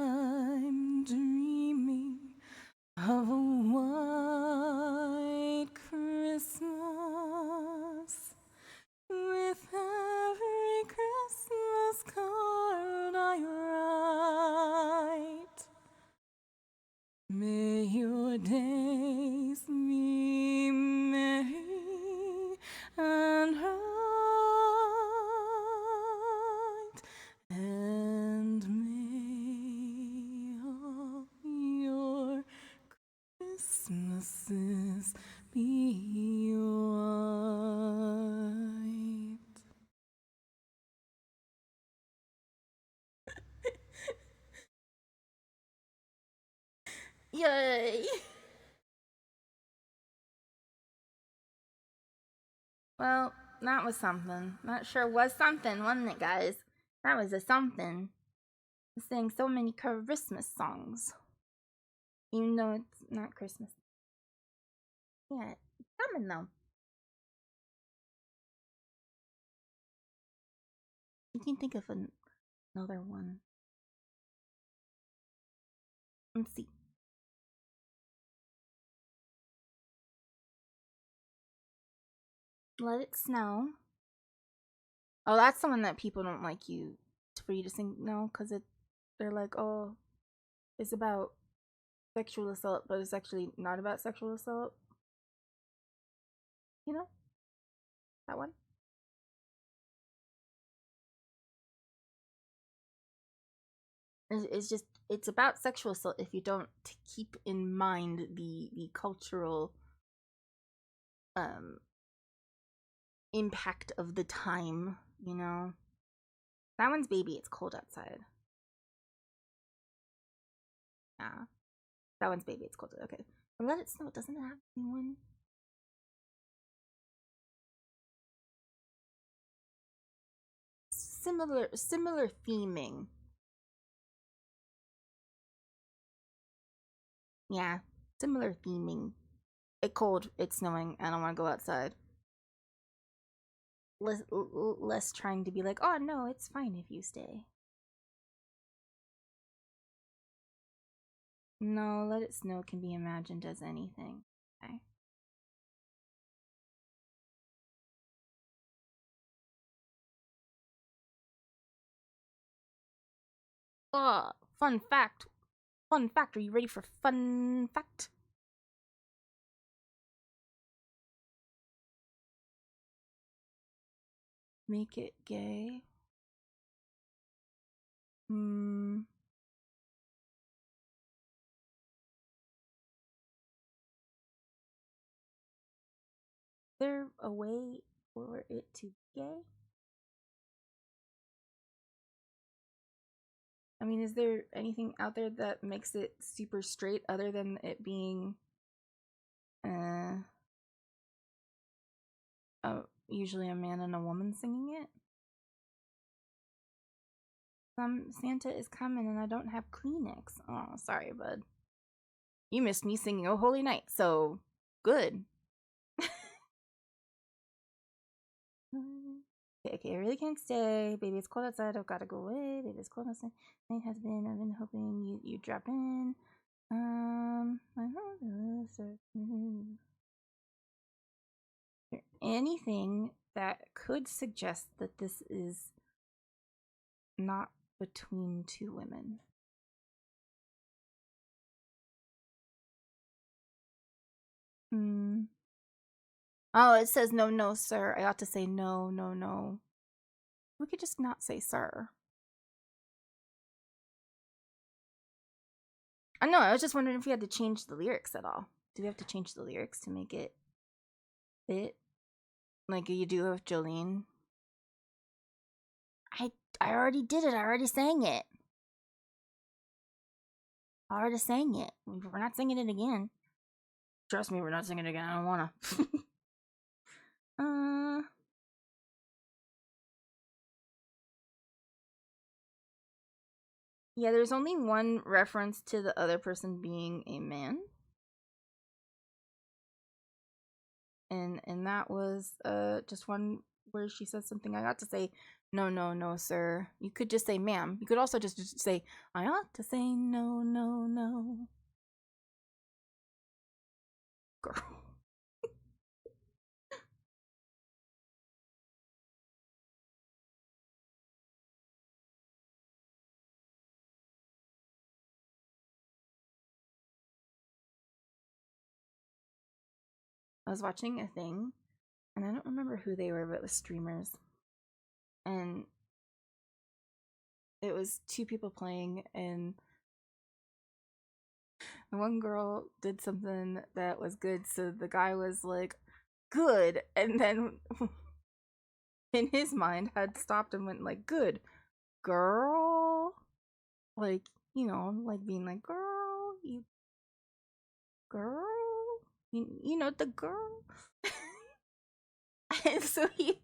dreaming of a white Christmas with every Christmas card I write. May your days be merry and bright, and may all your Christmases be white. Yay! Well, that was something. That sure was something, wasn't it, guys? That was a something. I sang so many Christmas songs. Even though it's not Christmas. Yeah, it's coming though. You can think of another one. Let's see. Let It Snow. Oh, that's the one that people don't like you for you to sing. No, because they're like, oh, it's about sexual assault, but it's actually not about sexual assault. You know? That one? It's just, it's about sexual assault if you don't keep in mind the cultural impact of the time, you know? That one's Baby, It's Cold Outside. Yeah. That one's Baby, It's Cold. Okay. But Let It Snow, doesn't it have anyone? Similar theming. Yeah, similar theming. It's cold, it's snowing, I don't want to go outside. Less trying to be like, oh no, it's fine if you stay. No, Let It Snow can be imagined as anything. Okay. Oh, fun fact. Fun fact. Are you ready for fun fact? Make it gay. There a way for it to be gay. I mean, is there anything out there that makes it super straight other than it being usually a man and a woman singing it? Santa is coming and I don't have Kleenex. Oh, sorry, bud. You missed me singing Oh Holy Night, so good. Okay, I really can't stay. Baby, it's cold outside. I've got to go away. Baby, it's cold outside. Night has been. I've been hoping you drop in. Anything that could suggest that this is not between two women? Oh, it says no, no, sir. I ought to say no, no, no. We could just not say sir. I know, I was just wondering if we had to change the lyrics at all. Do we have to change the lyrics to make it fit? Like you do with Jolene? I already did it. I already sang it. I already sang it. We're not singing it again. Trust me, we're not singing it again. I don't wanna. Yeah, there's only one reference to the other person being a man. And that was just one where she says something. I ought to say no, no, no, sir. You could just say ma'am. You could also just say I ought to say no, no, no. Girl. I was watching a thing, and I don't remember who they were, but it was streamers. And it was two people playing, and one girl did something that was good, so the guy was like, good, and then in his mind had stopped and went like, good, girl. Like, you know, like being like, girl, you girl, you know, the girl. And so he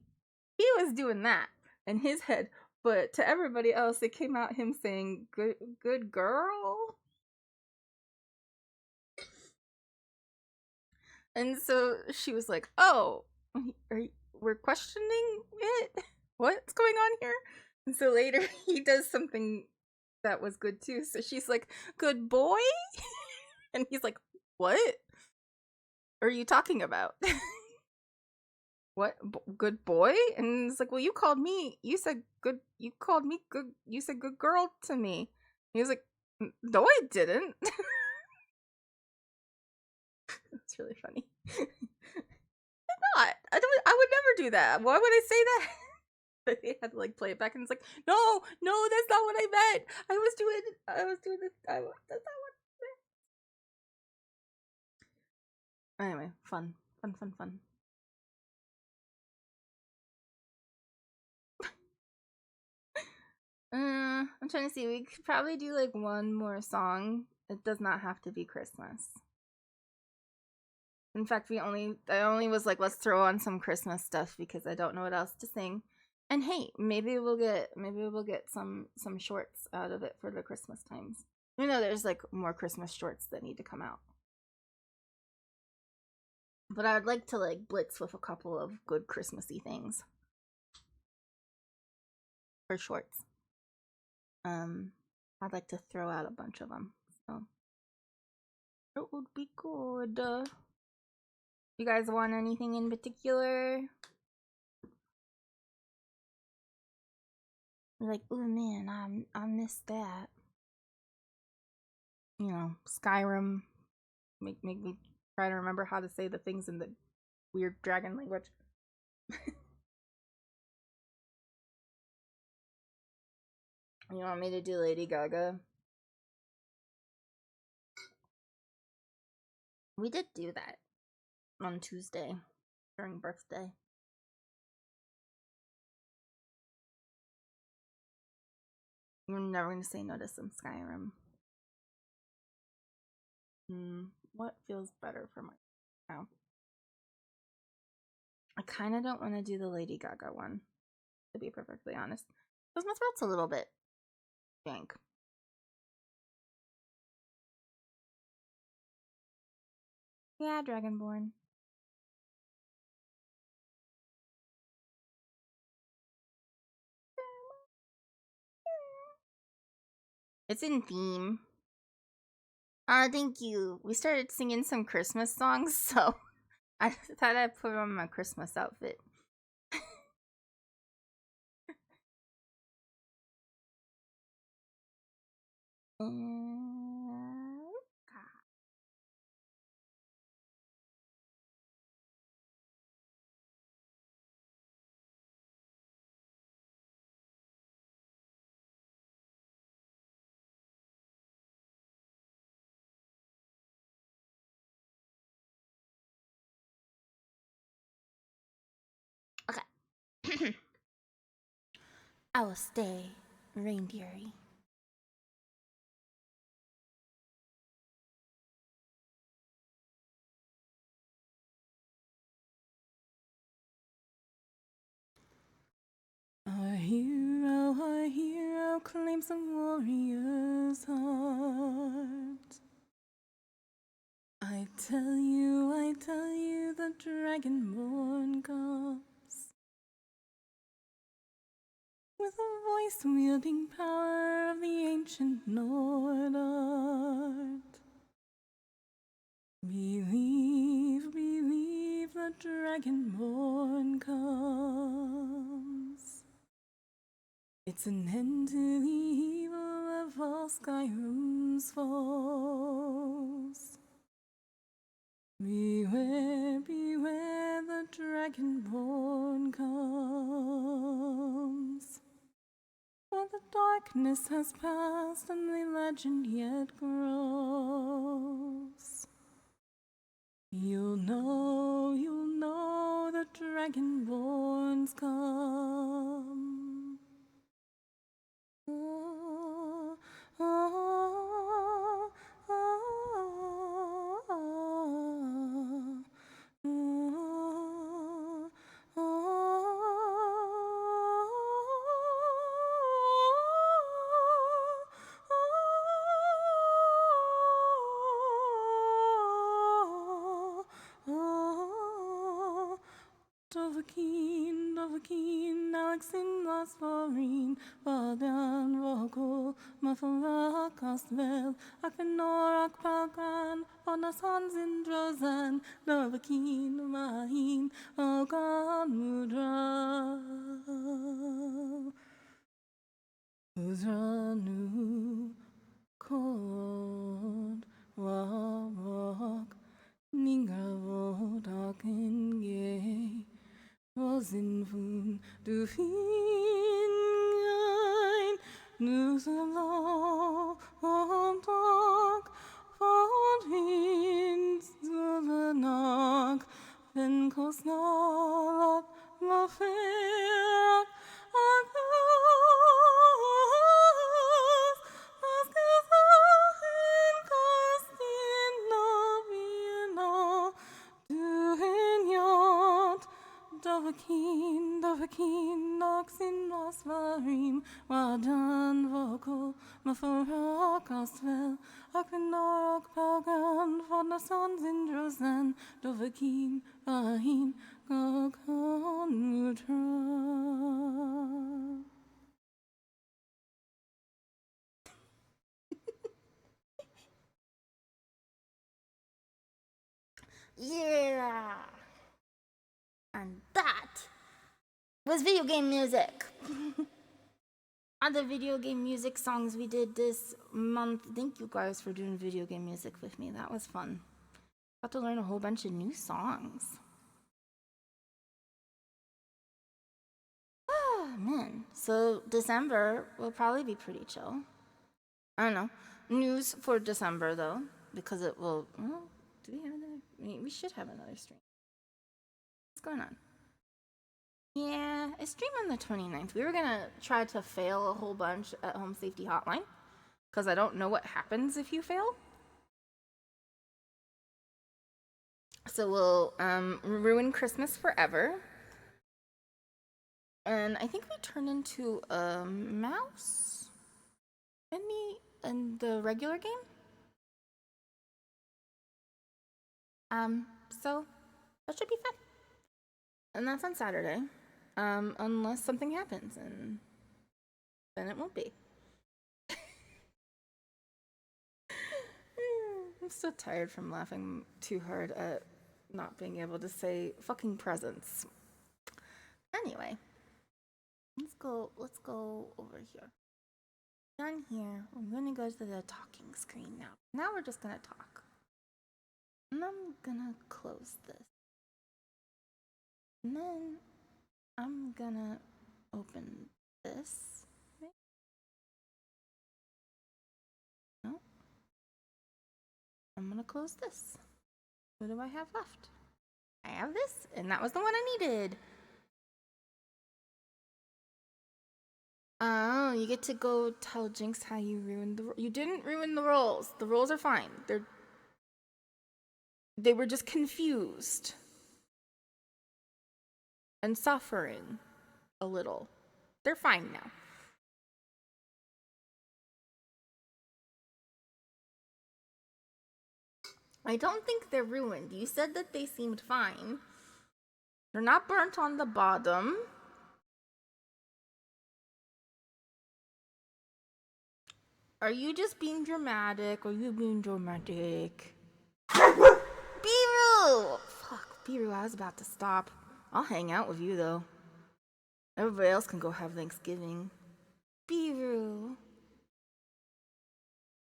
was doing that in his head, but to everybody else it came out him saying good girl. And so she was like, oh, we're questioning it, what's going on here? And so later he does something that was good too, so she's like, good boy. And he's like, what are you talking about? What, good boy? And it's like, well, you called me, you said good, you called me good, you said good girl to me. And he was like, no, I didn't. That's really funny. Not. I would never do that. Why would I say that? But they had to like play it back, and it's like, no, no, that's not what I meant. I was doing this. That's not what I meant. Anyway, fun. I'm trying to see. We could probably do like one more song. It does not have to be Christmas. In fact, I only was like, let's throw on some Christmas stuff because I don't know what else to sing. And hey, maybe we'll get some shorts out of it for the Christmas times. You know, there's like more Christmas shorts that need to come out. But I'd like to like blitz with a couple of good Christmassy things for shorts. I'd like to throw out a bunch of them. So it would be good. You guys want anything in particular? You're like, oh man, I missed that. You know, Skyrim. Make me try to remember how to say the things in the weird dragon language. You want me to do Lady Gaga? We did do that on Tuesday during birthday. We're never gonna say no to some Skyrim. What feels better for my now? I kind of don't want to do the Lady Gaga one, to be perfectly honest, because my throat's a little bit jank. Yeah, Dragonborn. It's in theme. Thank you. We started singing some Christmas songs, so I thought I'd put on my Christmas outfit. Okay. I will stay reindeery. Our hero claims a warrior's heart. I tell you, the dragonborn comes with a voice wielding power of the ancient Nord art. Believe, the dragonborn comes. It's an end to the evil of all Skyrim's foes. Beware, the dragonborn comes. For the darkness has passed and the legend yet grows. You'll know the dragonborn's come. Oh, oh, oh, oh, oh, oh, Dovahkiin, Alexin Glasvarine, Valdan Vogel, Mafalak Ostvel, Akvenorak Palkan, Vonasans in Drozan, Dovahkiin, Mahin, Ogan Mudra. Uzranu, Cold, Wawak, Ningavo, Darken Gay. Rosinfun, du Fingein, nu så lå om dag, for hins nak, den kostnad var färd, Dovahkiin, Noxin Glasvarine, Valdan Vogel, Mafalak Ostvel, Akvenorak Palgan, Vonasans in Drozan, Dovahkiin, Vahin, Gogan Mudra. Yeah! And that was video game music. Other video game music songs we did this month. Thank you guys for doing video game music with me. That was fun. Got to learn a whole bunch of new songs. Oh, man. So December will probably be pretty chill. I don't know. News for December, though, because it will... Well, do we have another... We should have another stream. What's going on? Yeah, I stream on the 29th. We were gonna try to fail a whole bunch at Home Safety Hotline, because I don't know what happens if you fail. So we'll ruin Christmas forever. And I think we turn into a mouse in the regular game. So that should be fun. And that's on Saturday. Unless something happens, and then it won't be. I'm so tired from laughing too hard at not being able to say fucking presents. Anyway, let's go over here. Done here. I'm gonna go to the talking screen now. Now we're just gonna talk. And I'm gonna close this. And then I'm gonna open this. No. I'm gonna close this. What do I have left? I have this, and that was the one I needed. Oh, you get to go tell Jinx how you ruined the. You didn't ruin the rolls. The rolls are fine. They were just confused and suffering a little. They're fine now. I don't think they're ruined. You said that they seemed fine. They're not burnt on the bottom. Are you just being dramatic? Are you being dramatic? Biru! Fuck, Biru, I was about to stop. I'll hang out with you, though. Everybody else can go have Thanksgiving. Biru.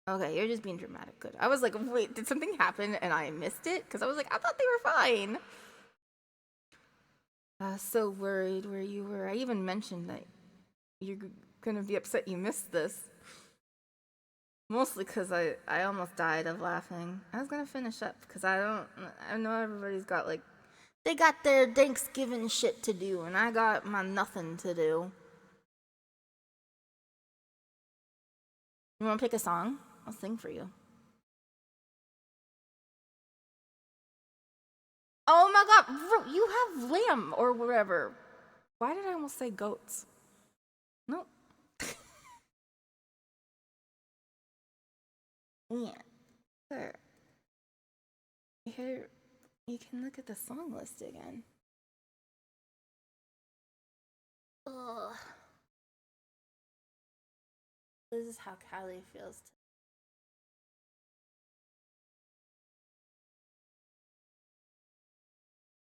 Okay, you're just being dramatic. Good. I was like, wait, did something happen and I missed it? Because I was like, I thought they were fine. So worried where you were. I even mentioned that you're gonna be upset you missed this. Mostly because I almost died of laughing. I was gonna finish up because I know everybody's got like, they got their Thanksgiving shit to do and I got my nothing to do. You wanna pick a song? I'll sing for you. Oh my god, you have lamb or whatever. Why did I almost say goats? Nope. Yeah. Sure. Here, you can look at the song list again. Ugh. This is how Callie feels.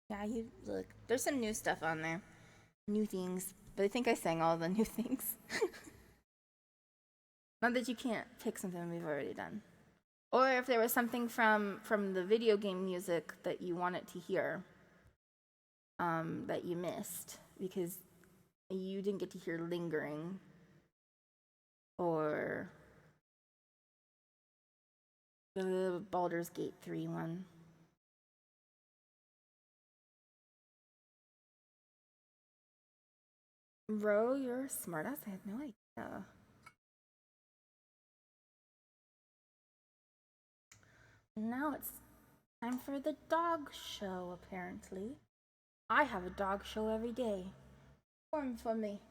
Yeah, you look. There's some new stuff on there. New things. But I think I sang all the new things. Not that you can't pick something we've already done. Or if there was something from the video game music that you wanted to hear, that you missed because you didn't get to hear Lingering, or the Baldur's Gate 3 one. Ro, you're a smartass. I had no idea. Now it's time for the dog show, apparently. I have a dog show every day. Perform for me.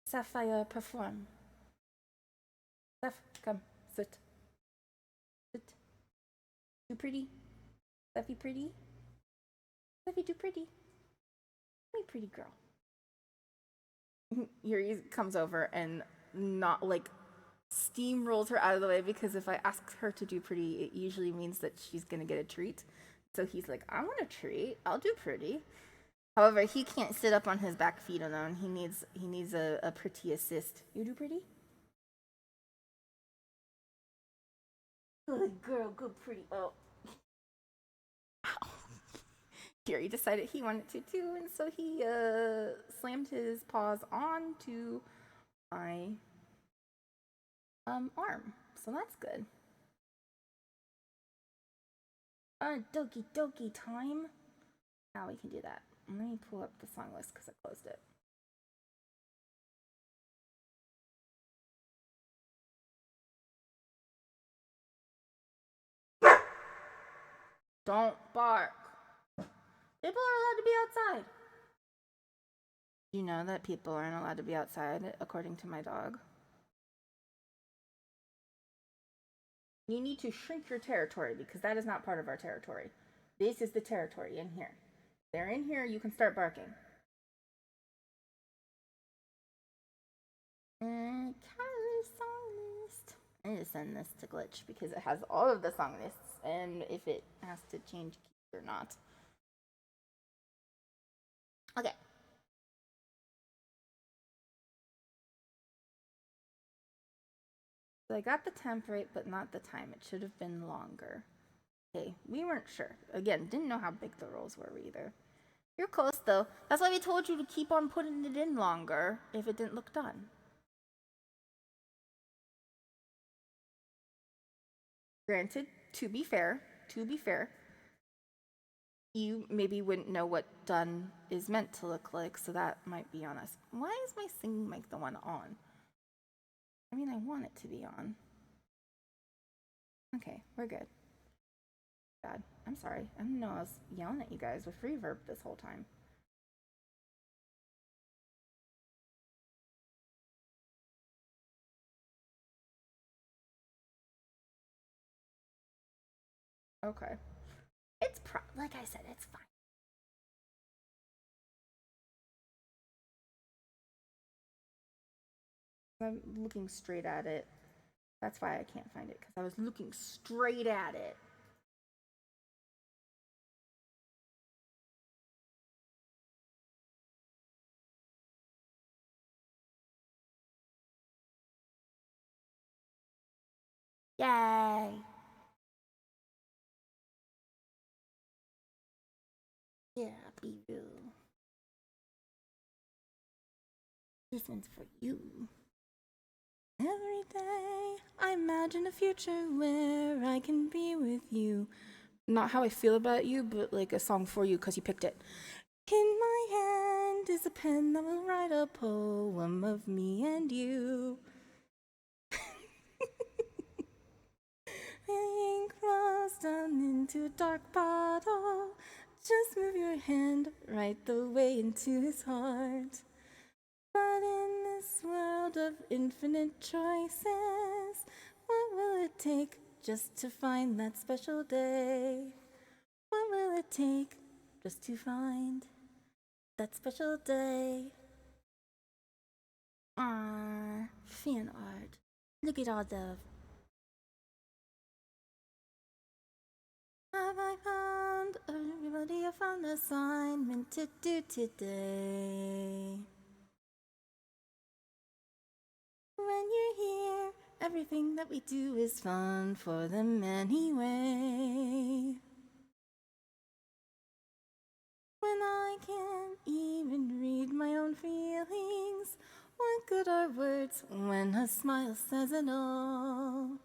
Sapphire, perform. Saph, come, sit. Sit. Too pretty? Sapphy pretty? Sapphy too pretty? Me pretty girl. Yuri comes over and not like steamrolls her out of the way, because if I ask her to do pretty, it usually means that she's gonna get a treat. So he's like, I want a treat. I'll do pretty. However, he can't sit up on his back feet alone. He needs a pretty assist. You do pretty? Good girl, good pretty. Oh. Ow. Gary decided he wanted to too, and so he slammed his paws onto my arm. So that's good. Doki doki time. Now we can do that. let me pull up the song list because I closed it. Don't bark. People are allowed to be outside. Do you know that people aren't allowed to be outside according to my dog? You need to shrink your territory because that is not part of our territory. This is the territory in here. If they're in here, you can start barking. Calorie song list. I need to send this to Glitch because it has all of the song lists and if it has to change keys or not. Okay. So I got the temp right, but not the time. It should have been longer. Okay, we weren't sure. Again, didn't know how big the rolls were either. You're close though. That's why we told you to keep on putting it in longer if it didn't look done. Granted, to be fair, you maybe wouldn't know what done is meant to look like, so that might be on us. Why is my singing mic the one on? I mean, I want it to be on. Okay, we're good. Bad. I'm sorry. I didn't know I was yelling at you guys with reverb this whole time. Okay. It's like I said, it's fine. I'm looking straight at it. That's why I can't find it, because I was looking straight at it. Yay! Yeah, be real. This one's for you. Every day I imagine a future where I can be with you. Not how I feel about you, but like a song for you because you picked it. In my hand is a pen that will write a poem of me and you. Ink flows down into a dark bottle. Just move your hand right the way into his heart. But in this world of infinite choices, what will it take just to find that special day? What will it take just to find that special day? Ah, fan art. Look at all the. Have I found everybody a fun assignment to do today? When you're here, everything that we do is fun for them anyway. When I can't even read my own feelings, what good are words when a smile says it all?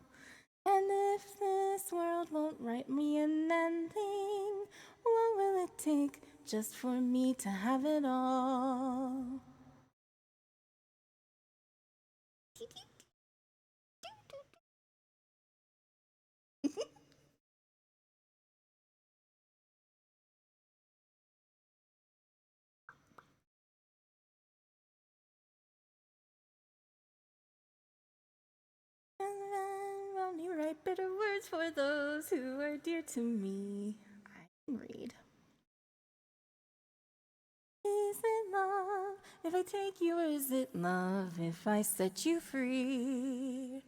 And if this world won't write me an ending, what will it take just for me to have it all? And then only write bitter words for those who are dear to me. I can read. Is it love if I take you, or is it love if I set you free?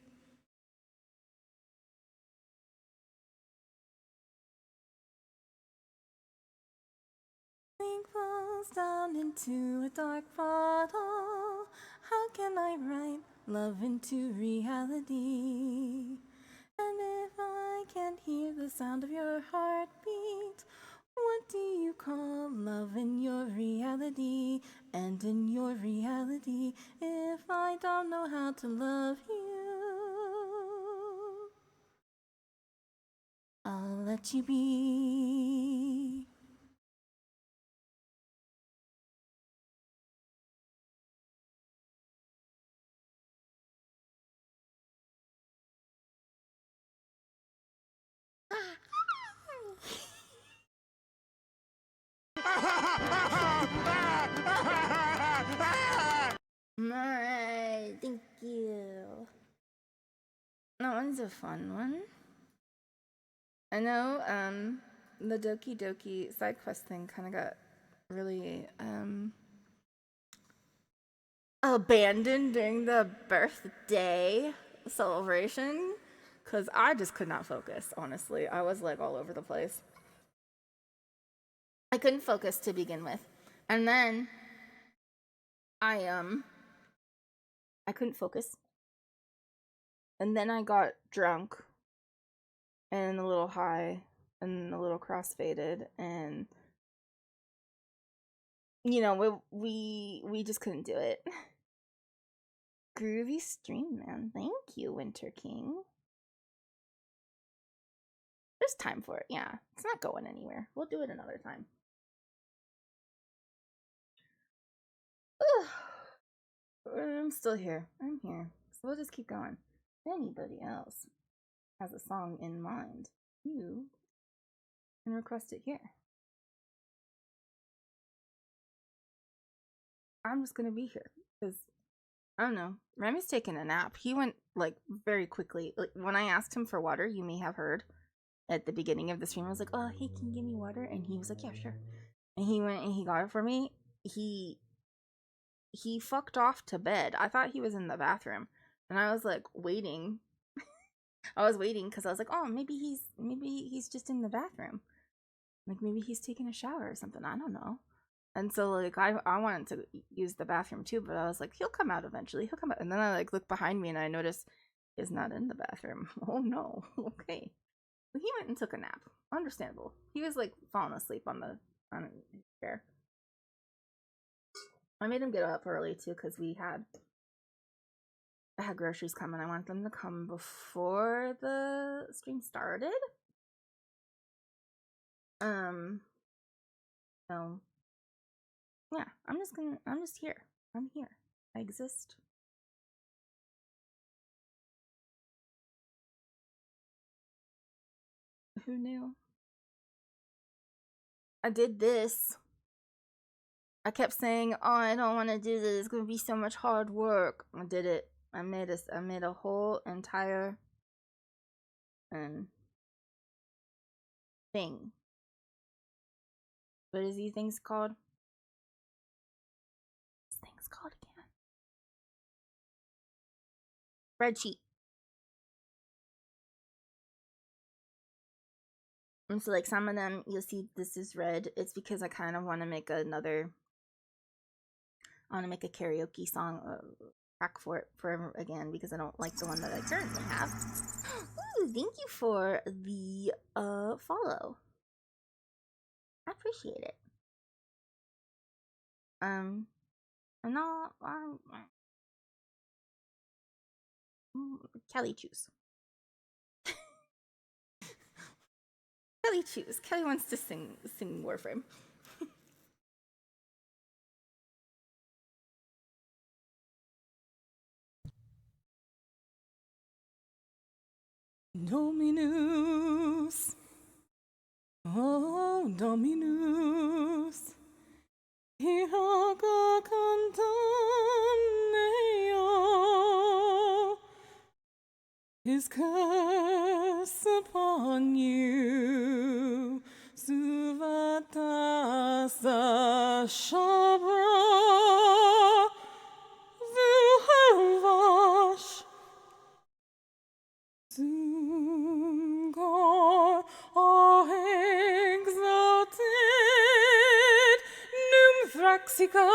Ink falls down into a dark bottle. How can I write love into reality? And if I can't hear the sound of your heartbeat, what do you call love in your reality? And in your reality, if I don't know how to love you, I'll let you be. That one's a fun one. I know the Doki Doki side quest thing kind of got really abandoned during the birthday celebration because I just could not focus, honestly. I was like all over the place. I couldn't focus to begin with. And then I couldn't focus. And then I got drunk and a little high and a little crossfaded, and you know, we just couldn't do it. Groovy stream, man. Thank you, Winter King. There's time for it, yeah. It's not going anywhere. We'll do it another time. I'm still here. I'm here. So we'll just keep going. If anybody else has a song in mind, you can request it here. I'm just gonna be here because I don't know. Remy's taking a nap. He went like very quickly. Like when I asked him for water, you may have heard at the beginning of the stream, I was like, "Oh, hey, can you give me water?" And he was like, "Yeah, sure." And he went and he got it for me. He fucked off to bed. I thought he was in the bathroom, and I was like waiting. I was waiting because I was like, "Oh, maybe he's just in the bathroom. Like maybe he's taking a shower or something. I don't know." And so like I wanted to use the bathroom too, but I was like, he'll come out eventually. He'll come out. And then I like look behind me and I notice he's not in the bathroom. Oh no. Okay. But he went and took a nap. Understandable. He was like falling asleep on his chair. I made him get up early too because I had groceries coming. I want them to come before the stream started. So yeah, I'm just here. I'm here. I exist. Who knew? I did this. I kept saying, "Oh, I don't want to do this. It's gonna be so much hard work." I did it. I made a whole entire thing. What is these things called? These things called again? Spreadsheet. And so like some of them you'll see this is red. It's because I kind of want to make a karaoke song track for it forever again because I don't like the one that I currently have. Ooh, thank you for the follow. I appreciate it. And Kelly choose. Kelly choose. Kelly wants to sing Warframe. Dominus, oh Dominus, Hihaga cantaneo, His curse upon you, Suvatasa Shabra, Vuhelvash, Zungor, O exalted Numthraxica.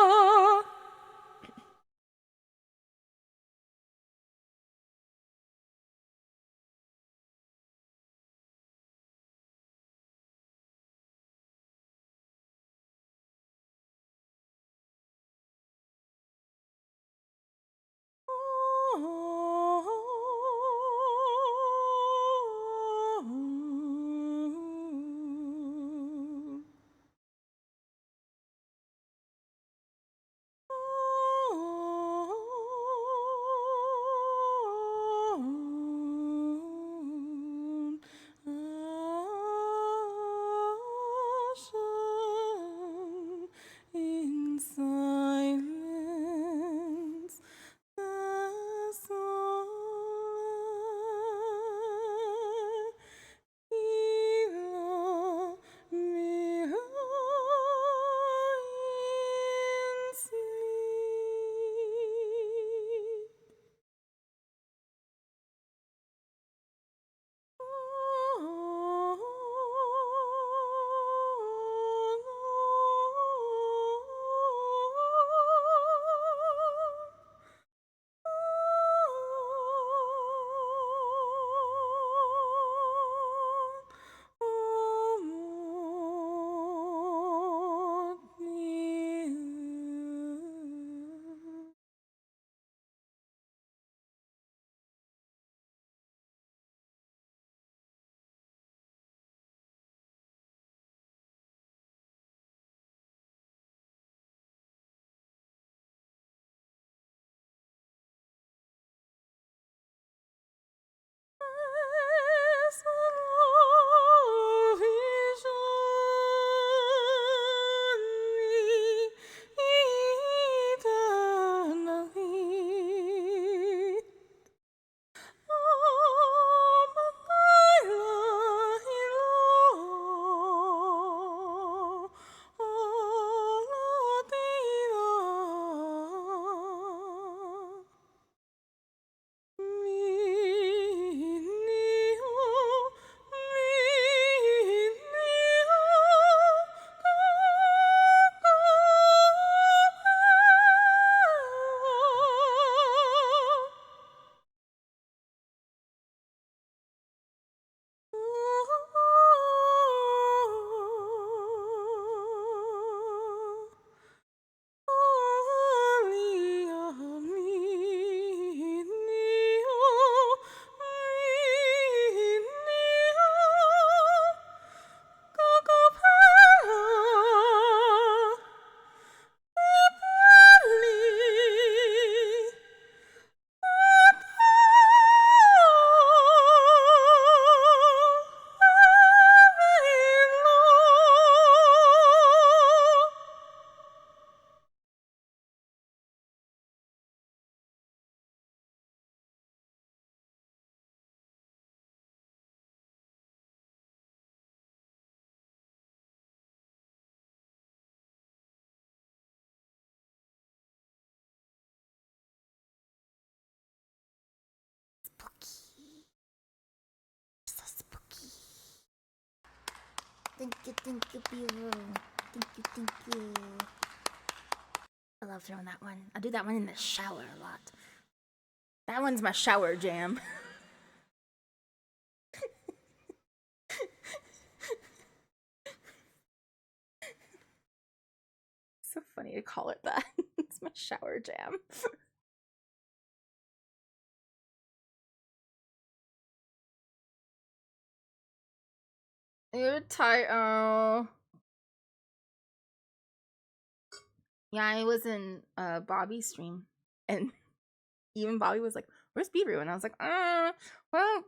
Thank you, Beaver. Thank you. I love throwing that one. I do that one in the shower a lot. That one's my shower jam. So funny to call it that. It's my shower jam. You're tired. Oh. Yeah, I was in Bobby's stream, and even Bobby was like, "Where's Beaver?" And I was like, well,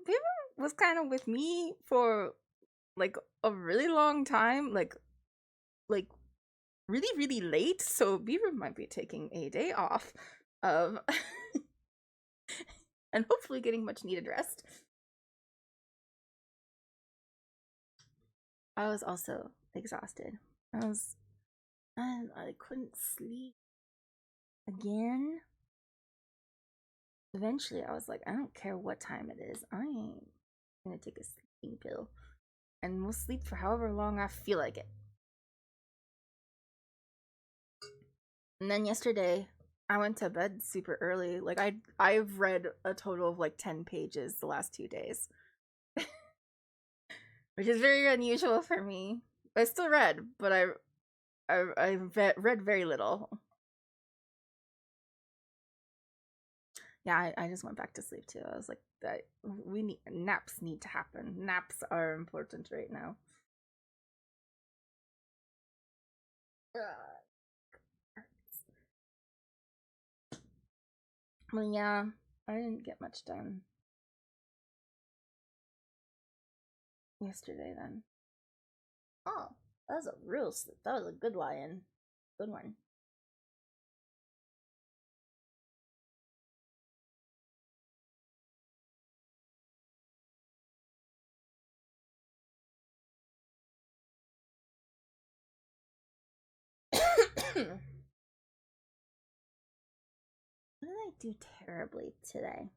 Beaver was kind of with me for like a really long time, like really, really late. So Beaver might be taking a day off of and hopefully getting much needed rest. I was also exhausted. I couldn't sleep again. Eventually, I was like, I don't care what time it is. I ain't gonna take a sleeping pill, and we'll sleep for however long I feel like it. And then yesterday, I went to bed super early. Like I've read a total of like 10 pages the last 2 days, which is very unusual for me. I still read, but I read very little. Yeah, I just went back to sleep too. I was like, naps need to happen. Naps are important right now. Well, yeah, I didn't get much done yesterday then. Oh, that was that was a good lion. Good one. What did I do terribly today?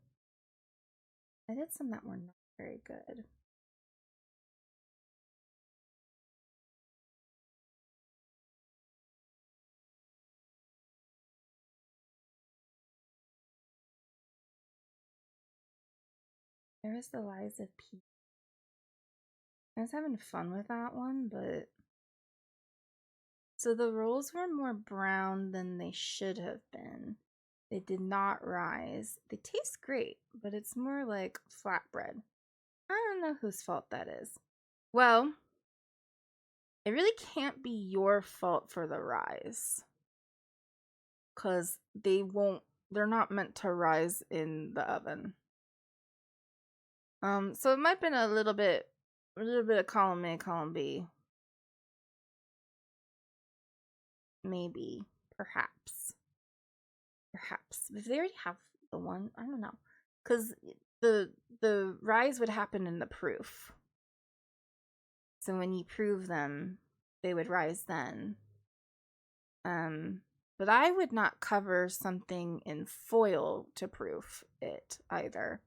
I did some that were not very good. There was the Lies of P. I was having fun with that one, but so the rolls were more brown than they should have been. They did not rise. They taste great, but it's more like flatbread. I don't know whose fault that is. Well, it really can't be your fault for the rise. Because they're not meant to rise in the oven. So it might have been a little bit of column A, column B. Maybe. Perhaps. If they already have the one, I don't know. Because the rise would happen in the proof. So when you prove them, they would rise then. But I would not cover something in foil to proof it either.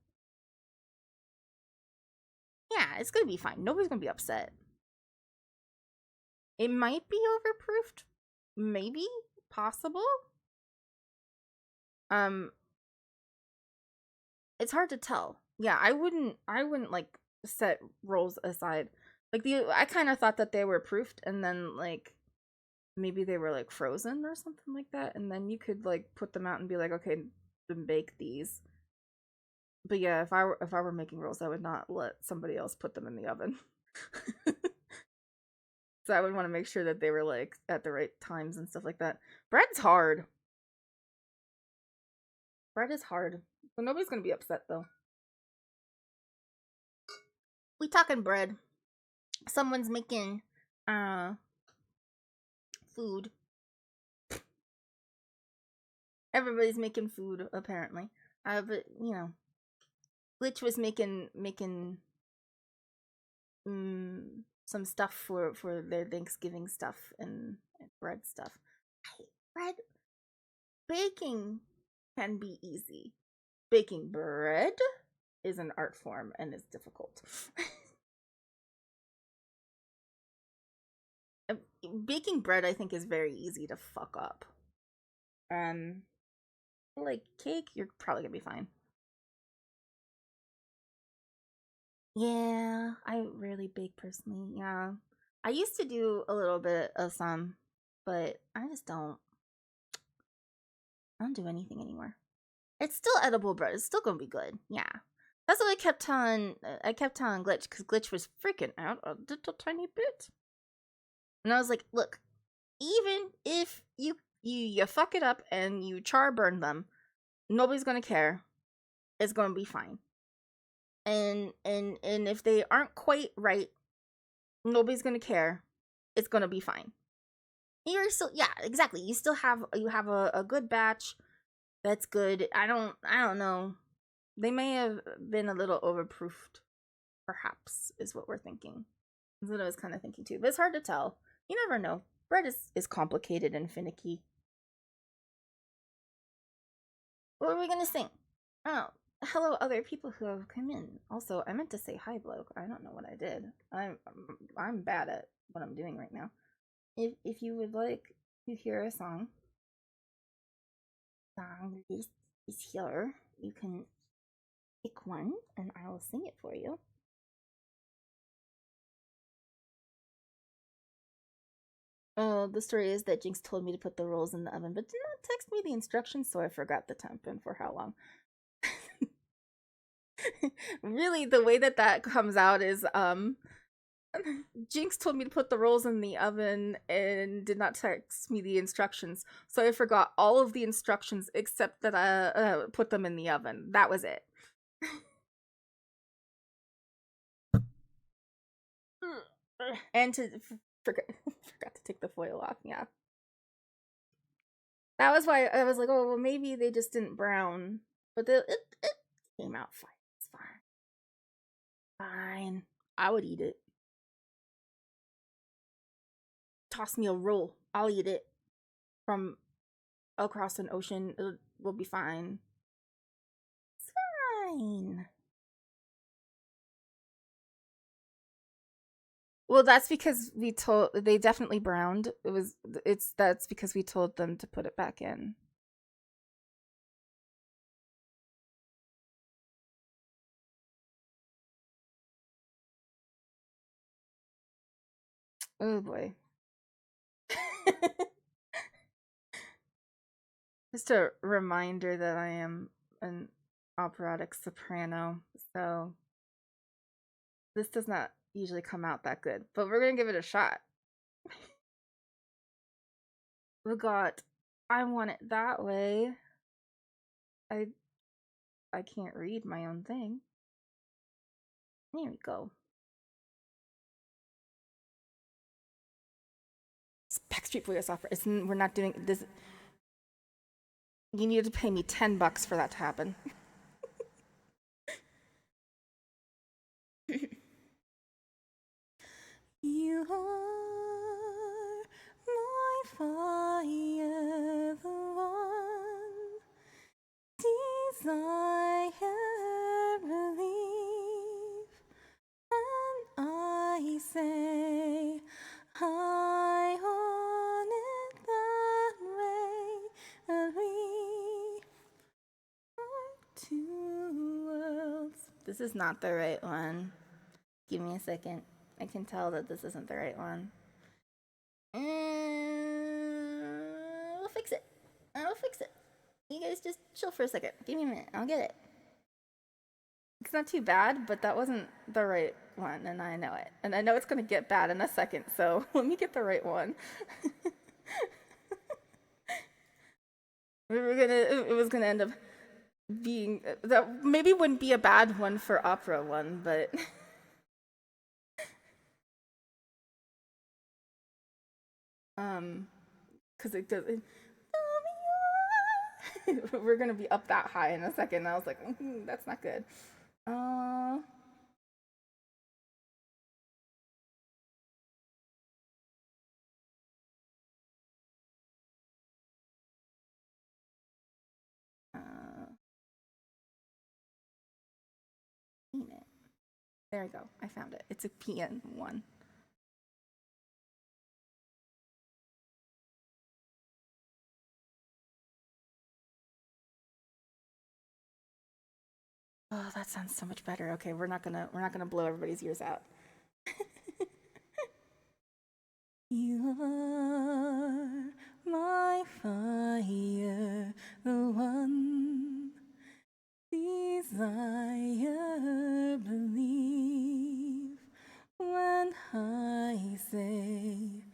Yeah, it's gonna be fine. Nobody's gonna be upset. It might be overproofed. Maybe. Possible. It's hard to tell. Yeah, I wouldn't like set rolls aside. Like I kind of thought that they were proofed and then like maybe they were like frozen or something like that, and then you could like put them out and be like, okay, then bake these. But yeah, if I were making rolls, I would not let somebody else put them in the oven. So I would want to make sure that they were like at the right times and stuff like that. Bread's hard. Bread is hard. So nobody's gonna be upset though. We talking bread. Someone's making food. Everybody's making food apparently. But you know, Glitch was making some stuff for their Thanksgiving stuff and bread stuff. Bread baking can be easy. Baking bread is an art form and is difficult. baking bread, I think, is very easy to fuck up. Like cake, you're probably gonna be fine. Yeah, I rarely bake personally. Yeah, I used to do a little bit of some, but I just don't. I don't do anything anymore. It's still edible bread. It's still gonna be good. Yeah, that's what I kept telling. I kept telling Glitch because Glitch was freaking out a little tiny bit, and I was like, "Look, even if you fuck it up and you char burn them, nobody's gonna care. It's gonna be fine. And if they aren't quite right, nobody's gonna care. It's gonna be fine. You're still, yeah, exactly. You have a good batch that's good. I don't know. They may have been a little overproofed, perhaps, is what we're thinking. That's what I was kind of thinking too. But it's hard to tell. You never know. Bread is complicated and finicky. What are we gonna sing? Oh, hello, other people who have come in. Also, I meant to say hi, bloke. I don't know what I did. I'm bad at what I'm doing right now. If you would like to hear a song list is here. You can pick one, and I will sing it for you. The story is that Jinx told me to put the rolls in the oven, but did not text me the instructions, so I forgot the temp and for how long. Really, the way that comes out is Jinx told me to put the rolls in the oven and did not text me the instructions, so I forgot all of the instructions except that I put them in the oven. That was it. And forgot to take the foil off. Yeah, that was why I was like, oh well, maybe they just didn't brown, but it came out fine. It's fine. I would eat it. Toss me a roll. I'll eat it from across an ocean. It will be fine. It's fine. Well, that's because they definitely browned. That's because we told them to put it back in. Oh boy. Just a reminder that I am an operatic soprano, so this does not usually come out that good, but we're gonna give it a shot. We got I Want It That Way. I can't read my own thing. There we go. It's Backstreet Boys offer. We're not doing this. You need to pay me $10 for that to happen. You are my fire, the one desire, believe, and I say I want it that way, and we are two worlds. This is not the right one. Give me a second. I can tell that this isn't the right one. We'll fix it. I'll fix it. You guys just chill for a second. Give me a minute. I'll get it. It's not too bad, but that wasn't the right one, and I know it. And I know it's gonna get bad in a second, so let me get the right one. It was gonna end up being that maybe wouldn't be a bad one for opera one, but because it does. We're gonna be up that high in a second. And I was like, that's not good. Uh, uh, there we go. I found it. It's a PN one. Oh, that sounds so much better. Okay, we're not gonna blow everybody's ears out. You are my fire, the one desire, believe when I say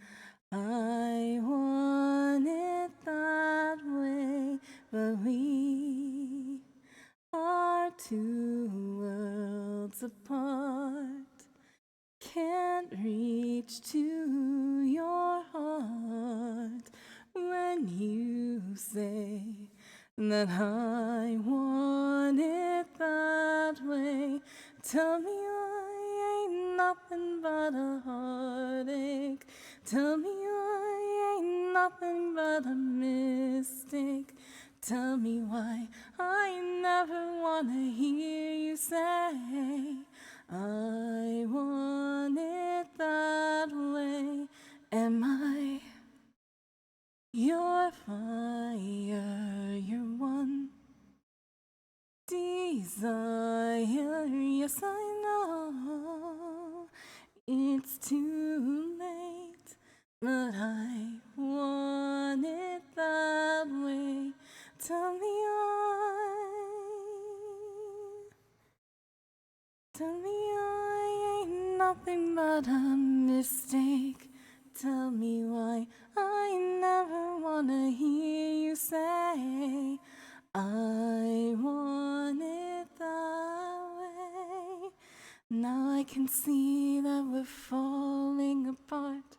I want it that way, but we are two worlds apart. Can't reach to your heart when you say that I want it that way. Tell me I ain't nothing but a heartache. Tell me I ain't nothing but a mistake. Tell me why I never wanna hear you say I want it that way. Am I your fire, your one desire? Yes, I know it's too late, but I want it that way. Tell me I ain't nothing but a mistake. Tell me why I never wanna hear you say I want it that way. Now I can see that we're falling apart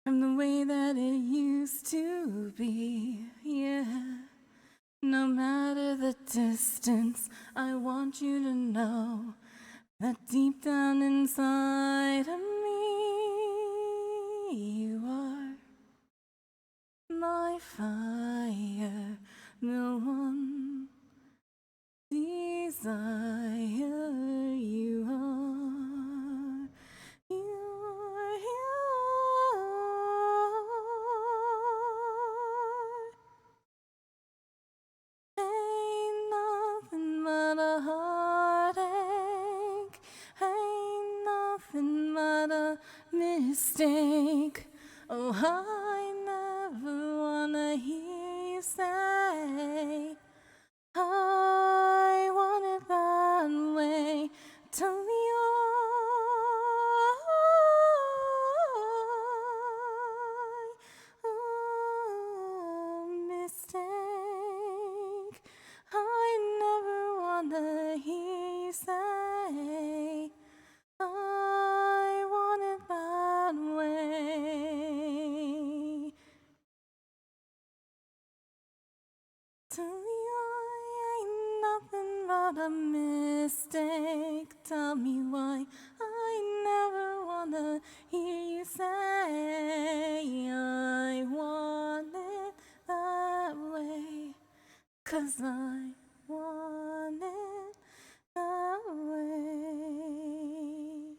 from the way that it used to be, yeah. No matter the distance, I want you to know that deep down inside of me, you are my fire, the one desire. You are, you are, you are. Ain't nothing but a heartache. Ain't nothing but a mistake. Oh, I never wanna hear you say I want it that way. Tell me mistake. I never wanna hear you say I want it that way. Tell me I ain't nothing but a mistake. Tell me why I never wanna hear you say I want it that way. 'Cause I want it that way.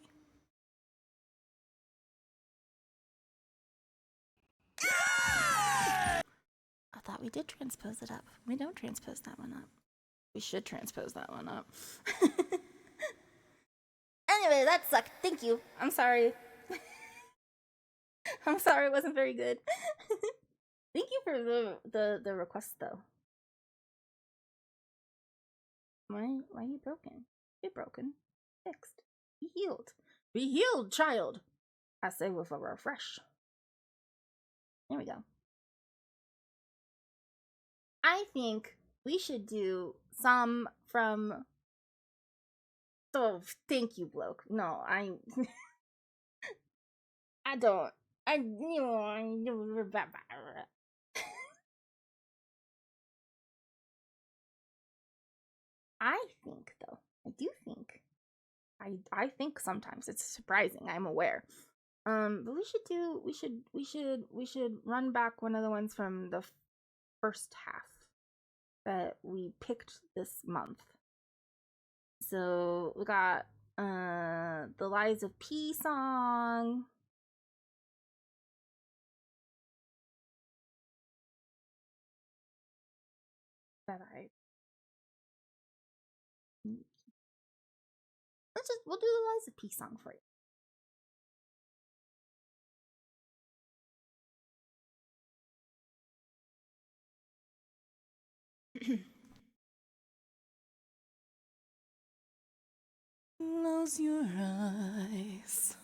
I thought we did transpose it up. We don't transpose that one up. We should transpose that one up. Anyway, that sucked. Thank you. I'm sorry. I'm sorry it wasn't very good. Thank you for the request though. Why are you broken? You're broken. Fixed. Be healed. Be healed, child. I say with a refresh. There we go. I think we should do some from. Oh, thank you, bloke. No, I don't. I think though. I do think. I think sometimes it's surprising. I'm aware. But we should run back one of the ones from the first half that we picked this month. So we got the Lies of P song. That I we'll do the Liza P song for you. Close your eyes.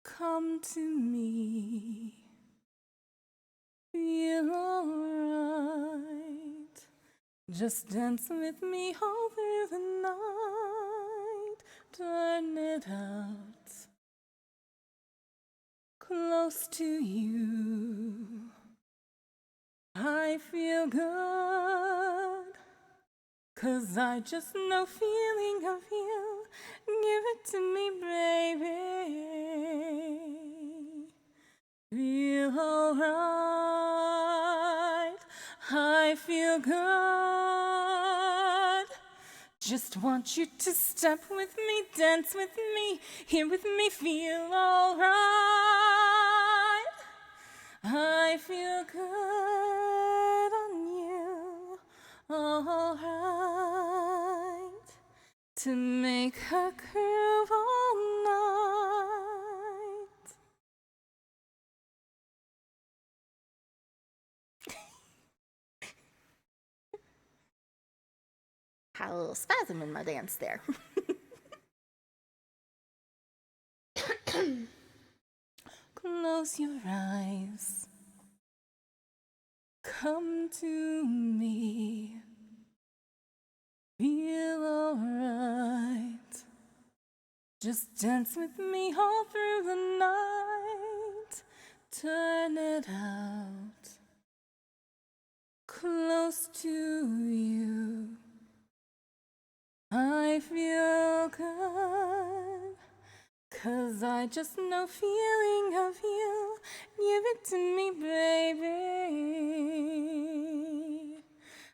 Come to me. Feel alright. Just dance with me all through the night. Turn it out. Close to you. I feel good. 'Cause I just know feeling of you. Give it to me, baby. Feel alright. I feel good. Just want you to step with me, dance with me, here with me, feel alright. I feel good on you, alright. To make her groove all night. Had a little spasm in my dance there. Close your eyes. Come to me. Feel alright. Just dance with me all through the night. Turn it out. Close to you. I feel good. 'Cause I just know feeling of you. Give it to me, baby.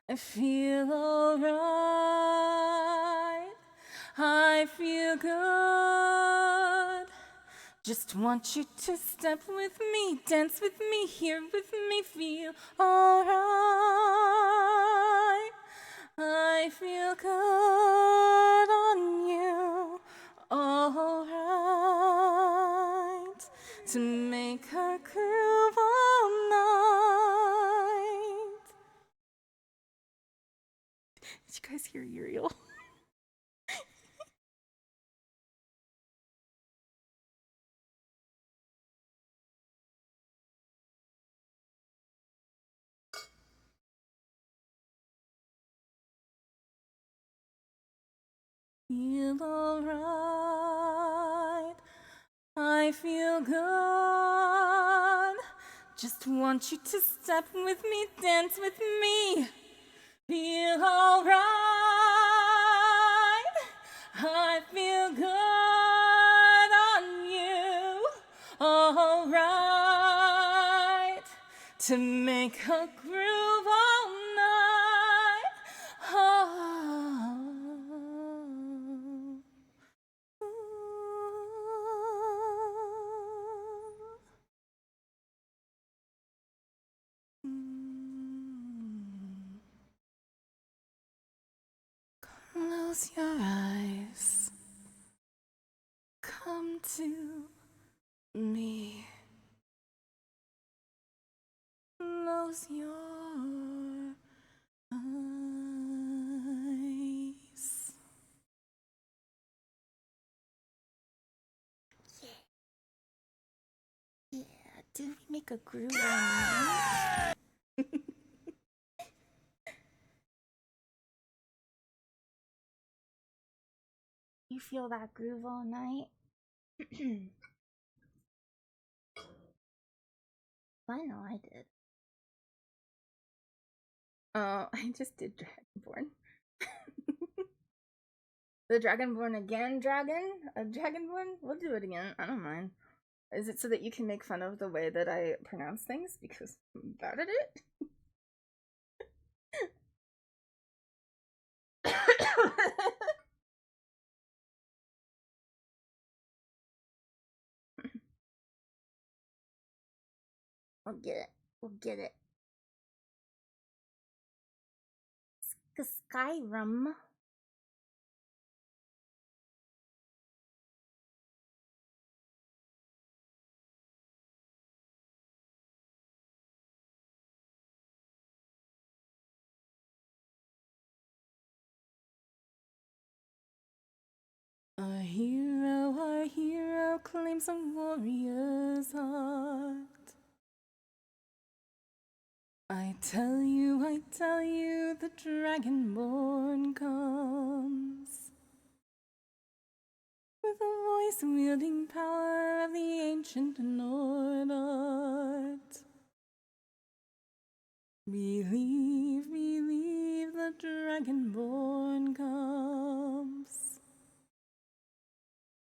I feel alright. I feel good. Just want you to step with me, dance with me, here with me, feel alright. I feel good on you, alright. To make her groove all night. Did you guys hear Uriel? Feel alright. I feel good. Just want you to step with me, dance with me. Feel alright. I feel good on you. Alright. To make a groove all night. Close your eyes. Come to me. Close your eyes. Yeah, did we make a groove all night? You feel that groove all night? I know I did. Oh, I just did Dragonborn. The Dragonborn again, dragon? A Dragonborn? We'll do it again. I don't mind. Is it so that you can make fun of the way that I pronounce things? Because I'm bad at it? We'll get it. We'll get it. Skyrim. claims a warrior's heart. I tell you, the dragonborn comes with a voice wielding power of the ancient Nord art. Believe, believe, the dragonborn comes.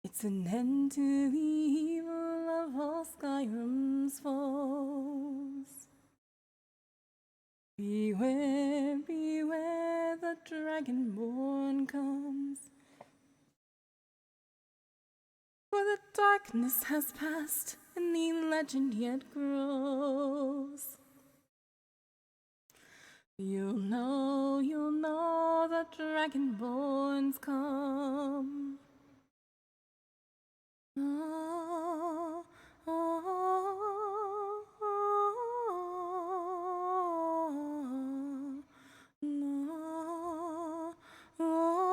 It's an end to the evil of all Skyrim's foes. Beware, beware, the dragonborn comes. For the darkness has passed, and the legend yet grows. You'll know the dragonborn's come. Oh, oh, oh, no, oh, oh,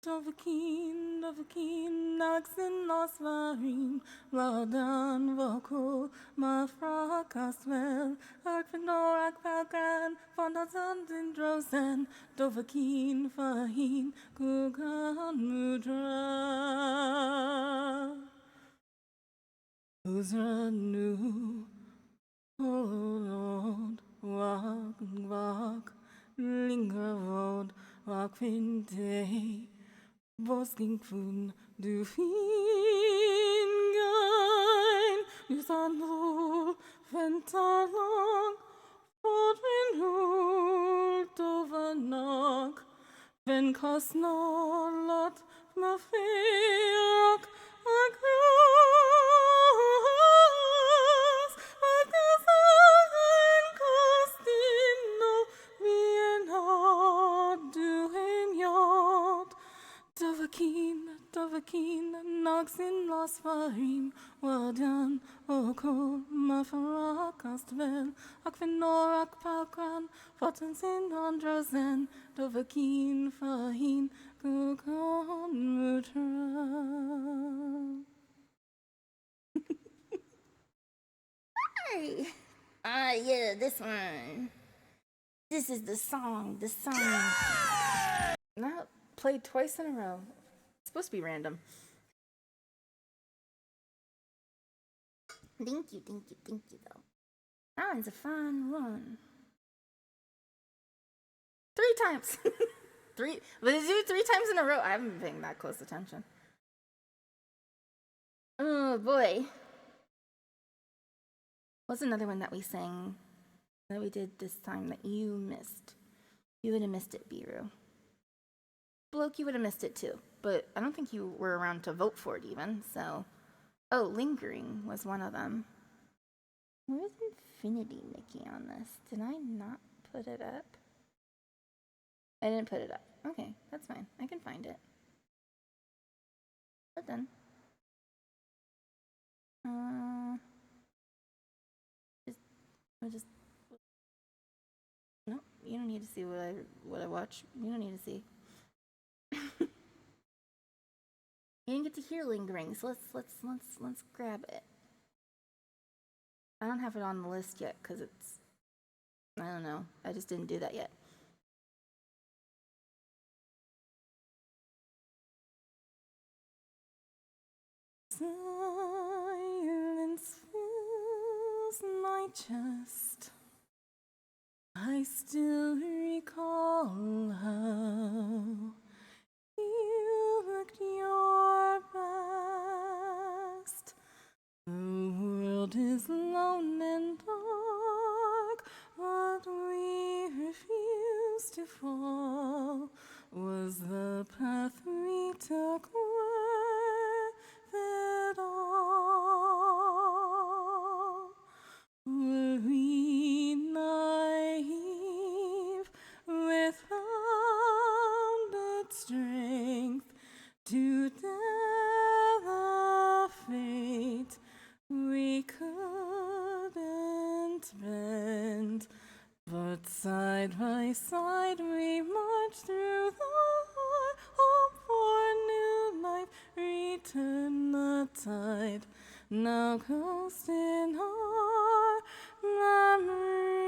Dovahkiin, Dovahkiin, Naxin Nosvarim, Vladan Vokul, Mafra Kasvel, Arkvinorak Palkan, Fondazan Drosen, Dovahkiin Fahin, Kugan Mudra. Uzranu, oh Lord, walk, linger old, walk day. Bosking fun du fingein, du sandro, ventalong, fodrin hul, dovanok, ven kosnolot, ma feok, agros, magazain costino, vien hod, duhen yod, Dovahkiin, Noxin Los Farim, Wadan, Okol, Mafara Castvel, Akvinorak Palkran, Fotansin Androsen, Dovahkiin Fahin, Kukan Mutra. Hey! Yeah, this one. This is the song. Not played twice in a row. It's supposed to be random. Thank you, though. That one's a fun one. 3 times. But they do 3 times in a row. I haven't been paying that close attention. Oh boy. What's another one that we sang that we did this time that you missed? You would have missed it, Biru. Bloke, you would have missed it too, but I don't think you were around to vote for it even, so... Oh, Lingering was one of them. Where's Infinity Mickey on this? Did I not put it up? I didn't put it up. Okay, that's fine. I can find it. But then... No, you don't need to see what I watch. You don't need to see. You didn't get to hear Lingering, so let's grab it. I don't have it on the list yet because it's, I don't know. I just didn't do that yet. Silence fills my chest. I still recall how you looked your best. The world is lone and dark, but we refuse to fall. Was the path we took worth it all? Were we naive with founded strength to dare the fate we Side by side we march through the heart, hope for new life, return the tide, now coast in our memory.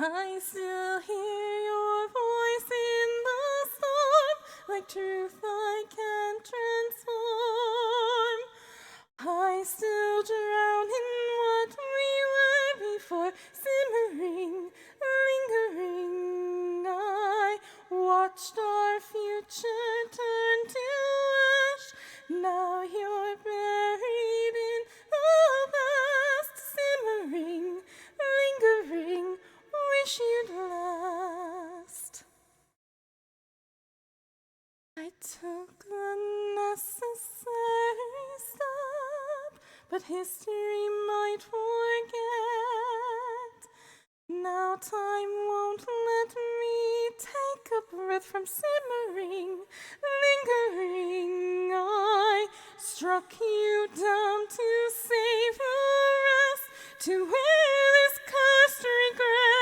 I still hear your voice in the storm, like truth I can't transform. I still drown in what we were before, simmering, lingering. I watched our future turn to ash. Now you're buried in the past, simmering, lingering. Wish you'd last. I took the necessary step, but history might forget. Now time won't let me take a breath from simmering, lingering. I struck you down to save the rest, to wear this cursed regret.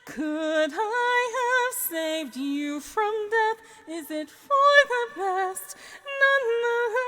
Could I have saved you from death? Is it for the best? Nonetheless.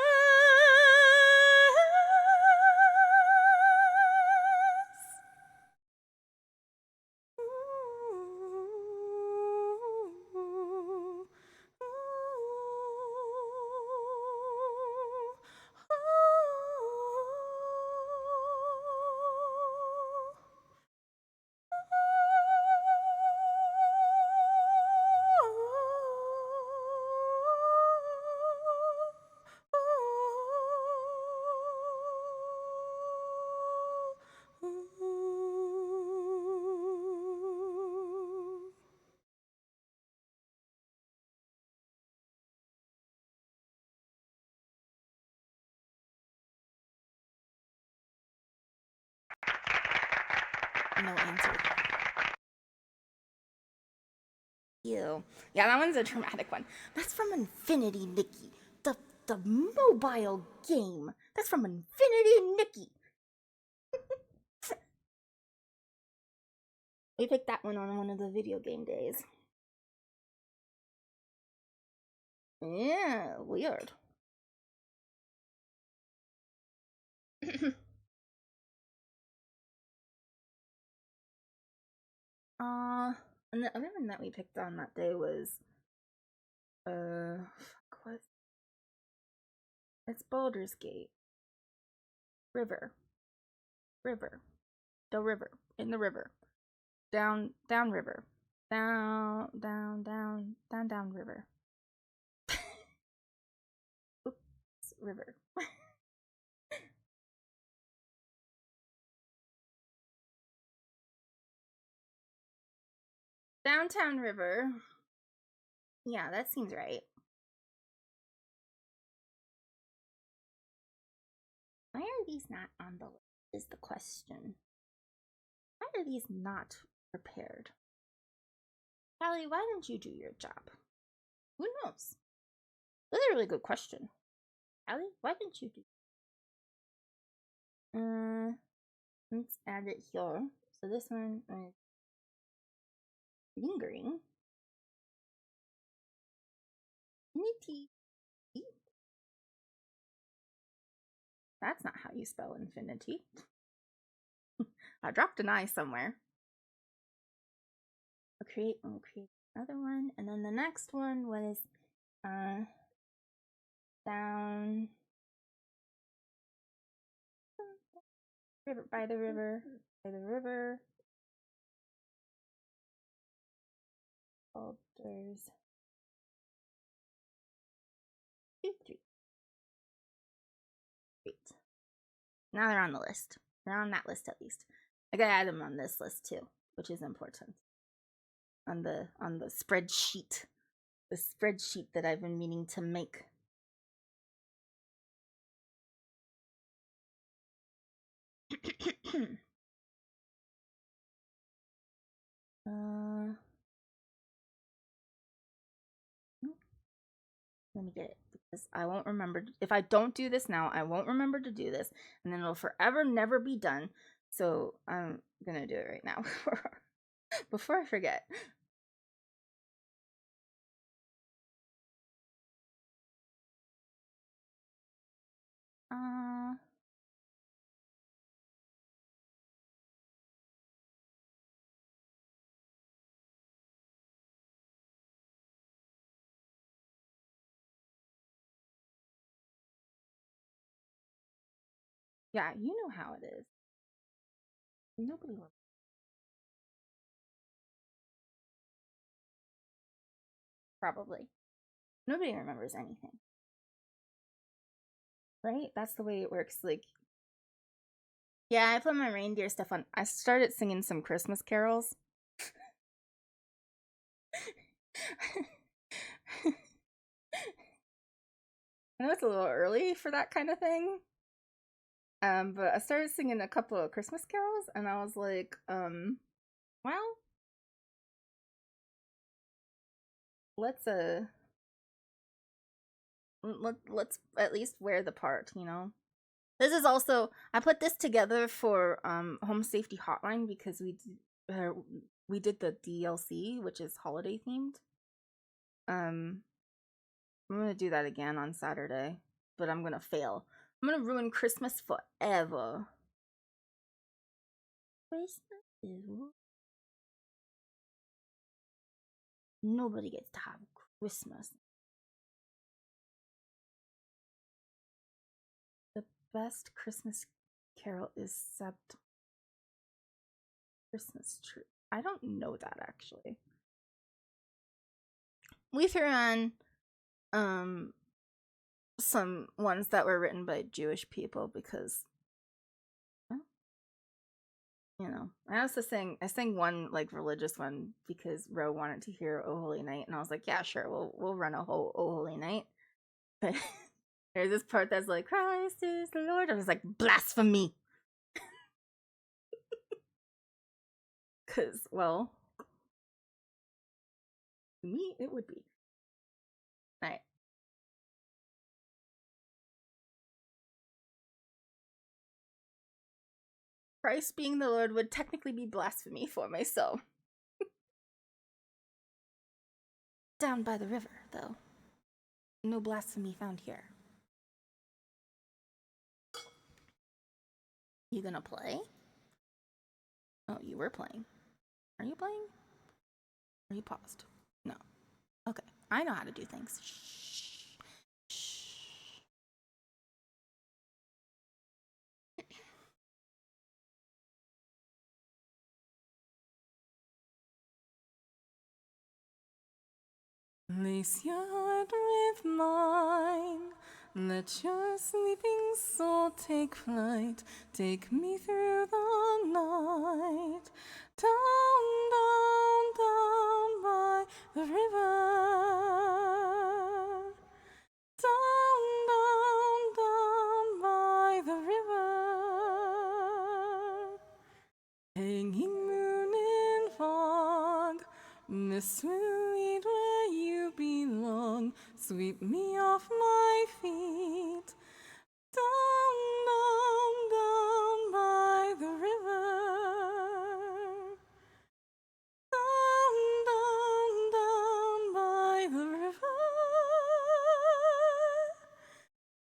No answer. Ew. Yeah, that one's a traumatic one. That's from Infinity Nikki. The mobile game. That's from Infinity Nikki. We picked that one on one of the video game days. Yeah, weird. And the other one that we picked on that day was what? It's Baldur's Gate. River. The river. In the river. Down river. Down river. Oops, river. Downtown river. Yeah, that seems right. Why are these not on the list is the question. Why are these not prepared? Callie, why didn't you do your job? Who knows? That's a really good question. Callie, why didn't you do? Let's add it here. So this one is lingering. Infinity. That's not how you spell infinity. I dropped an I somewhere. We'll create another one, and then the next one was down river by the river. Boulders. 2, 3. Great. Now they're on the list. They're on that list at least. I gotta add them on this list too, which is important. On the spreadsheet. The spreadsheet that I've been meaning to make. Let me get it because I won't remember. If I don't do this now, I won't remember to do this, and then it'll forever never be done. So I'm gonna do it right now before I forget. Yeah, you know how it is. Nobody will. Probably. Nobody remembers anything. Right? That's the way it works. Like, yeah, I put my reindeer stuff on. I started singing some Christmas carols. I know it's a little early for that kind of thing. But I started singing a couple of Christmas carols, and I was like, well, let's let's at least wear the part, you know. This is also, I put this together for Home Safety Hotline because we did the DLC, which is holiday themed. I'm gonna do that again on Saturday, but I'm gonna fail. I'm gonna ruin Christmas forever. Christmas is nobody gets to have Christmas. The best Christmas carol is Sept Christmas Tree. I don't know that actually. We threw on some ones that were written by Jewish people because, you know, I sang one like religious one because Ro wanted to hear "O Holy Night," and I was like, yeah, sure, we'll run a whole "O Holy Night." But there's this part that's like, "Christ is the Lord." I was like, blasphemy, because well, to me it would be. All right. Christ being the Lord would technically be blasphemy for me, so. Down by the river, though. No blasphemy found here. You gonna play? Oh, you were playing. Are you playing? Are you paused? No. Okay. I know how to do things. Shh. Shh. Lace your heart with mine. Let your sleeping soul take flight. Take me through the night. Down, down, down by the river. Down, down, down by the river. Hanging moon in fog. Miss sweet where you belong. Sweep me off my feet. Down, down, down by the river. Down, down, down by the river.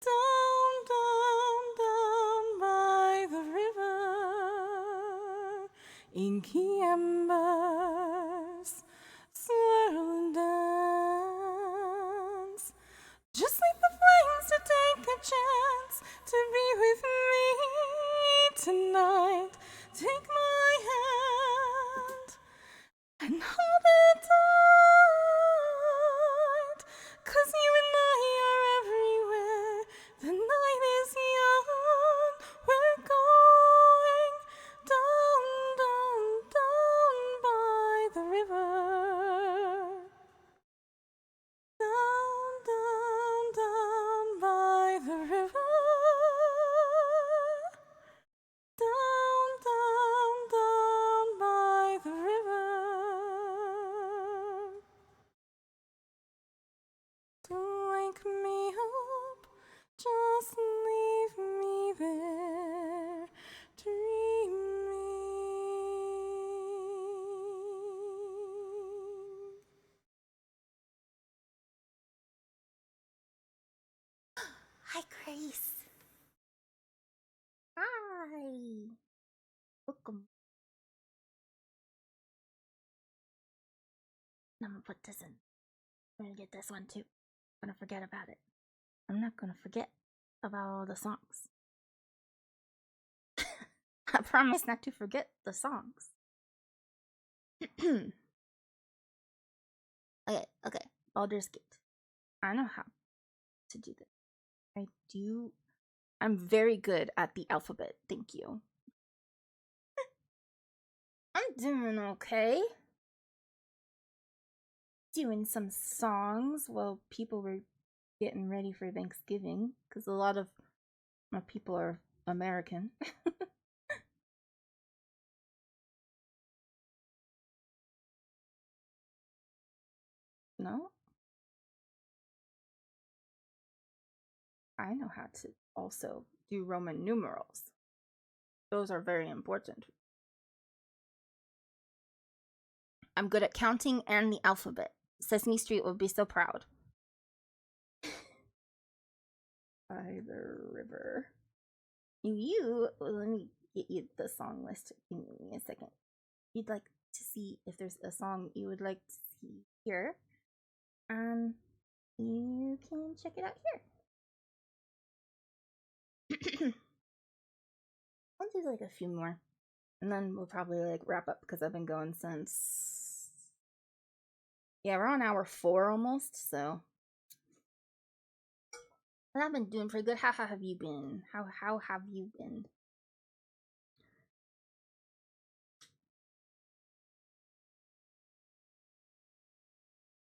Down, down, down by the river. Inky embers swirl and dance. Just like the flames to take a chance to be with me tonight. Take my hand and hold it tight. 'Cause you and I are everywhere. The night is young. We're going down, down, down by the river. Down, down, down by the river. Down, Hi, Grace. Hi. Welcome. I'm gonna put this in. I'm gonna get this one too. I'm gonna forget about it. I'm not gonna forget about all the songs. I promise not to forget the songs. Okay. Baldur's Gate. I know how to do this. I do. I'm very good at the alphabet. Thank you. I'm doing okay. Doing some songs while people were getting ready for Thanksgiving, because a lot of my people are American. No? I know how to also do Roman numerals. Those are very important. I'm good at counting and the alphabet. Sesame Street would be so proud. By the river. Let me get you the song list. Give me a second. You'd like to see if there's a song you would like to see here. You can check it out here. I'll do like a few more. And then we'll probably like wrap up because I've been going since... Yeah, we're on hour 4 almost, so... And I've been doing pretty good. How have you been? How have you been?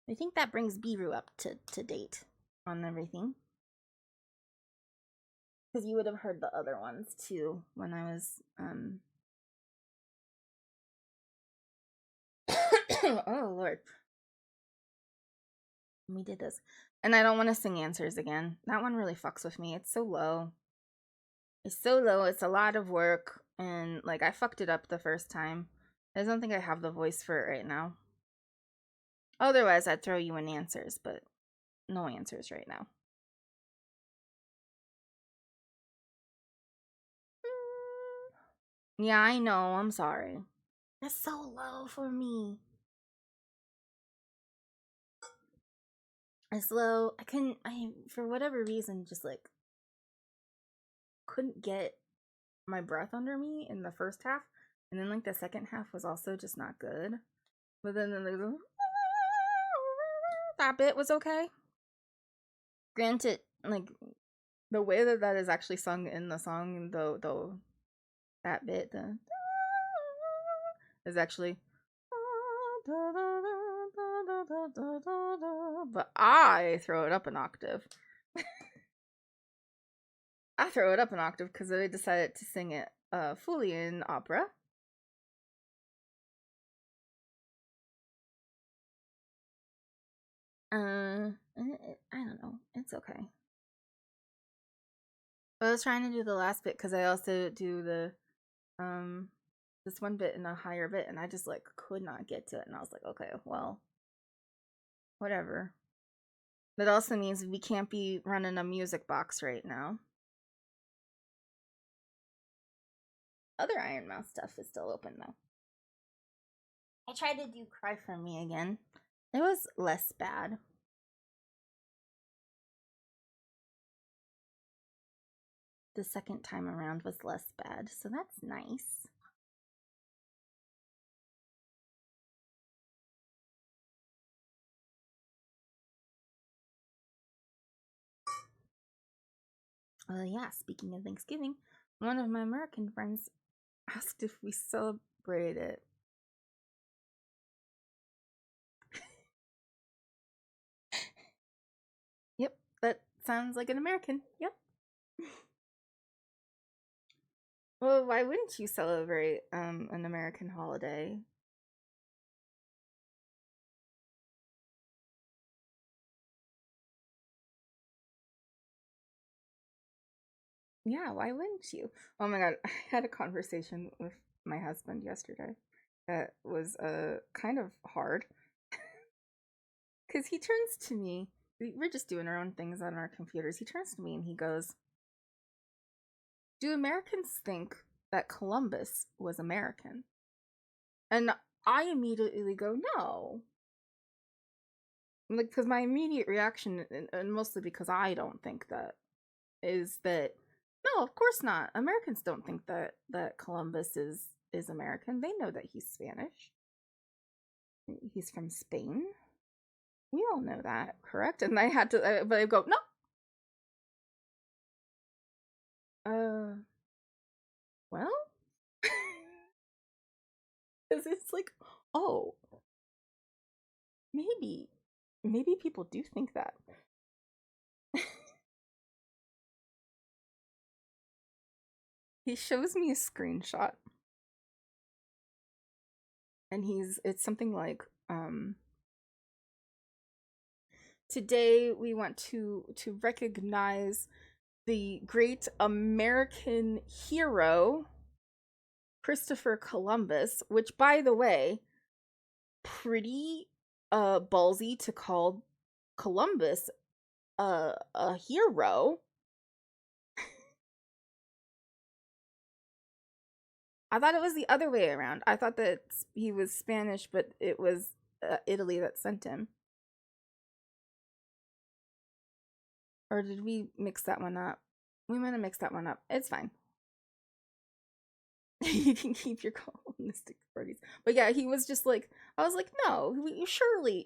I think that brings Biru up to date on everything. Because you would have heard the other ones too when I was oh lord. We did this. And I don't want to sing Answers again. That one really fucks with me. It's so low. It's so low. It's a lot of work. And like I fucked it up the first time. I don't think I have the voice for it right now. Otherwise I'd throw you in Answers, but no Answers right now. Yeah, I know. I'm sorry. That's so low for me. It's low. I for whatever reason just like couldn't get my breath under me in the first half, and then like the second half was also just not good. But then that bit was okay. Granted, like the way that is actually sung in the song, though that bit is actually, but I throw it up an octave. I throw it up an octave because I decided to sing it fully in opera. I don't know. It's okay. I was trying to do the last bit because I also do the this one bit in a higher bit, and I just like could not get to it, and I was like, okay, well, whatever. That also means we can't be running a music box right now. Other Iron Mouse stuff is still open though. I tried to do Cry For Me again. It was less bad. The second time around was less bad, so that's nice. Yeah, speaking of Thanksgiving, one of my American friends asked if we celebrate it. Yep, that sounds like an American. Yep. Well, why wouldn't you celebrate an American holiday? Yeah, why wouldn't you? Oh my god, I had a conversation with my husband yesterday that was kind of hard. Because he turns to me we're just doing our own things on our computers. He turns to me and he goes, "Do Americans think that Columbus was American?" And I immediately go, "No." Like, because my immediate reaction, and mostly because I don't think that, is that no, of course not. Americans don't think that Columbus is American. They know that he's Spanish. He's from Spain. We all know that, correct? And I had to, but I go, no. Well, because it's like, oh, maybe people do think that. He shows me a screenshot, and it's something like, today we want to recognize the great American hero Christopher Columbus, which, by the way, pretty ballsy to call Columbus a hero. I thought it was the other way around. I thought that he was Spanish, but it was Italy that sent him. Or did we mix that one up? We might have mixed that one up. It's fine. You can keep your colonistic parties. But yeah, he was just like, I was like, no, surely,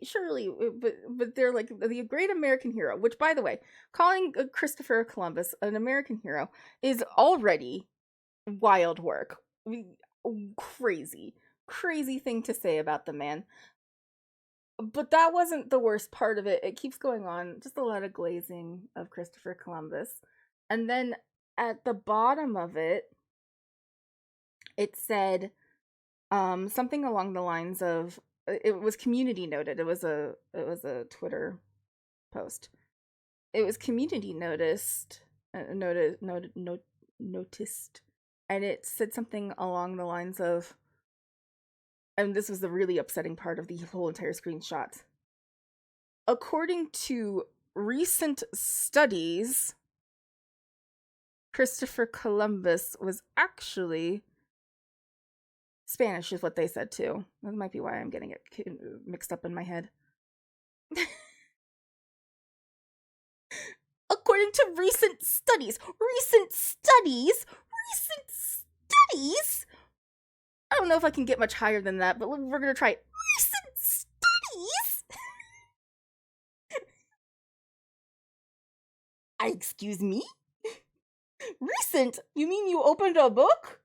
but they're like the great American hero, which, by the way, calling Christopher Columbus an American hero is already wild work. Crazy thing to say about the man. But that wasn't the worst part of it. It keeps going on. Just a lot of glazing of Christopher Columbus. And then at the bottom of it, it said something along the lines of, it was community noted. It was a Twitter post. It was community noticed, noticed, and it said something along the lines of, and this was the really upsetting part of the whole entire screenshot. According to recent studies, Christopher Columbus was actually Spanish, is what they said too. That might be why I'm getting it mixed up in my head. According to recent studies, I don't know if I can get much higher than that, but we're gonna try it. Recent studies. Excuse me? Recent? You mean you opened a book?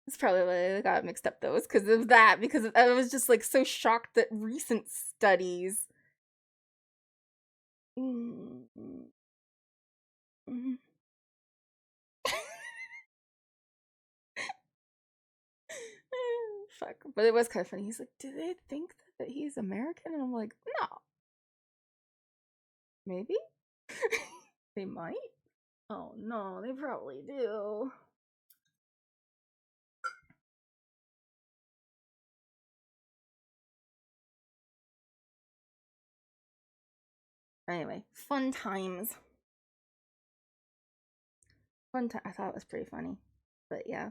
It's probably why I got mixed up though, is because of that, because I was just like so shocked that recent studies. Fuck. But it was kind of funny. He's like, do they think that he's American? And I'm like, no. Maybe? They might? Oh no, they probably do. Anyway, fun times. Fun time. I thought it was pretty funny. But yeah.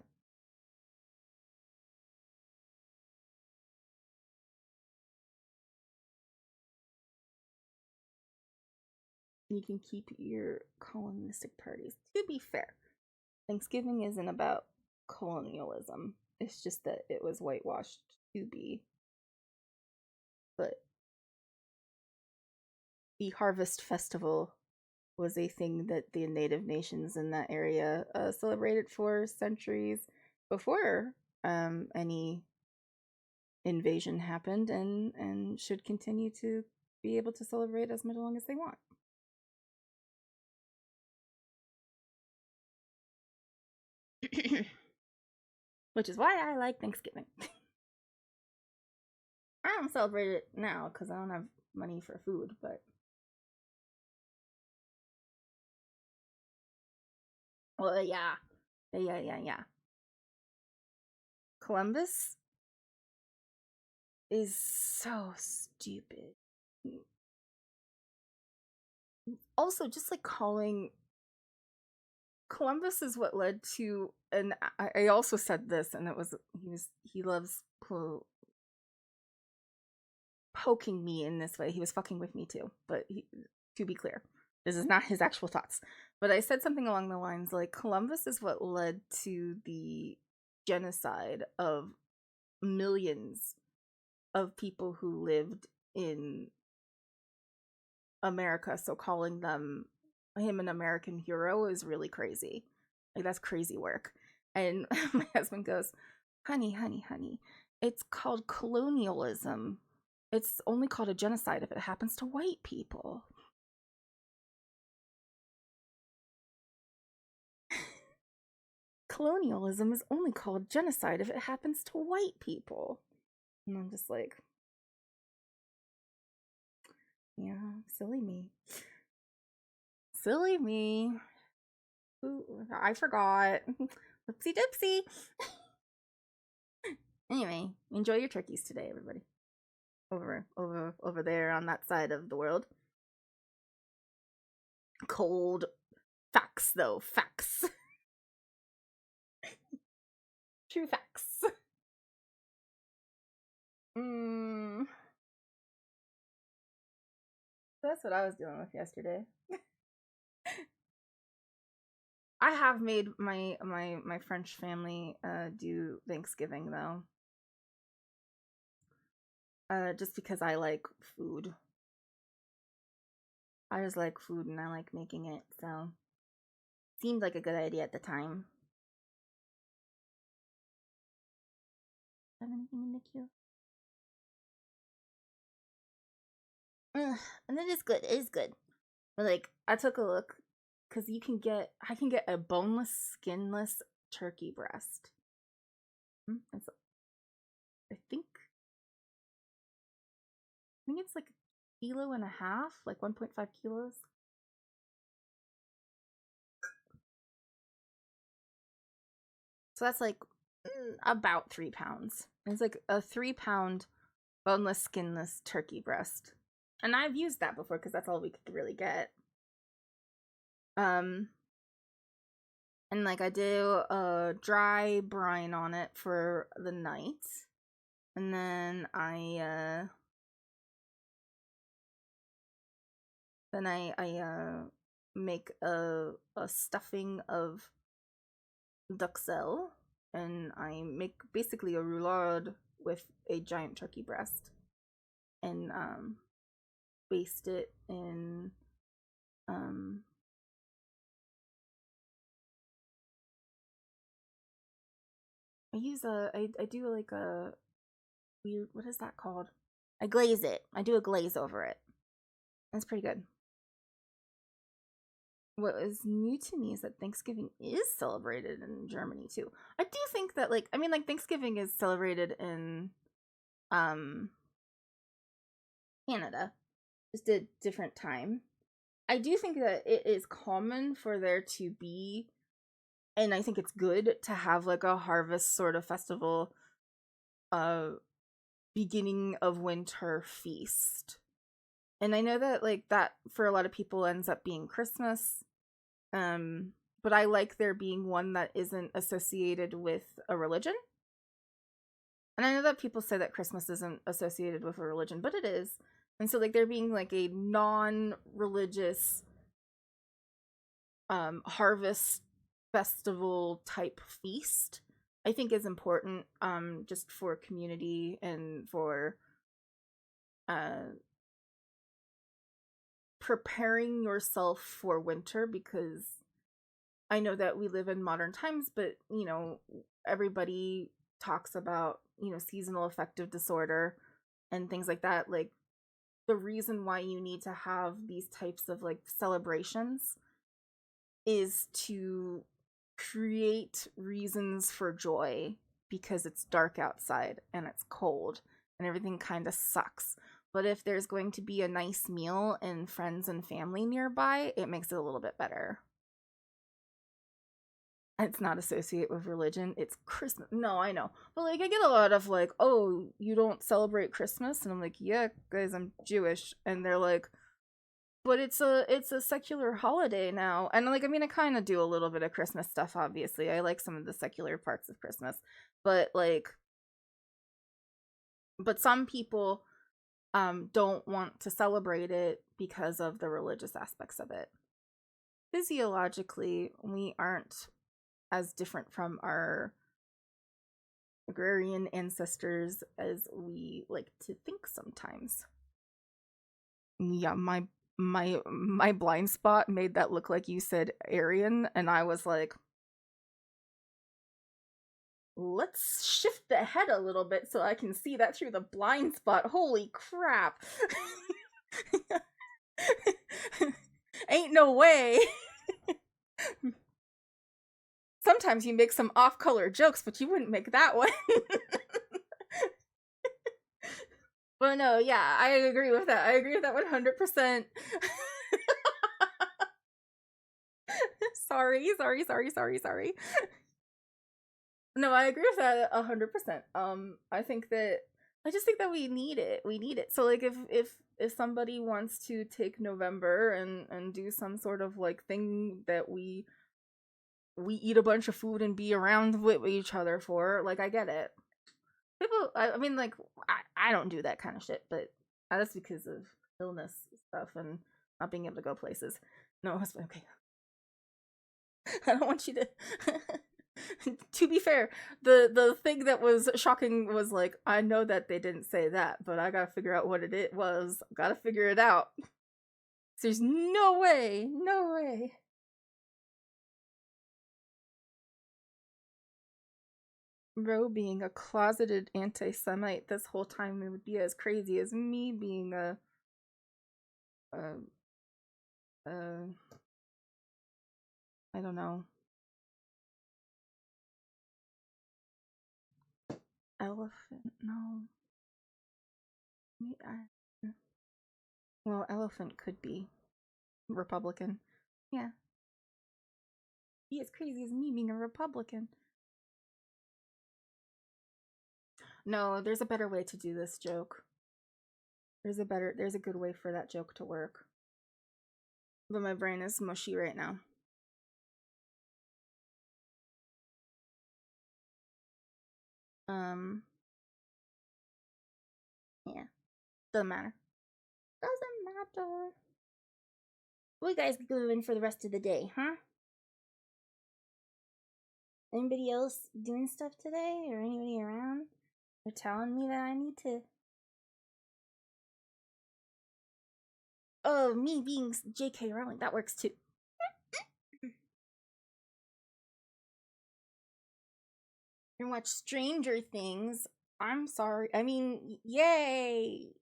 You can keep your colonistic parties. To be fair, Thanksgiving isn't about colonialism. It's just that it was whitewashed to be. But the Harvest Festival was a thing that the native nations in that area celebrated for centuries before any invasion happened, and should continue to be able to celebrate as much long as they want. Which is why I like Thanksgiving. I don't celebrate it now because I don't have money for food, but well, yeah. Columbus is so stupid. Also, just like calling Columbus is what led to, and I also said this, and it was he loves poking me in this way. He was fucking with me too, but to be clear, this is not his actual thoughts. But I said something along the lines like Columbus is what led to the genocide of millions of people who lived in America. So calling him an American hero is really crazy. Like, that's crazy work. And my husband goes, honey, it's called colonialism. It's only called a genocide if it happens to white people. Colonialism is only called genocide if it happens to white people. And I'm just like, yeah, silly me. Silly me. Ooh, I forgot. Whoopsie doopsie. Anyway, enjoy your turkeys today, everybody. Over there on that side of the world. Cold facts, though. Facts. True facts. That's what I was dealing with yesterday. I have made my French family do Thanksgiving though. Just because I like food. I just like food and I like making it, so seemed like a good idea at the time. Have anything in the queue? And it is good. It is good. But like, I took a look because I can get a boneless, skinless turkey breast. It's, I think it's like 1.5 kilos, like 1.5 kilos. So that's like about 3 pounds. It's like a 3-pound boneless, skinless turkey breast. And I've used that before because that's all we could really get. And like I do a dry brine on it for the night. And then I make a stuffing of duxelle, and I make basically a roulade with a giant turkey breast, and baste it in I do like a weird, what is that called? I glaze it. I do a glaze over it. That's pretty good. What is new to me is that Thanksgiving is celebrated in Germany too. I do think that like Thanksgiving is celebrated in Canada, just a different time. I do think that it is common for there to be, and I think it's good to have like a harvest sort of festival, beginning of winter feast. And I know that like that for a lot of people ends up being Christmas. But I like there being one that isn't associated with a religion. And I know that people say that Christmas isn't associated with a religion, but it is. And so like there being like a non-religious harvest festival type feast, I think is important, just for community and for preparing yourself for winter, because I know that we live in modern times, but you know, everybody talks about, you know, seasonal affective disorder and things like that. Like, the reason why you need to have these types of like celebrations is to create reasons for joy, because it's dark outside and it's cold and everything kind of sucks. But if there's going to be a nice meal and friends and family nearby, it makes it a little bit better. it's not associated with religion. It's Christmas. No, I know. But like I get a lot of like, "Oh, you don't celebrate Christmas?" And I'm like, "Yeah, guys, I'm Jewish." And they're like, "But it's a secular holiday now." And like I mean, I kind of do a little bit of Christmas stuff, obviously. I like some of the secular parts of Christmas. But like some people don't want to celebrate it because of the religious aspects of it. Physiologically, we aren't as different from our agrarian ancestors as we like to think sometimes. Yeah, my blind spot made that look like you said Aryan, and I was like, let's shift the head a little bit so I can see that through the blind spot. Holy crap. Ain't no way. Sometimes you make some off-color jokes, but you wouldn't make that one. But no, yeah, I agree with that. I agree with that 100%. Sorry. No, I agree with that 100%. I just think that we need it. We need it. So like if somebody wants to take November and do some sort of like thing that we eat a bunch of food and be around with each other for, like I get it. People, I mean, like I don't do that kind of shit, but that's because of illness stuff and not being able to go places. No, it's okay. I don't want you to. To be fair, the thing that was shocking was like, I know that they didn't say that, but I gotta figure out what it was. Gotta figure it out. So there's no way. Ro being a closeted anti-Semite this whole time, it would be as crazy as me being a I don't know. Elephant? No. Well, elephant could be Republican. Yeah. Be as crazy as me being a Republican. No, there's a better way to do this joke. There's a good way for that joke to work. But my brain is mushy right now. Yeah. Doesn't matter. What you guys doing for the rest of the day, huh? Anybody else doing stuff today? Or anybody around? They're telling me that I need to... Oh, me being J.K. Rowling, that works too. And watch Stranger Things. I'm sorry. I mean, yay!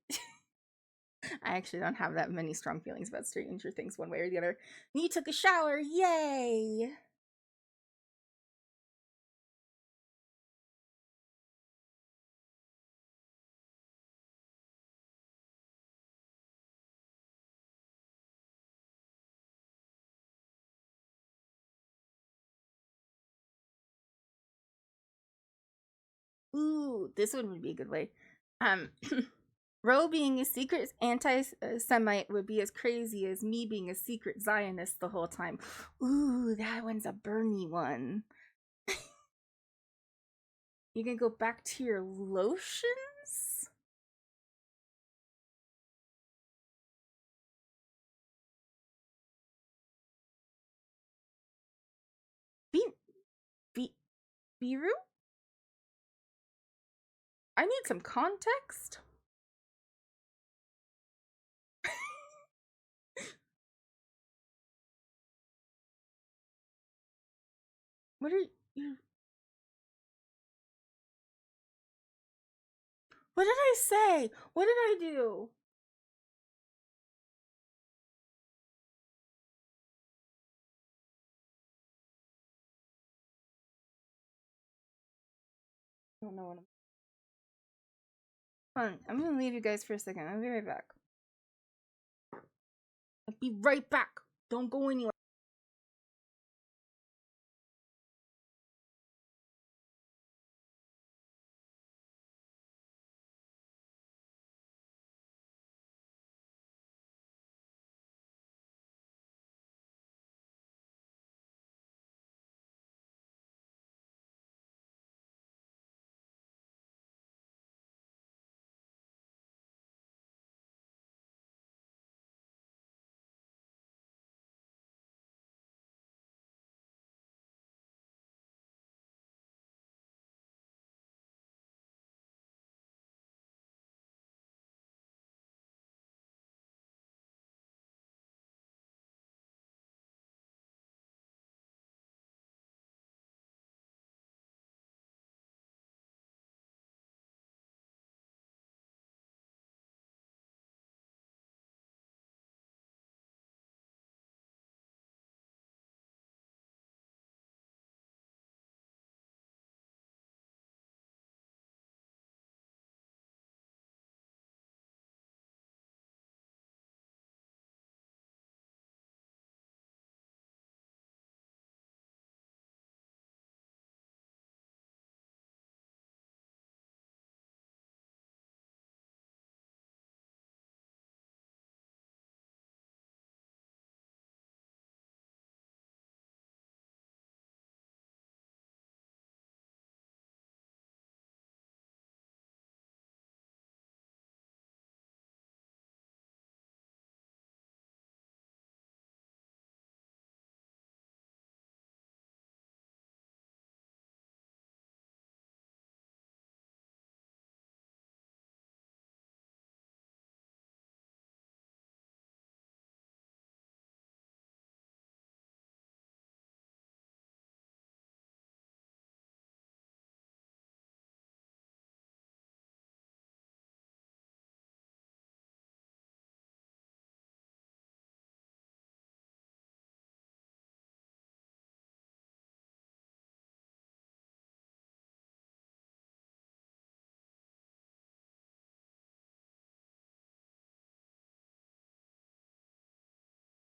I actually don't have that many strong feelings about Stranger Things one way or the other. You took a shower, yay! Ooh, this one would be a good way. Ro being a secret anti-Semite would be as crazy as me being a secret Zionist the whole time. Ooh, that one's a Bernie one. You can go back to your lotions? Biru? I need some context. What are you... What did I say? What did I do? I don't know what I'm... Hold on, I'm gonna leave you guys for a second. I'll be right back. I'll be right back. Don't go anywhere.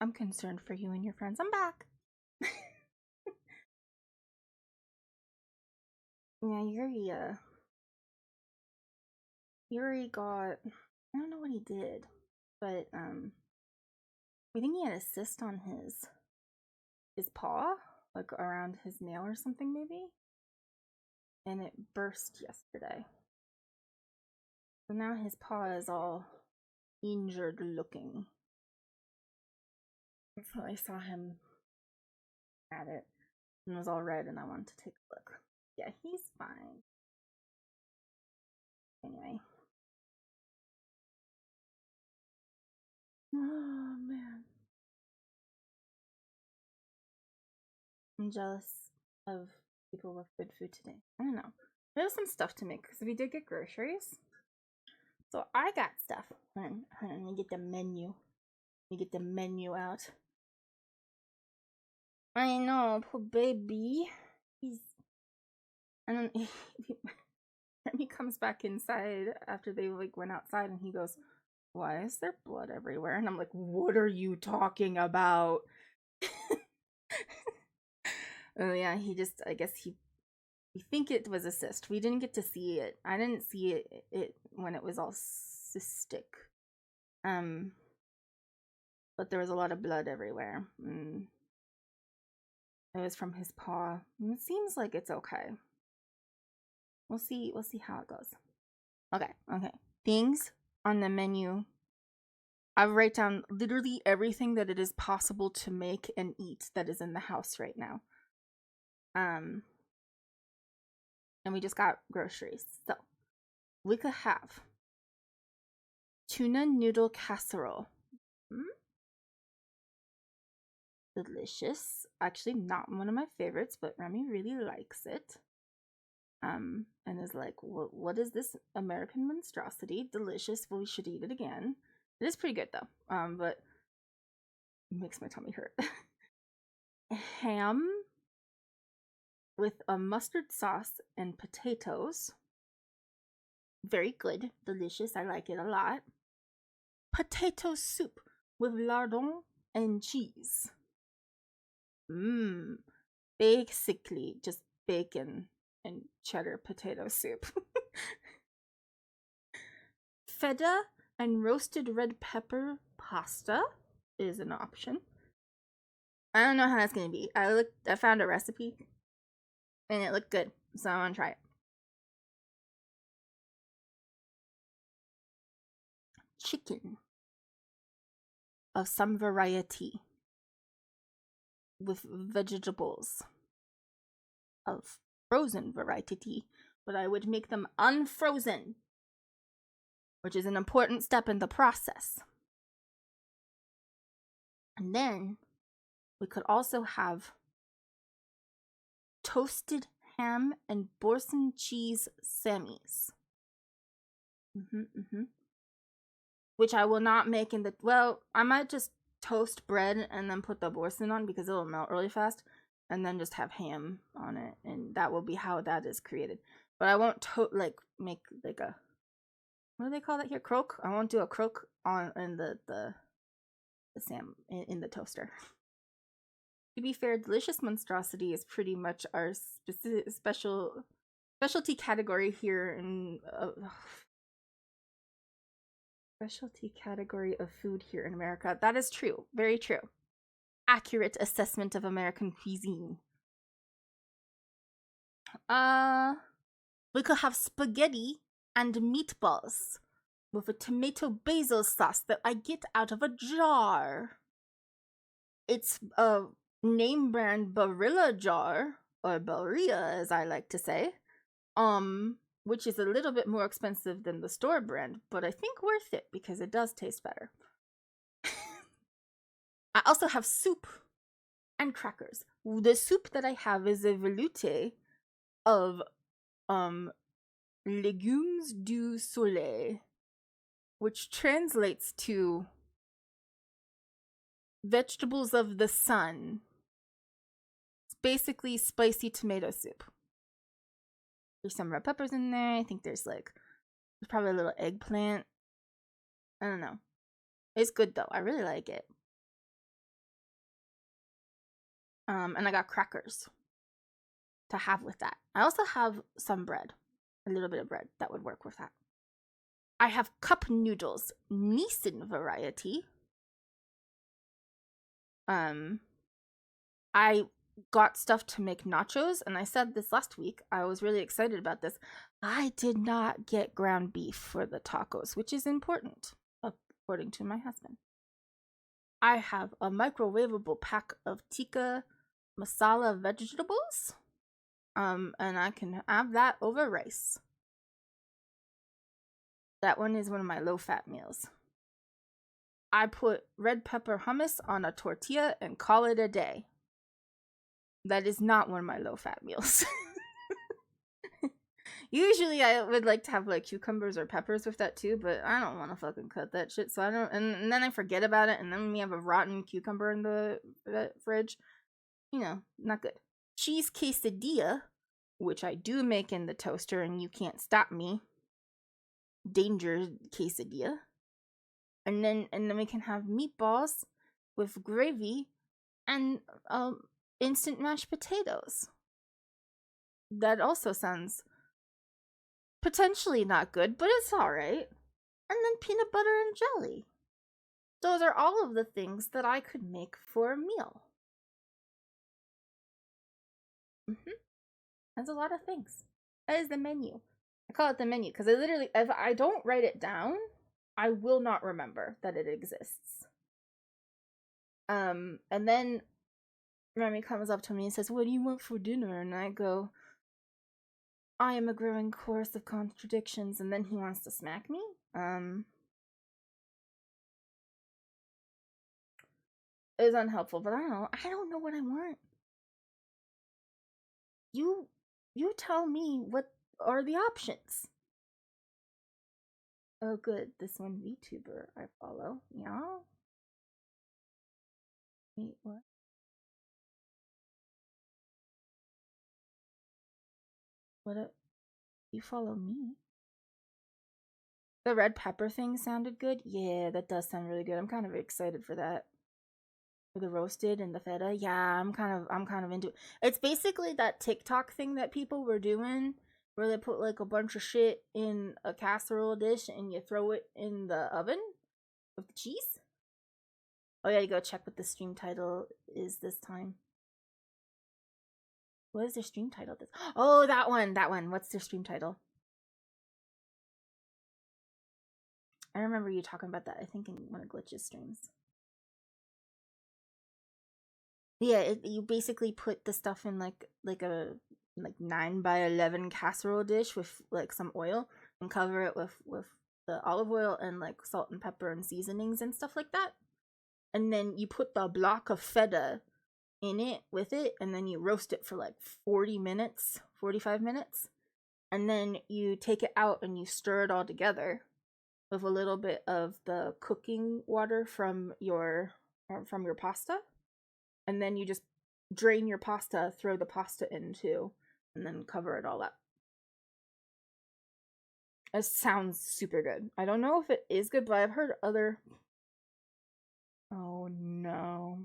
I'm concerned for you and your friends. I'm back. Yeah, Yuri got, I don't know what he did, but we think he had a cyst on his paw, like around his nail or something maybe, and it burst yesterday. So now his paw is all injured looking. So I saw him at it and it was all red, and I wanted to take a look. Yeah, he's fine. Anyway. Oh man. I'm jealous of people with good food today. I don't know. There's some stuff to make because we did get groceries. So I got stuff. Hold on, let me get the menu. Let me get the menu out. I know, poor baby. He's, and then he comes back inside after they like went outside, and he goes, "Why is there blood everywhere?" And I'm like, "What are you talking about?" Oh yeah, he just, I guess we think it was a cyst. We didn't get to see it. I didn't see it when it was all cystic. But there was a lot of blood everywhere. It was from his paw. And it seems like it's okay. We'll see how it goes. Okay. Things on the menu. I write down literally everything that it is possible to make and eat that is in the house right now. And we just got groceries. So we could have tuna noodle casserole. Delicious. Actually, not one of my favorites, but Remy really likes it. And is like, what is this American monstrosity? Delicious. Well, we should eat it again. It is pretty good though. But it makes my tummy hurt. Ham with a mustard sauce and potatoes. Very good. Delicious. I like it a lot. Potato soup with lardon and cheese. Basically just bacon and cheddar potato soup. Feta and roasted red pepper pasta is an option. I don't know how that's gonna be. I found a recipe and it looked good, so I want to try it. Chicken of some variety with vegetables of frozen variety, but I would make them unfrozen, which is an important step in the process. And then we could also have toasted ham and Boursin cheese sammies. Which I will not make in the, well, I might just toast bread and then put the Boursin on because it'll melt really fast, and then just have ham on it, and that will be how that is created. But I won't make like a, what do they call that here? Croque? I won't do a croque in the sam in the toaster. To be fair, delicious monstrosity is pretty much our specialty category here in specialty category of food here in America. That is true. Very true. Accurate assessment of American cuisine. We could have spaghetti and meatballs with a tomato basil sauce that I get out of a jar. It's a name brand Barilla jar, or Barilla as I like to say, which is a little bit more expensive than the store brand, but I think worth it because it does taste better. I also have soup and crackers. The soup that I have is a velouté of légumes du soleil, which translates to vegetables of the sun. It's basically spicy tomato soup. There's some red peppers in there. I think there's probably a little eggplant. I don't know. It's good though. I really like it. And I got crackers to have with that. I also have some bread, a little bit of bread that would work with that. I have cup noodles, Nissan variety. I got stuff to make nachos, and I said this last week. I was really excited about this. I did not get ground beef for the tacos, which is important, according to my husband. I have a microwavable pack of tikka masala vegetables. And I can have that over rice. That one is one of my low-fat meals. I put red pepper hummus on a tortilla and call it a day. That is not one of my low-fat meals. Usually I would like to have like cucumbers or peppers with that too, but I don't want to fucking cut that shit, so I don't. And then I forget about it, and then we have a rotten cucumber in the fridge. You know, not good. Cheese quesadilla, which I do make in the toaster, and you can't stop me. Danger quesadilla. And then we can have meatballs with gravy and instant mashed potatoes. That also sounds potentially not good, but it's alright. And then peanut butter and jelly. Those are all of the things that I could make for a meal. That's a lot of things. That is the menu. I call it the menu because I literally, if I don't write it down, I will not remember that it exists. And then Remy comes up to me and says, "What do you want for dinner?" And I go, "I am a growing chorus of contradictions." And then he wants to smack me. It was unhelpful, but I don't know what I want. You tell me what are the options. Oh good, this one VTuber I follow. Yeah. Wait, what? What? You follow me? The red pepper thing sounded good. Yeah, that does sound really good. I'm kind of excited for that. For the roasted and the feta. Yeah, I'm kind of into it. It's basically that TikTok thing that people were doing where they put like a bunch of shit in a casserole dish and you throw it in the oven with the cheese. Oh yeah, you go check what the stream title is this time. What is their stream title? Oh, that one. What's their stream title? I remember you talking about that, I think, in one of Glitch's streams. Yeah, you basically put the stuff in like a 9x11 casserole dish with like some oil and cover it with the olive oil and like salt and pepper and seasonings and stuff like that. And then you put the block of feta in it with it, and then you roast it for like 45 minutes. And then you take it out and you stir it all together with a little bit of the cooking water from your pasta. And then you just drain your pasta, throw the pasta into, and then cover it all up. It sounds super good. I don't know if it is good, but I've heard other... Oh no.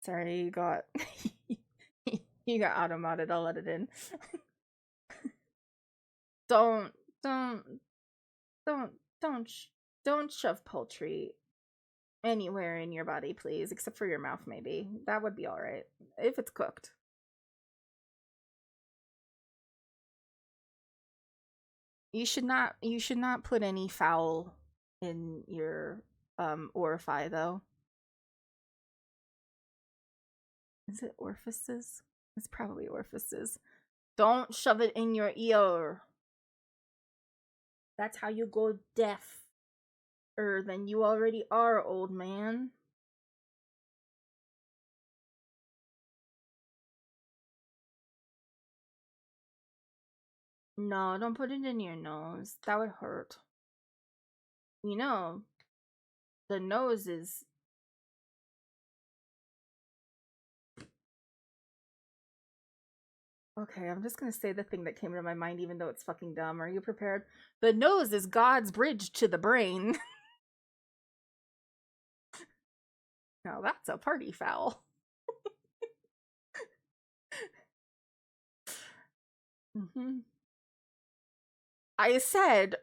Sorry, you got... you got auto-modded, I'll let it in. Don't shove poultry anywhere in your body, please, except for your mouth, maybe. That would be alright if it's cooked. You should not put any fowl in your orify, though. Is it orifices? It's probably orifices. Don't shove it in your ear. That's how you go deaf. Than you already are, old man. No, don't put it in your nose. That would hurt. You know, the nose is... Okay, I'm just gonna say the thing that came to my mind, even though it's fucking dumb. Are you prepared? The nose is God's bridge to the brain. Now that's a party foul. I said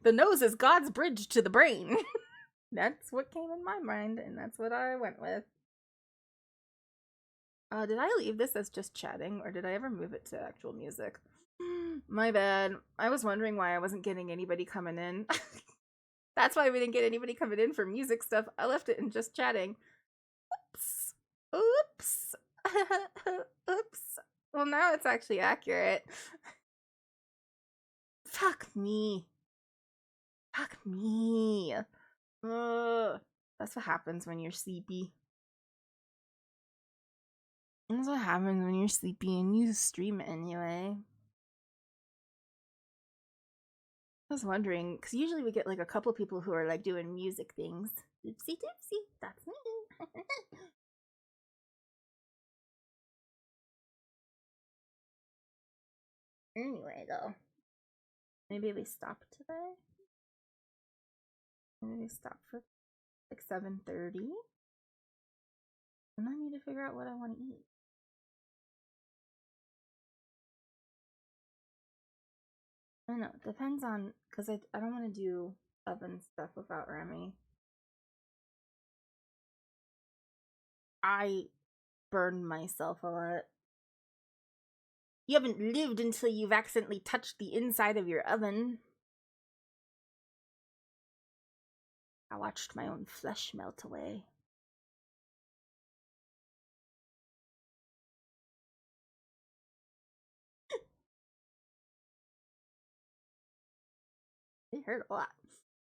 the nose is God's bridge to the brain. That's what came in my mind, and that's what I went with. Did I leave this as just chatting, or did I ever move it to actual music? My bad. I was wondering why I wasn't getting anybody coming in. That's why we didn't get anybody coming in for music stuff. I left it in just chatting. Oops. Oops. Oops. Well, now it's actually accurate. Fuck me. Fuck me. That's what happens when you're sleepy. That's what happens when you're sleepy and you stream anyway. I was wondering, because usually we get like a couple people who are like doing music things. Oopsie doopsie, that's me. Anyway, though, maybe we stop today. Maybe we stop for like 7:30, and I need to figure out what I want to eat. I don't know. It depends on, because I don't want to do oven stuff without Remy. I burn myself a lot. You haven't lived until you've accidentally touched the inside of your oven. I watched my own flesh melt away. It hurt a lot.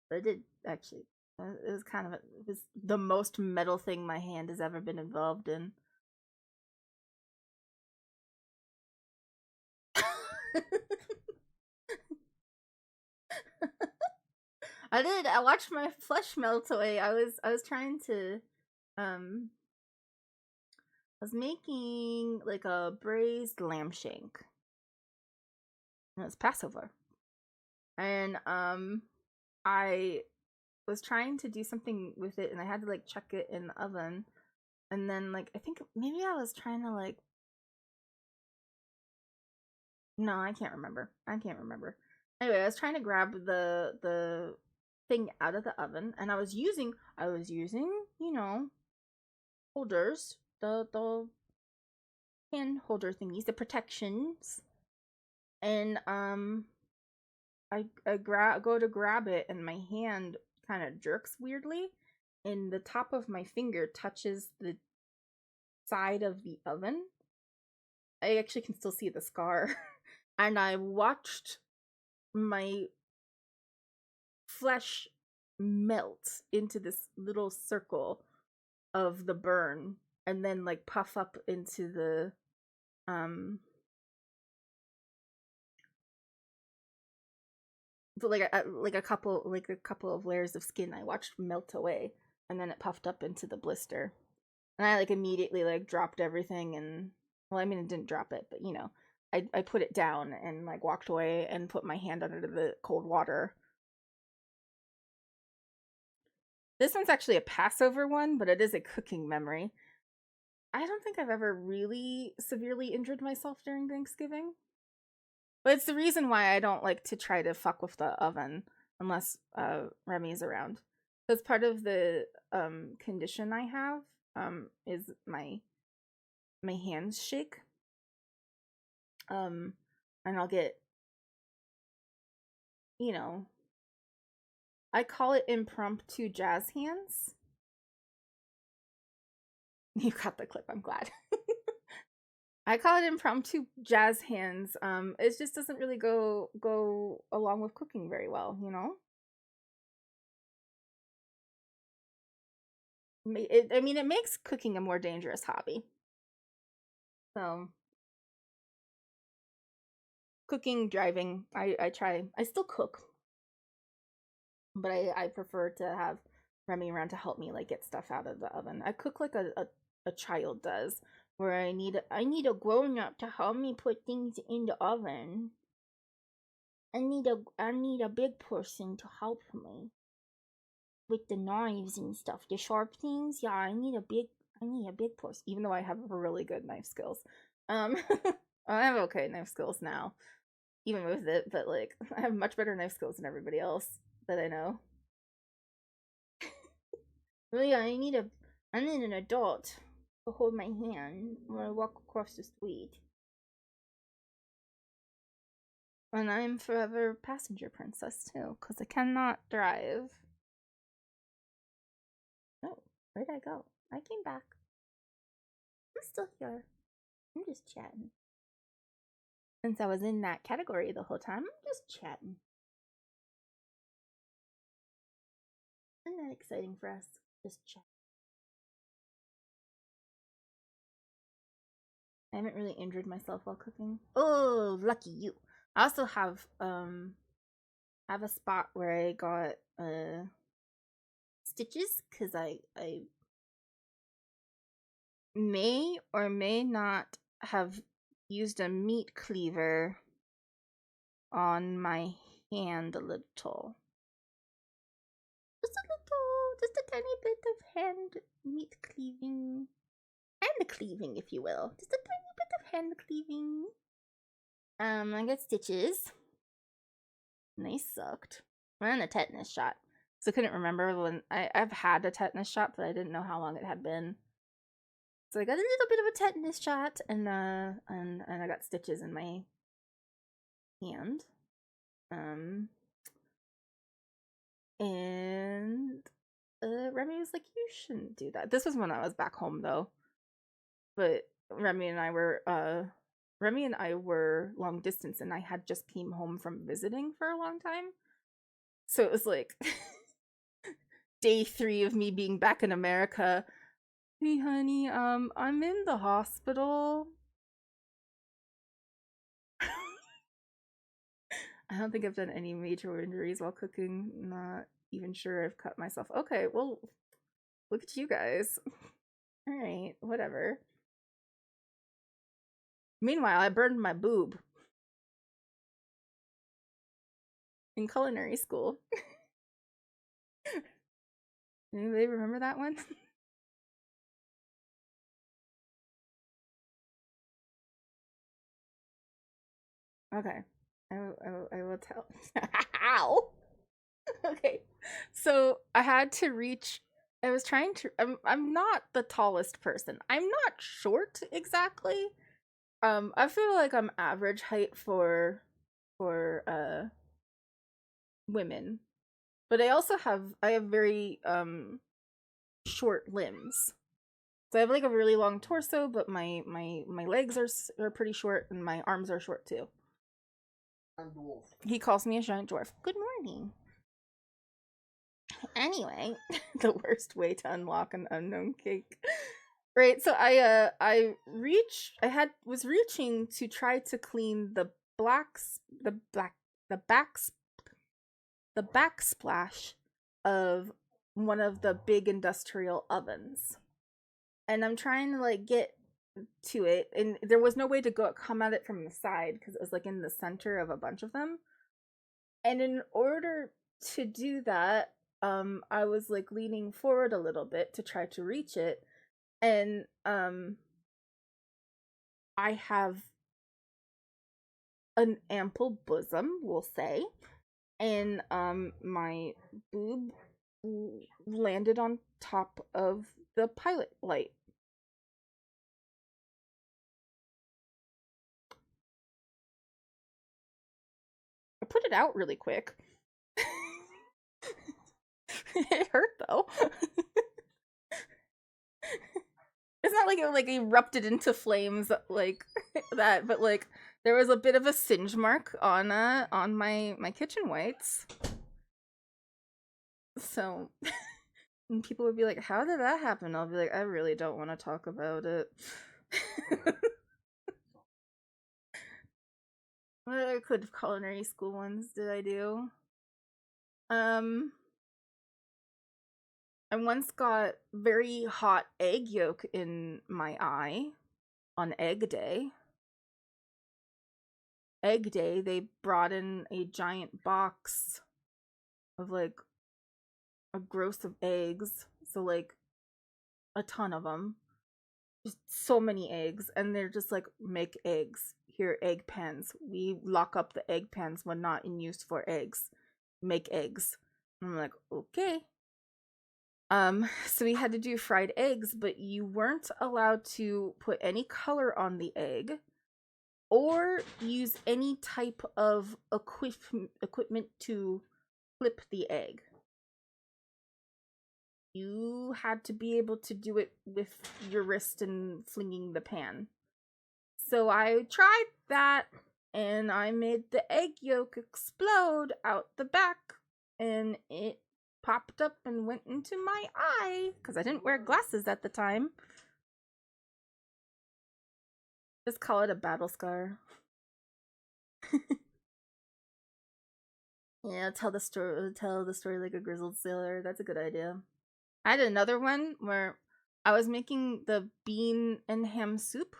But it did, actually. It was kind of it was the most metal thing my hand has ever been involved in. I watched my flesh melt away. I was trying to I was making like a braised lamb shank. And it was Passover. And I was trying to do something with it, and I had to like chuck it in the oven. And then like I think maybe I was trying to like, no, I can't remember. Anyway, I was trying to grab the thing out of the oven, and I was using, you know, holders, the hand holder thingies, the protections. And I go to grab it, and my hand kind of jerks weirdly, and the top of my finger touches the side of the oven. I actually can still see the scar. And I watched my flesh melt into this little circle of the burn, and then like puff up into the but like a couple of layers of skin I watched melt away, and then it puffed up into the blister. And I like immediately like dropped everything, and well, I mean, it didn't drop it, but you know, I put it down and like walked away and put my hand under the cold water. This one's actually a Passover one, but it is a cooking memory. I don't think I've ever really severely injured myself during Thanksgiving. But it's the reason why I don't like to try to fuck with the oven unless Remy's around. Because part of the condition I have is my hands shake. And I'll get, you know, I call it impromptu jazz hands. You got the clip, I'm glad. I call it impromptu jazz hands. It just doesn't really go along with cooking very well, you know? I mean, it makes cooking a more dangerous hobby. So, cooking, driving, I try. I still cook, but I prefer to have Remy around to help me like get stuff out of the oven. I cook like a child does, where I need a grown up to help me put things in the oven. I need a big person to help me with the knives and stuff, the sharp things. Yeah, I need a big person, even though I have really good knife skills. I have okay knife skills now, even with it, but like I have much better knife skills than everybody else that I know. Well, yeah, I need an adult to hold my hand when I walk across the street. And I'm forever passenger princess too, because I cannot drive. Oh, where'd I go? I came back. I'm still here. I'm just chatting. Since I was in that category the whole time, I'm just chatting. Isn't that exciting for us? Just chat. I haven't really injured myself while cooking. Oh, lucky you. I also have a spot where I got stitches because I may or may not have used a meat cleaver on my hand a little. Just a tiny bit of hand meat cleaving. Hand cleaving, if you will. Just a tiny bit of hand cleaving. I got stitches. And they sucked. And a tetanus shot. So I couldn't remember when I've had a tetanus shot, but I didn't know how long it had been. So I got a little bit of a tetanus shot, and I got stitches in my hand. And Remy was like, "You shouldn't do that." This was when I was back home though. But Remy and I were long distance, and I had just came home from visiting for a long time. So it was like day 3 of me being back in America. Hey honey, I'm in the hospital. I don't think I've done any major injuries while cooking. Not even sure I've cut myself. Okay, well, look at you guys. Alright, whatever. Meanwhile, I burned my boob in culinary school. Anybody remember that one? Okay. I will tell. Ow! Okay. So I had to reach. I was trying to. I'm not the tallest person. I'm not short exactly. I feel like I'm average height for women, but I also have very short limbs. So I have like a really long torso, but my legs are pretty short, and my arms are short too. Dwarf. He calls me a giant dwarf. Good morning. Anyway, the worst way to unlock an unknown cake. Right, so I was reaching to try to clean the backsplash of one of the big industrial ovens. And I'm trying to like get to it, and there was no way to come at it from the side because it was like in the center of a bunch of them. And in order to do that, I was like leaning forward a little bit to try to reach it, and I have an ample bosom, we'll say, and my boob landed on top of the pilot light. I put it out really quick. It hurt though. It's not like it like erupted into flames like that, but like there was a bit of a singe mark on my kitchen whites. So and people would be like, "How did that happen?" I'll be like, "I really don't want to talk about it." What other culinary school ones did I do? I once got very hot egg yolk in my eye on Egg Day. Egg Day, they brought in a giant box of like a gross of eggs. So like a ton of them. Just so many eggs. And they're just like, make eggs. here, egg pans. We lock up the egg pans when not in use for eggs. Make eggs. I'm like, okay. So we had to do fried eggs, but you weren't allowed to put any color on the egg or use any type of equipment to flip the egg. You had to be able to do it with your wrist and flinging the pan. So I tried that, and I made the egg yolk explode out the back, and it popped up and went into my eye, because I didn't wear glasses at the time. Just call it a battle scar. Yeah, tell the story like a grizzled sailor. That's a good idea. I had another one where I was making the bean and ham soup,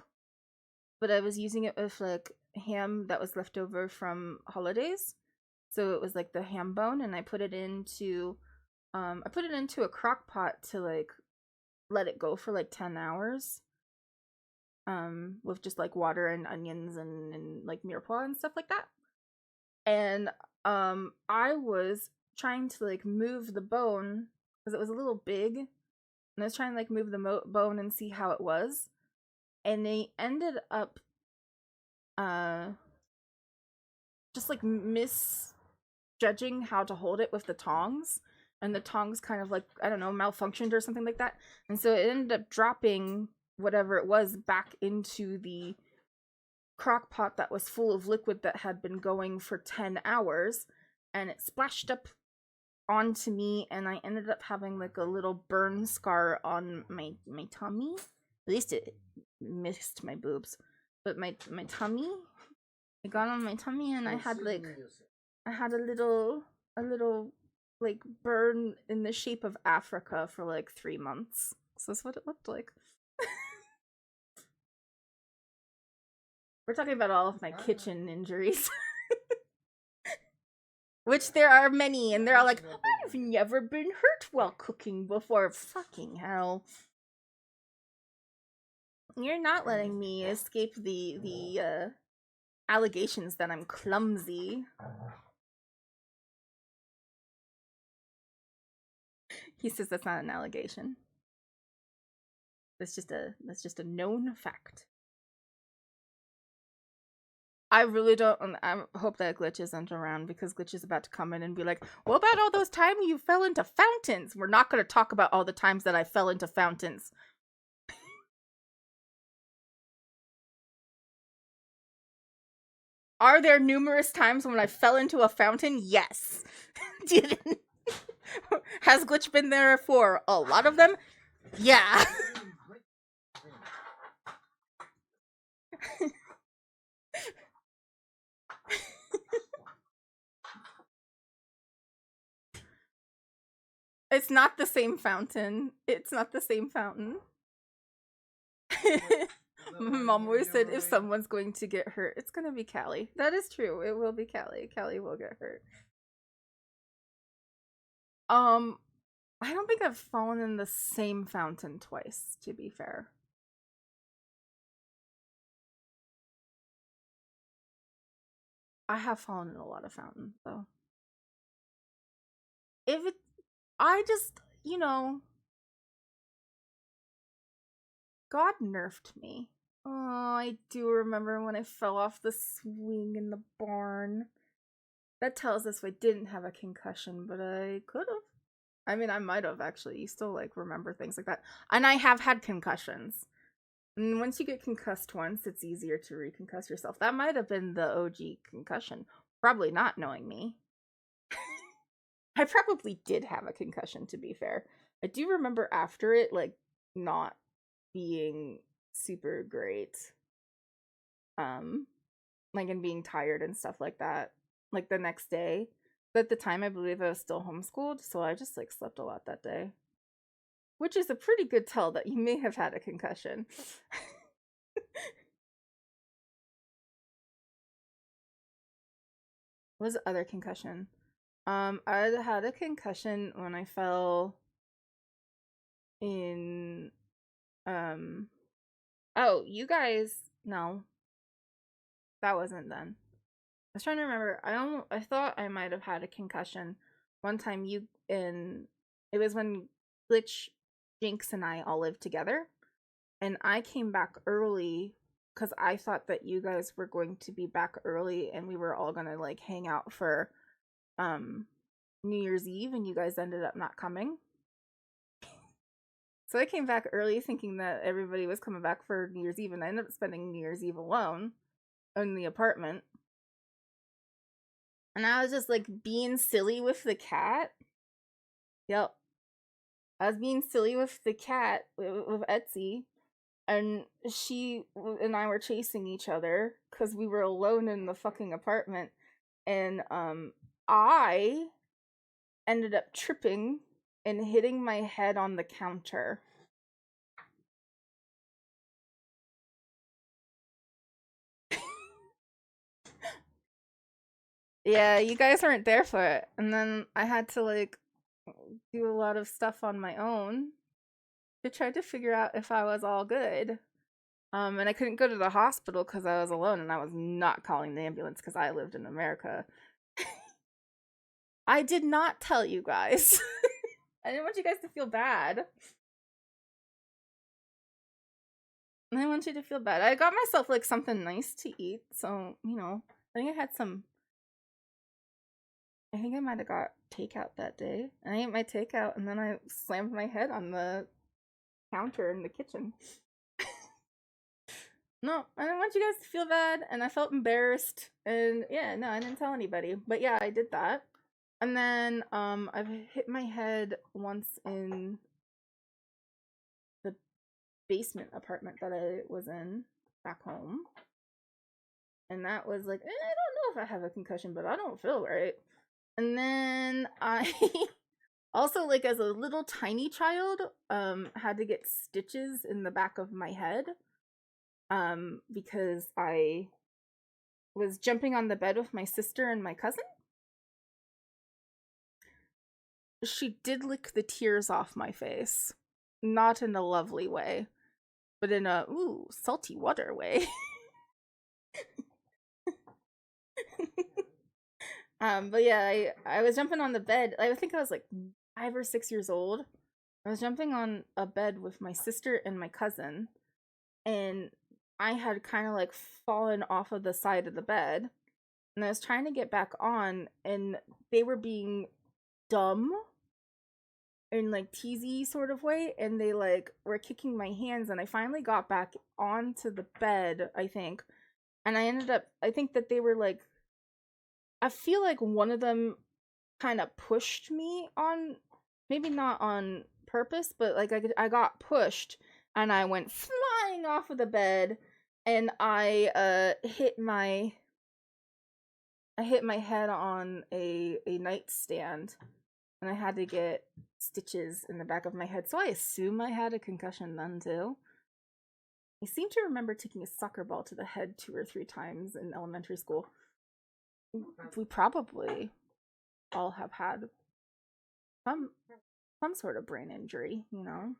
but I was using it with like ham that was left over from holidays. So it was like the ham bone, and I put it into a crock pot to like let it go for like 10 hours. With just like water and onions and like mirepoix and stuff like that. And I was trying to like move the bone because it was a little big, and I was trying to like move the bone and see how it was, and they ended up just like misjudging how to hold it with the tongs, and the tongs kind of like, I don't know, malfunctioned or something like that, and so it ended up dropping whatever it was back into the crock pot that was full of liquid that had been going for 10 hours, and it splashed up onto me, and I ended up having like a little burn scar on my tummy. At least it missed my boobs, but my tummy, it got on my tummy, and I had a little like burn in the shape of Africa for like 3 months. So that's what it looked like. We're talking about all of my kitchen injuries. Which there are many, and they're all like, I've never been hurt while cooking before. Fucking hell. You're not letting me escape the allegations that I'm clumsy. He says that's not an allegation. That's just a known fact. I really don't. I hope that Glitch isn't around, because Glitch is about to come in and be like, "What about all those times you fell into fountains?" We're not going to talk about all the times that I fell into fountains. Are there numerous times when I fell into a fountain? Yes. Has Glitch been there for a lot of them? Yeah. It's not the same fountain. It's not the same fountain. Mom always said if someone's going to get hurt, it's gonna be Callie. That is true. It will be Callie. Callie will get hurt. I don't think I've fallen in the same fountain twice, to be fair. I have fallen in a lot of fountains, though. I just, God nerfed me. Oh, I do remember when I fell off the swing in the barn. That tells us I didn't have a concussion, but I could have. I mean, I might have, actually. You still, like, remember things like that. And I have had concussions. And once you get concussed once, it's easier to reconcuss yourself. That might have been the OG concussion. Probably not, knowing me. I probably did have a concussion, to be fair. I do remember after it, like, not being super great. Like, and being tired and stuff like that. Like, the next day. But at the time, I believe I was still homeschooled, so I just, like, slept a lot that day. Which is a pretty good tell that you may have had a concussion. What was the other concussion? I had a concussion when I fell in, oh, you guys, no. that wasn't then. I was trying to remember. I thought I might have had a concussion one time. It was when Glitch, Jinx, and I all lived together, and I came back early because I thought that you guys were going to be back early, and we were all gonna like hang out for New Year's Eve, and you guys ended up not coming. So I came back early thinking that everybody was coming back for New Year's Eve, and I ended up spending New Year's Eve alone in the apartment. And I was just like being silly with the cat. Yep. I was being silly with the cat, with Etsy, and she and I were chasing each other because we were alone in the fucking apartment. And I ended up tripping and hitting my head on the counter. Yeah, you guys weren't there for it. And then I had to like do a lot of stuff on my own to try to figure out if I was all good. And I couldn't go to the hospital because I was alone, and I was not calling the ambulance because I lived in America. I did not tell you guys. I didn't want you guys to feel bad. I didn't want you to feel bad. I got myself like something nice to eat, so you know, I think I might have got takeout that day. I ate my takeout, and then I slammed my head on the counter in the kitchen. No, I didn't want you guys to feel bad, and I felt embarrassed, and yeah, no, I didn't tell anybody. But yeah, I did that. And then I've hit my head once in the basement apartment that I was in back home. And that was like, I don't know if I have a concussion, but I don't feel right. And then I also, like, as a little tiny child, had to get stitches in the back of my head. Because I was jumping on the bed with my sister and my cousin. She did lick the tears off my face. Not in a lovely way, but in a, ooh, salty water way. But yeah, I was jumping on the bed. I think I was like 5 or 6 years old. I was jumping on a bed with my sister and my cousin, and I had kind of like fallen off of the side of the bed, and I was trying to get back on, and they were being dumb in like teasy sort of way, and they like were kicking my hands, and I finally got back onto the bed, I think, and I think that they were like, I feel like one of them kind of pushed me on, maybe not on purpose, but like I got pushed, and I went flying off of the bed, and I hit my head on a nightstand, and I had to get stitches in the back of my head. So I assume I had a concussion then too. I seem to remember taking a soccer ball to the head 2 or 3 times in elementary school. We probably all have had some sort of brain injury, you know.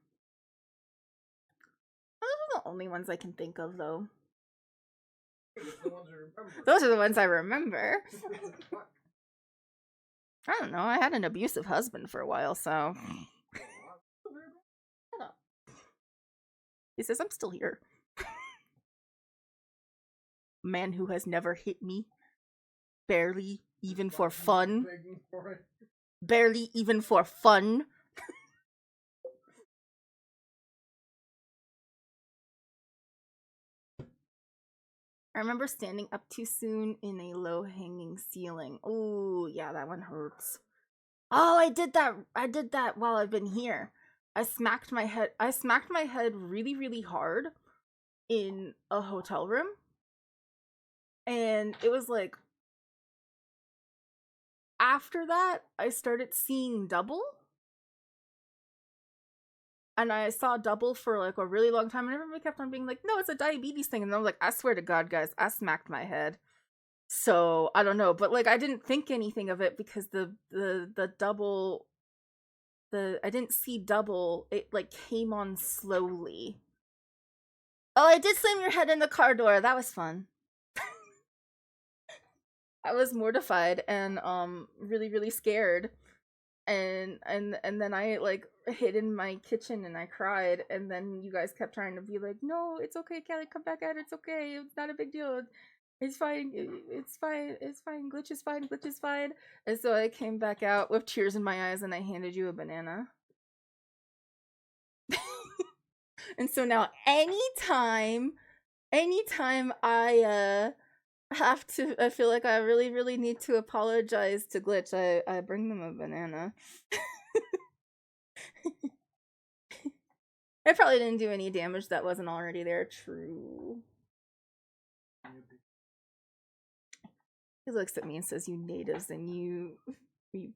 Those are the only ones I can think of, though. Those are the ones I remember. I don't know. I had an abusive husband for a while, so. Shut up. He says I'm still here. Man who has never hit me. Barely even for fun. Barely even for fun. I remember standing up too soon in a low-hanging ceiling. Oh, yeah, that one hurts. Oh, I did that while I've been here. I smacked my head really, really hard in a hotel room. And it was like, after that, I started seeing double. And I saw double for like a really long time, and everybody kept on being like, no, it's a diabetes thing. And I was like, I swear to God, guys, I smacked my head. So I don't know, but like I didn't think anything of it because the double, I didn't see double. It like came on slowly. Oh, I did slam your head in the car door. That was fun. I was mortified and really really scared, and then I like hid in my kitchen and I cried, and then you guys kept trying to be like, no, it's okay, Kelly, come back out, it's okay, it's not a big deal, it's fine, it's fine, it's fine, glitch is fine, glitch is fine. And so I came back out with tears in my eyes and I handed you a banana. And so now anytime I I feel like I really really need to apologize to Glitch, I bring them a banana. I probably didn't do any damage that wasn't already there. True. He looks at me and says, you natives and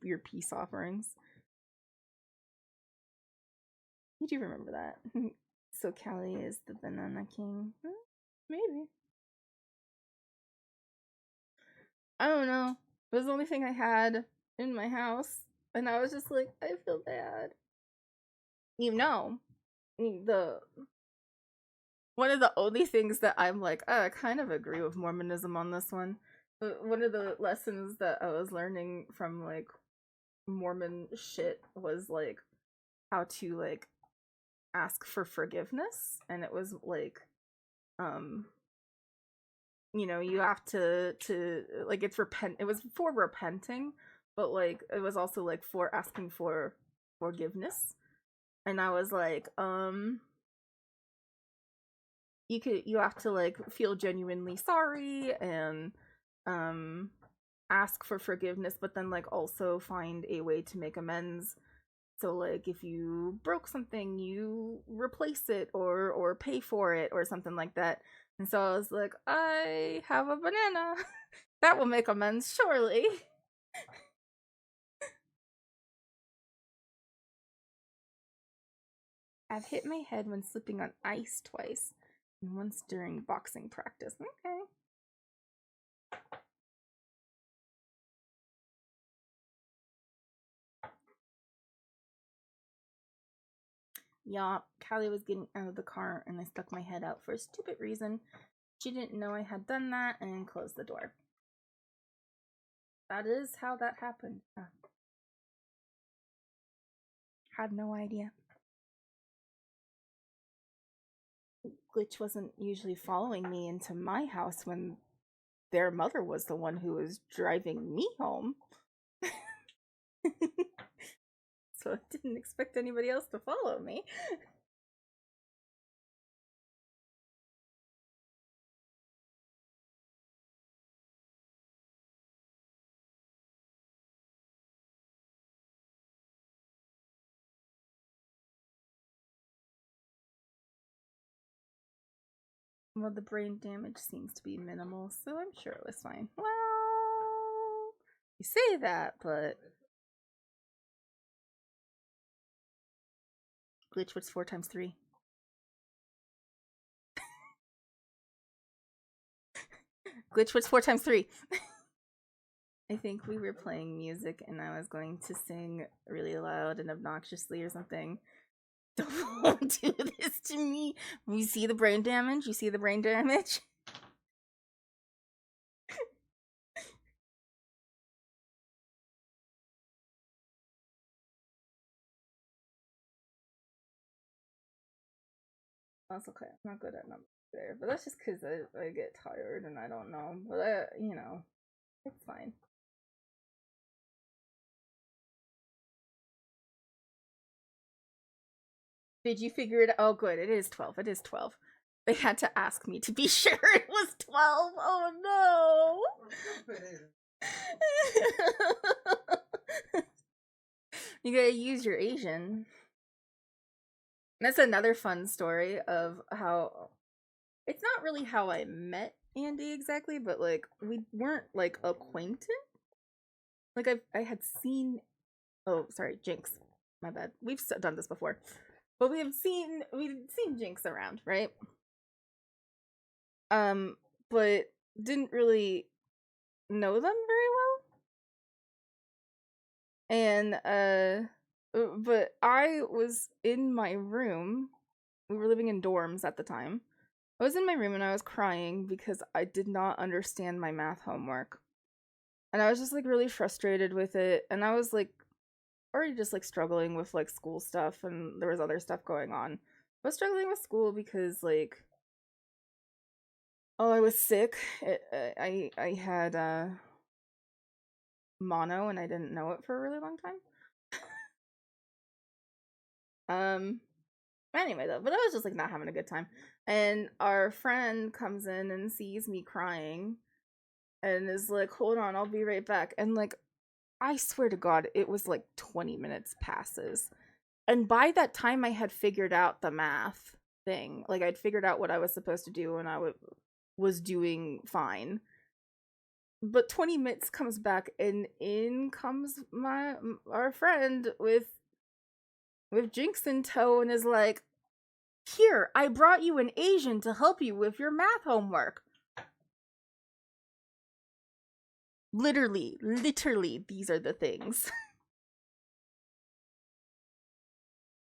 your peace offerings. You do remember that. So Callie is the banana king. Maybe. I don't know. It was the only thing I had in my house. And I was just like, I feel bad. You know, the one of the only things that I'm like, oh, I kind of agree with Mormonism on this one. But one of the lessons that I was learning from like Mormon shit was like how to like ask for forgiveness, and it was like you know, you have to like it's it was for repenting, but like it was also like for asking for forgiveness. And I was like, you have to like feel genuinely sorry and ask for forgiveness, but then like also find a way to make amends. So like if you broke something, you replace it or pay for it or something like that. And so I was like, I have a banana. That will make amends, surely. I've hit my head when slipping on ice twice, and once during boxing practice. Okay. Yeah, Callie was getting out of the car and I stuck my head out for a stupid reason. She didn't know I had done that and closed the door. That is how that happened. Had no idea. Glitch wasn't usually following me into my house when their mother was the one who was driving me home. So I didn't expect anybody else to follow me. Well, the brain damage seems to be minimal, so I'm sure it was fine. Well, you say that, but Glitch, what's 4 times 3? Glitch, what's 4 times 3? I think we were playing music and I was going to sing really loud and obnoxiously or something. Don't do this to me. You see the brain damage? You see the brain damage? That's okay. I'm not good at numbers there, but that's just because I get tired and I don't know. But you know, it's fine. Did you figure it out? Oh, good. It is 12. It is 12. They had to ask me to be sure it was 12. Oh no. You gotta use your Asian. That's another fun story of how it's not really how I met Andy exactly, but like we weren't like acquainted. Like I had seen. Oh, sorry, Jinx. My bad. We've done this before, but we've seen Jinx around, right? But didn't really know them very well. And but I was in my room. We were living in dorms at the time. I was in my room and I was crying because I did not understand my math homework. And I was just like really frustrated with it, and I was like already just like struggling with like school stuff, and there was other stuff going on. I was struggling with school because like, oh, I was sick. I had mono, and I didn't know it for a really long time. Anyway though, but I was just like not having a good time, and our friend comes in and sees me crying and is like, hold on, I'll be right back. And like, I swear to God, it was like 20 minutes passes. And by that time, I had figured out the math thing. Like, I'd figured out what I was supposed to do, and I was doing fine. But 20 minutes comes back, and in comes our friend with Jinx in tow, and is like, here, I brought you an Asian to help you with your math homework. Literally, these are the things.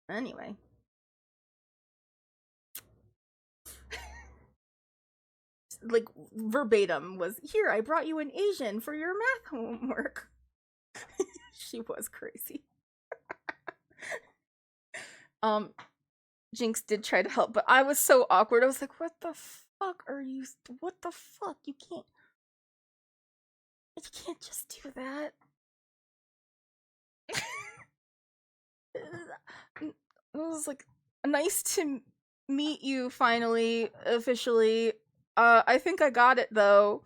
Anyway. Like, verbatim was, here, I brought you an Asian for your math homework. She was crazy. Jinx did try to help, but I was so awkward. I was like, what the fuck are you, what the fuck? You can't just do that. It was like, nice to meet you finally, officially. I think I got it though.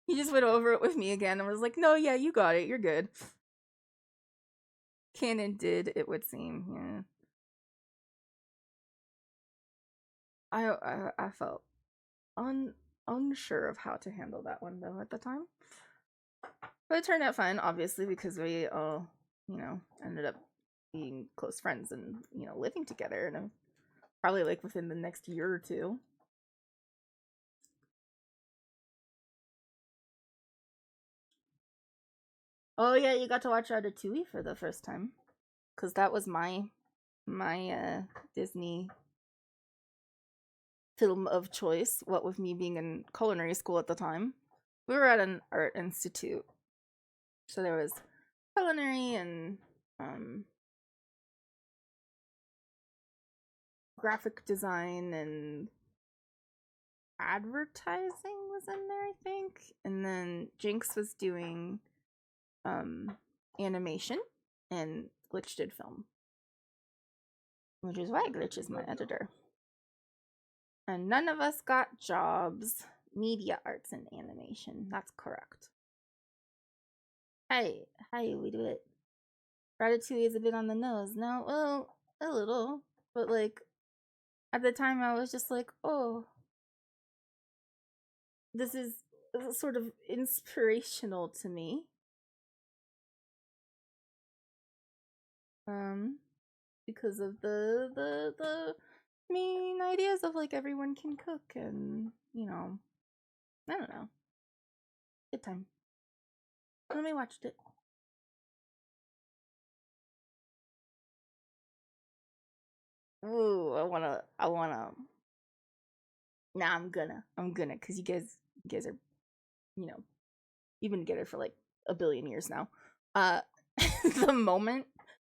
He just went over it with me again and was like, no, yeah, you got it, you're good. Canon did, it would seem, yeah. I felt unsure of how to handle that one though at the time. But it turned out fine, obviously, because we all, ended up being close friends and, living together, and probably like within the next year or two. Oh yeah, you got to watch Ratatouille for the first time, because that was my Disney film of choice. What with me being in culinary school at the time, we were at an art institute, so there was culinary and graphic design and advertising was in there, I think. And then Jinx was doing animation, and Glitch did film, which is why Glitch is my editor. And none of us got jobs. Media arts and animation, that's correct. Hey, how we do it? Ratatouille is a bit on the nose. No, well, a little, but like at the time I was just like, oh, this is sort of inspirational to me. Because of the main ideas of like everyone can cook, and I don't know. Good time. Let me watched it. Ooh, I wanna. Nah, I'm gonna, cause you guys are, you've been together for like a billion years now.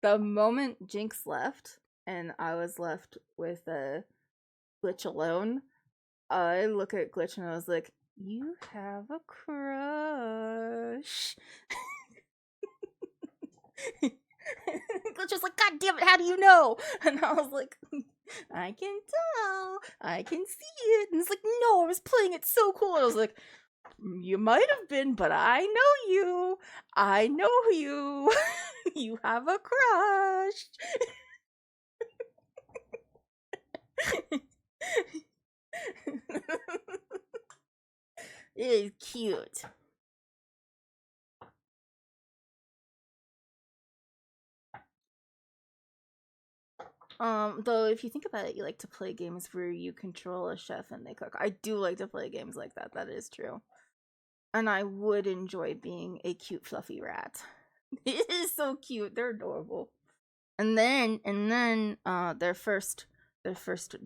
The moment Jinx left and I was left with Glitch alone, I look at Glitch and I was like, you have a crush. Glitch was like, God damn it, how do you know? And I was like, I can tell, I can see it. And it's like, no, I was playing it so cool. And I was like, you might have been, but I know you. I know you. You have a crush. It is cute. Though if you think about it, you like to play games where you control a chef and they cook. I do like to play games like that. That is true. And I would enjoy being a cute fluffy rat. It is so cute. They're adorable. And then their first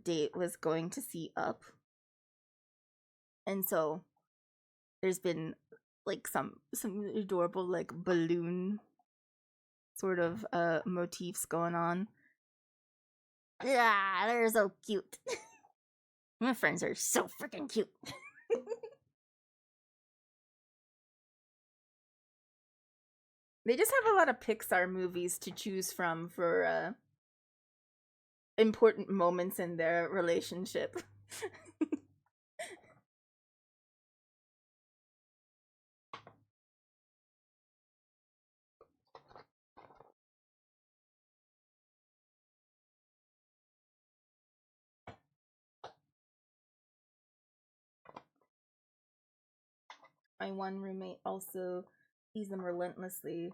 date was going to see Up. And so there's been like some adorable like balloon sort of motifs going on. Yeah, they're so cute. My friends are so freaking cute. They just have a lot of Pixar movies to choose from for important moments in their relationship. My one roommate also teased them relentlessly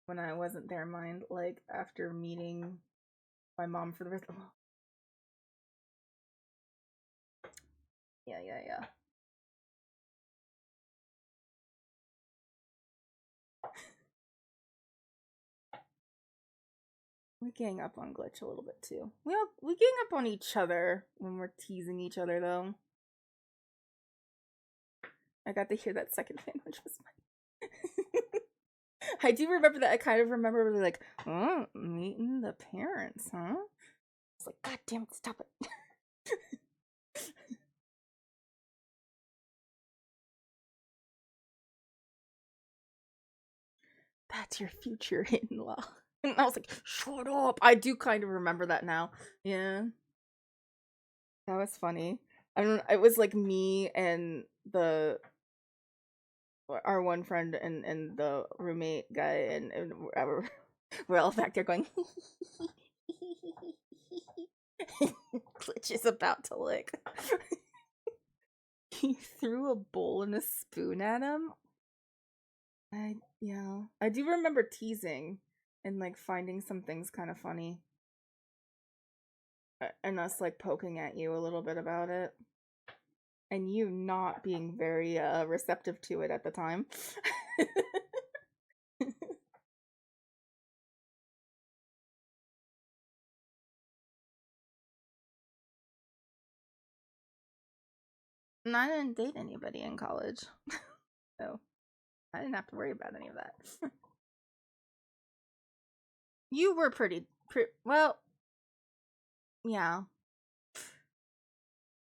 when I wasn't there, mind, like after meeting my mom for the first time. Yeah. We gang up on Glitch a little bit too. We gang up on each other when we're teasing each other though. I got to hear that second fan, which was funny. I do remember that. I kind of remember like, oh, meeting the parents, huh? It's like, God damn it, stop it. That's your future in-law. And I was like, shut up. I do kind of remember that now. Yeah. That was funny. I don't it was like me and our one friend and the roommate guy and we're all back there going Glitch is about to lick. He threw a bowl and a spoon at him. I do remember teasing and like finding some things kind of funny. And us like poking at you a little bit about it. And you not being very receptive to it at the time. And I didn't date anybody in college. So I didn't have to worry about any of that. You were pretty well, yeah.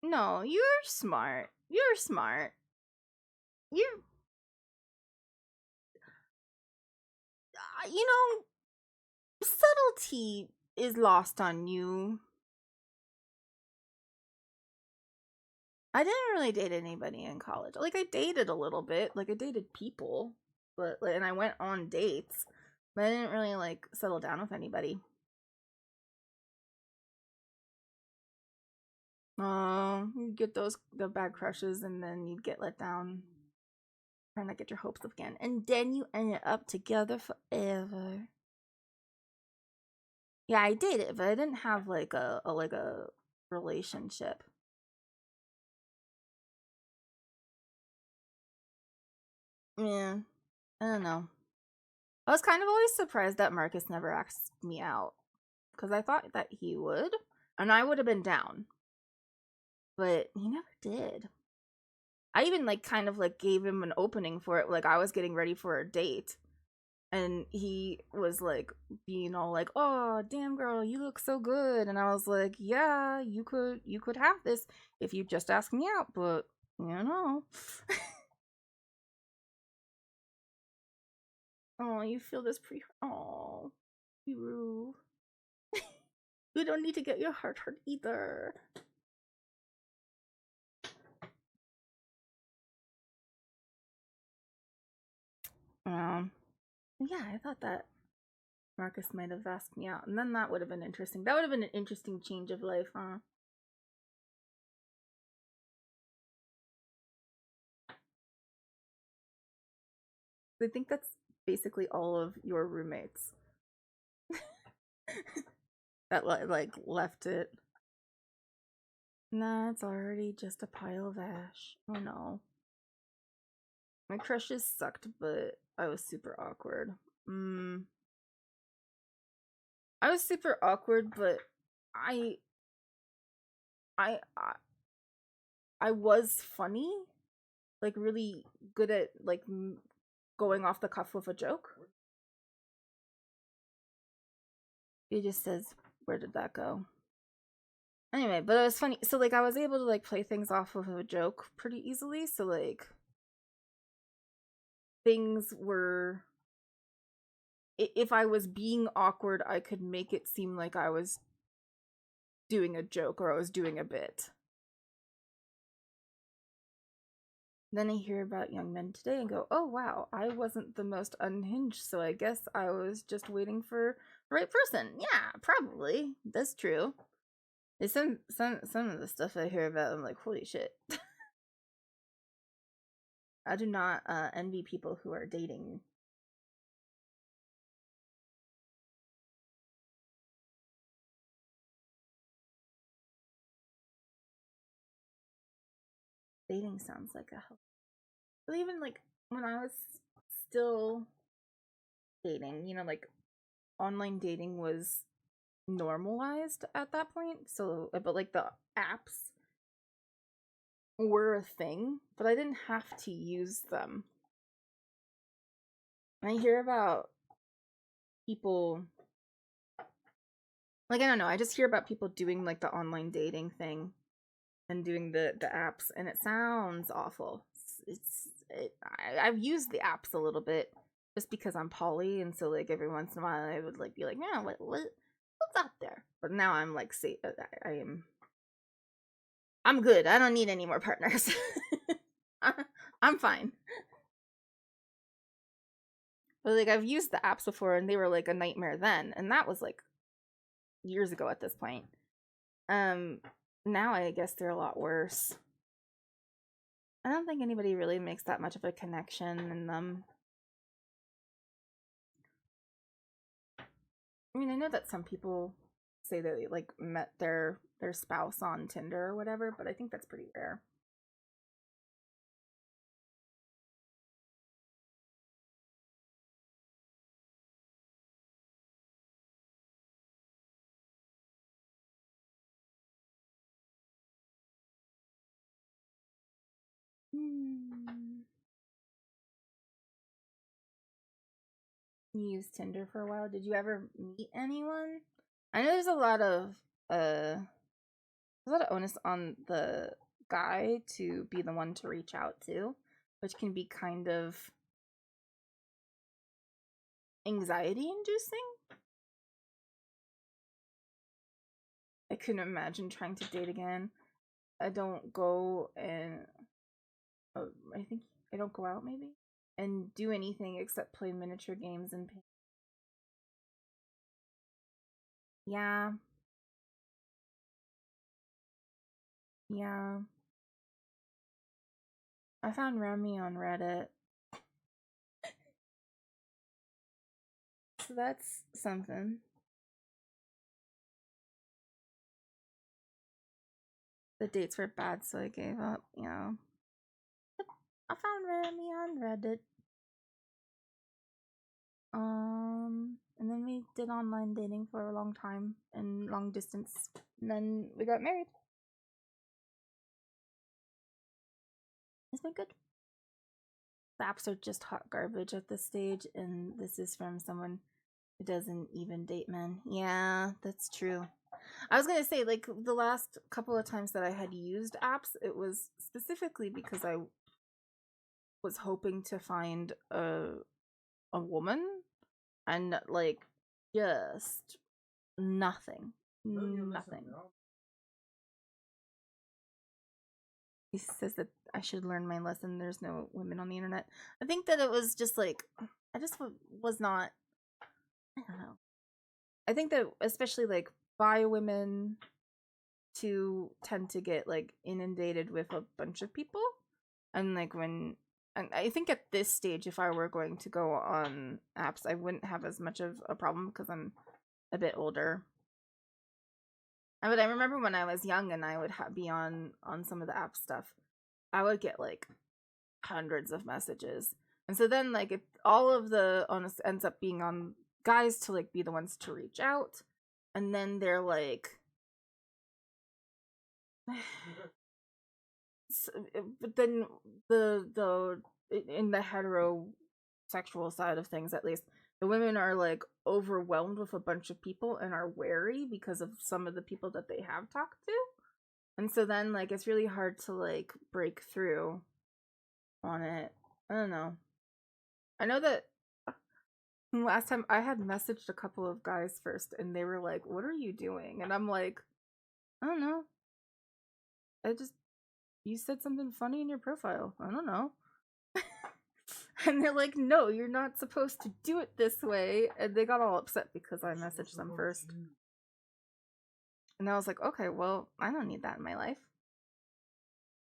No, you're smart. You're smart. You're you know, subtlety is lost on you. I didn't really date anybody in college. Like I dated a little bit, like I dated people, but and I went on dates, but I didn't really like settle down with anybody. You'd get the bad crushes, and then you'd get let down, trying to get your hopes up again, and then you ended up together forever. Yeah, I dated, but I didn't have like a relationship. Yeah, I don't know. I was kind of always surprised that Marcus never asked me out, because I thought that he would, and I would have been down, but he never did. I even like kind of like gave him an opening for it, like I was getting ready for a date, and he was like being all like, "Oh, damn girl, you look so good," and I was like, "Yeah, you could have this if you just ask me out, but you know." Oh, you feel this oh, you you don't need to get your heart hurt either. Yeah, I thought that Marcus might have asked me out, and then that would have been interesting. That would have been an interesting change of life, huh? I think that's basically all of your roommates that like left it. Nah, it's already just a pile of ash. Oh no. My crushes sucked, but I was super awkward. I was super awkward, but I I I, I was funny, like really good at like going off the cuff with a joke. He just says, where did that go? Anyway, but it was funny. So, like, I was able to, like, play things off of a joke pretty easily. So, like, things were... If I was being awkward, I could make it seem like I was doing a joke or I was doing a bit. Then I hear about young men today and go, oh wow, I wasn't the most unhinged, so I guess I was just waiting for the right person. Yeah, probably. That's true. There's some of the stuff I hear about, I'm like, holy shit. I do not envy people who are dating. Dating sounds like a hell. But even like when I was still dating, you know, like online dating was normalized at that point. So, but like the apps were a thing, but I didn't have to use them. And I hear about people, like, I don't know, I just hear about people doing like the online dating thing and doing the apps, and it sounds awful. I've used the apps a little bit just because I'm poly, and so like every once in a while I would like be like, yeah, what's out there? But now I'm like, say, I'm good. I don't need any more partners. I'm fine. But like I've used the apps before, and they were like a nightmare then, and that was like years ago at this point. Now I guess they're a lot worse. I don't think anybody really makes that much of a connection in them. I mean, I know that some people say they like met their spouse on Tinder or whatever, but I think that's pretty rare. You used Tinder for a while. Did you ever meet anyone? I know there's a lot of onus on the guy to be the one to reach out to, which can be kind of anxiety inducing. I couldn't imagine trying to date again. I don't go and I think I don't go out maybe and do anything except play miniature games and paint. Yeah. Yeah. I found Remy on Reddit. So that's something. The dates were bad, so I gave up, yeah. I found Remy on Reddit. And then we did online dating for a long time and long distance. And then we got married. It's been good. The apps are just hot garbage at this stage, and this is from someone who doesn't even date men. Yeah, that's true. I was gonna say, like, the last couple of times that I had used apps, it was specifically because I was hoping to find a woman, and like just nothing. Nothing. He says that I should learn my lesson. There's no women on the internet. I think that it was just like, I just was not, I don't know. I think that especially like bi women to tend to get like inundated with a bunch of people. And like and I think at this stage, if I were going to go on apps, I wouldn't have as much of a problem because I'm a bit older. But I remember when I was young and I would be on some of the app stuff, I would get like hundreds of messages. And so then like all of the onus ends up being on guys to like be the ones to reach out. And then they're like but then the in the hetero sexual side of things, at least, the women are like overwhelmed with a bunch of people and are wary because of some of the people that they have talked to. And so then like it's really hard to like break through on it. I don't know. I know that last time I had messaged a couple of guys first and they were like, "What are you doing?" And I'm like, "I don't know. You said something funny in your profile. I don't know." And they're like, "No, you're not supposed to do it this way." And they got all upset because I messaged them first. And I was like, okay, well, I don't need that in my life.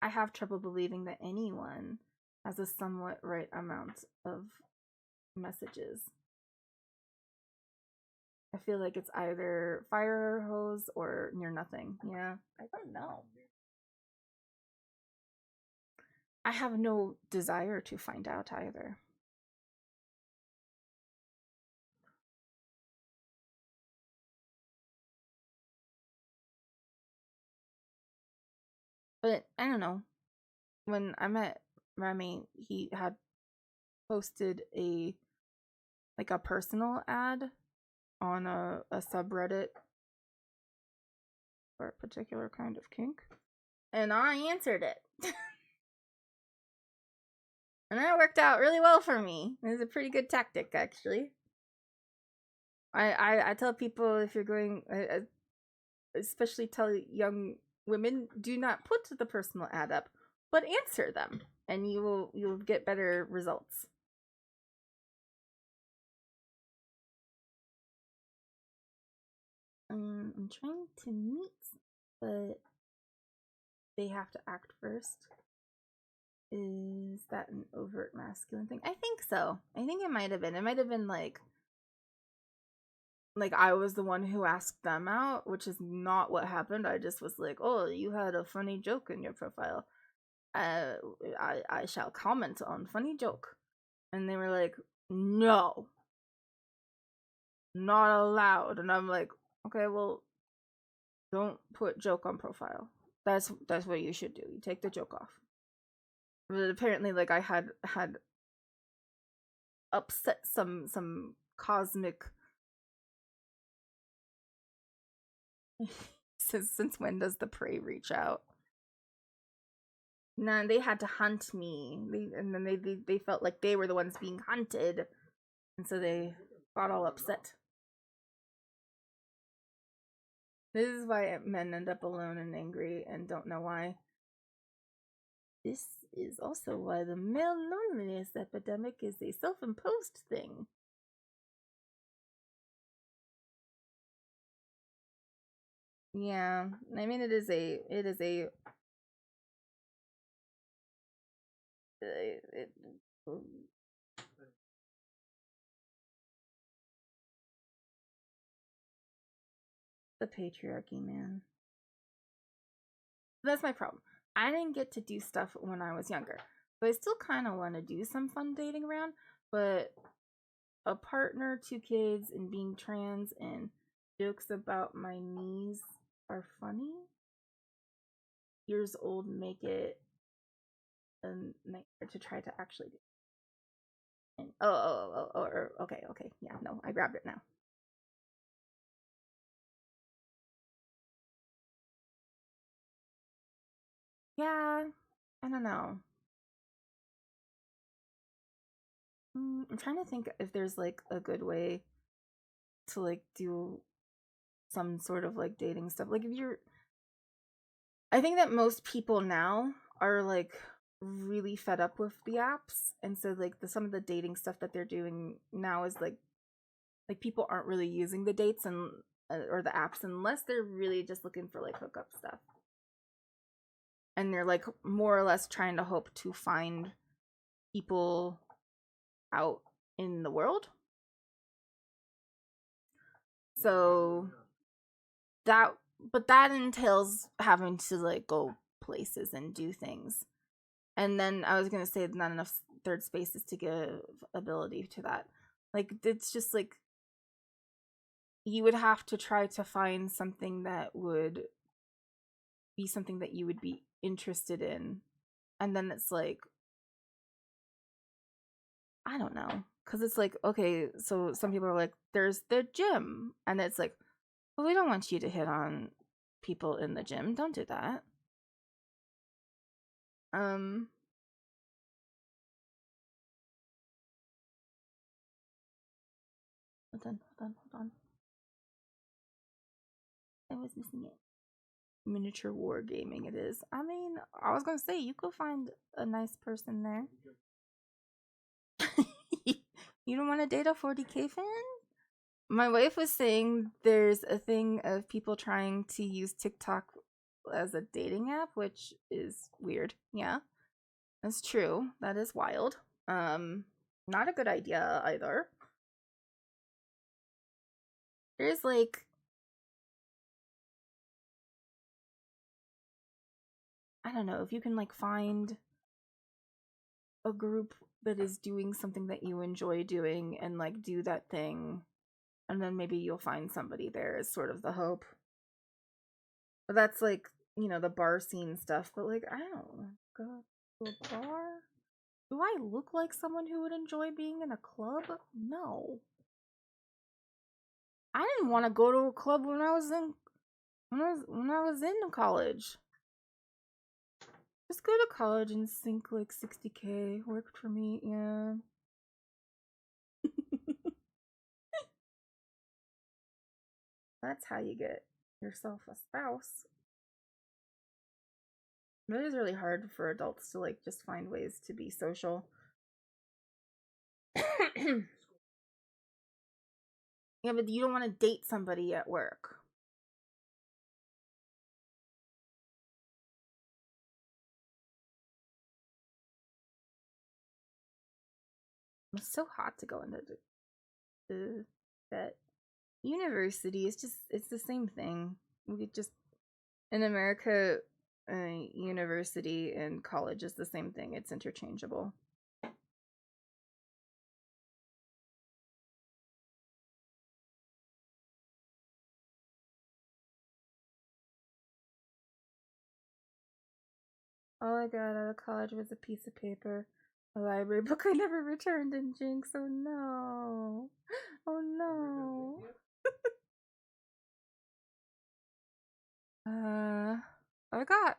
I have trouble believing that anyone has a somewhat right amount of messages. I feel like it's either fire hose or near nothing. Yeah, I don't know. I have no desire to find out either. But I don't know. When I met Remy, he had posted a personal ad on a subreddit for a particular kind of kink. And I answered it. And that worked out really well for me. It was a pretty good tactic, actually. I tell people, if you're going, especially tell young women, do not put the personal ad up, but answer them, and you'll get better results. I'm trying to meet, but they have to act first. Is that an overt masculine thing? I think so. I think it might have been. It might have been like I was the one who asked them out, which is not what happened. I just was like, "Oh, you had a funny joke in your profile. I shall comment on funny joke." And they were like, "No, not allowed." And I'm like, "Okay, well, don't put joke on profile. That's what you should do. You take the joke off." But apparently, like, I had upset some cosmic. Since when does the prey reach out? No, they had to hunt me. And then they felt like they were the ones being hunted, and so they got all upset. This is why men end up alone and angry and don't know why. This is also why the male loneliness epidemic is a self-imposed thing. Yeah, I mean, it is a the patriarchy, man. That's my problem. I didn't get to do stuff when I was younger, but I still kind of want to do some fun dating around. But a partner, 2 kids, and being trans, and jokes about my knees are funny. Years old make it a nightmare to try to actually do. And okay, yeah, no, I grabbed it now. Yeah, I don't know. I'm trying to think if there's like a good way to like do some sort of like dating stuff. Like, I think that most people now are like really fed up with the apps, and so like some of the dating stuff that they're doing now is like people aren't really using the dates and or the apps unless they're really just looking for like hookup stuff, and they're like more or less trying to hope to find people out in the world. So that entails having to like go places and do things. And then I was gonna say not enough third spaces to give ability to that. Like, it's just like you would have to try to find something that would be something that you would be interested in. And then it's like, I don't know, because it's like, okay, so some people are like, there's the gym, and it's like, well, we don't want you to hit on people in the gym. Don't do that. Hold on. I was missing it. Miniature wargaming it is. I mean, I was gonna say, you could find a nice person there. You don't want to date a 40K fan? My wife was saying there's a thing of people trying to use TikTok as a dating app, which is weird. Yeah, that's true. That is wild. Not a good idea either. There's like, I don't know, if you can like find a group that is doing something that you enjoy doing and like do that thing, and then maybe you'll find somebody there is sort of the hope. But that's like, you know, the bar scene stuff. But like, I don't go to a bar. Do I look like someone who would enjoy being in a club? No. I didn't want to go to a club when I was in college. Just go to college and sink like 60K. Worked for me, yeah. That's how you get yourself a spouse. It is really hard for adults to like just find ways to be social. Yeah, but you don't want to date somebody at work. It's so hot to go into that university. It's the same thing. We could just, in America, university and college is the same thing. It's interchangeable. All I got out of college was a piece of paper, a library book I never returned, and Jinx. Oh no. Oh no. I got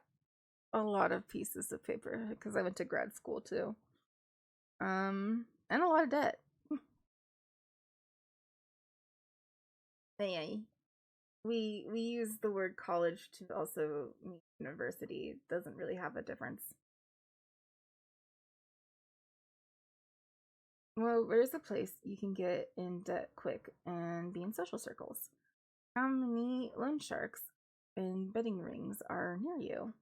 a lot of pieces of paper because I went to grad school too. And a lot of debt. Yeah, we use the word college to also mean university. It doesn't really have a difference. Well, there's a place you can get in debt quick and be in social circles. How many loan sharks and betting rings are near you?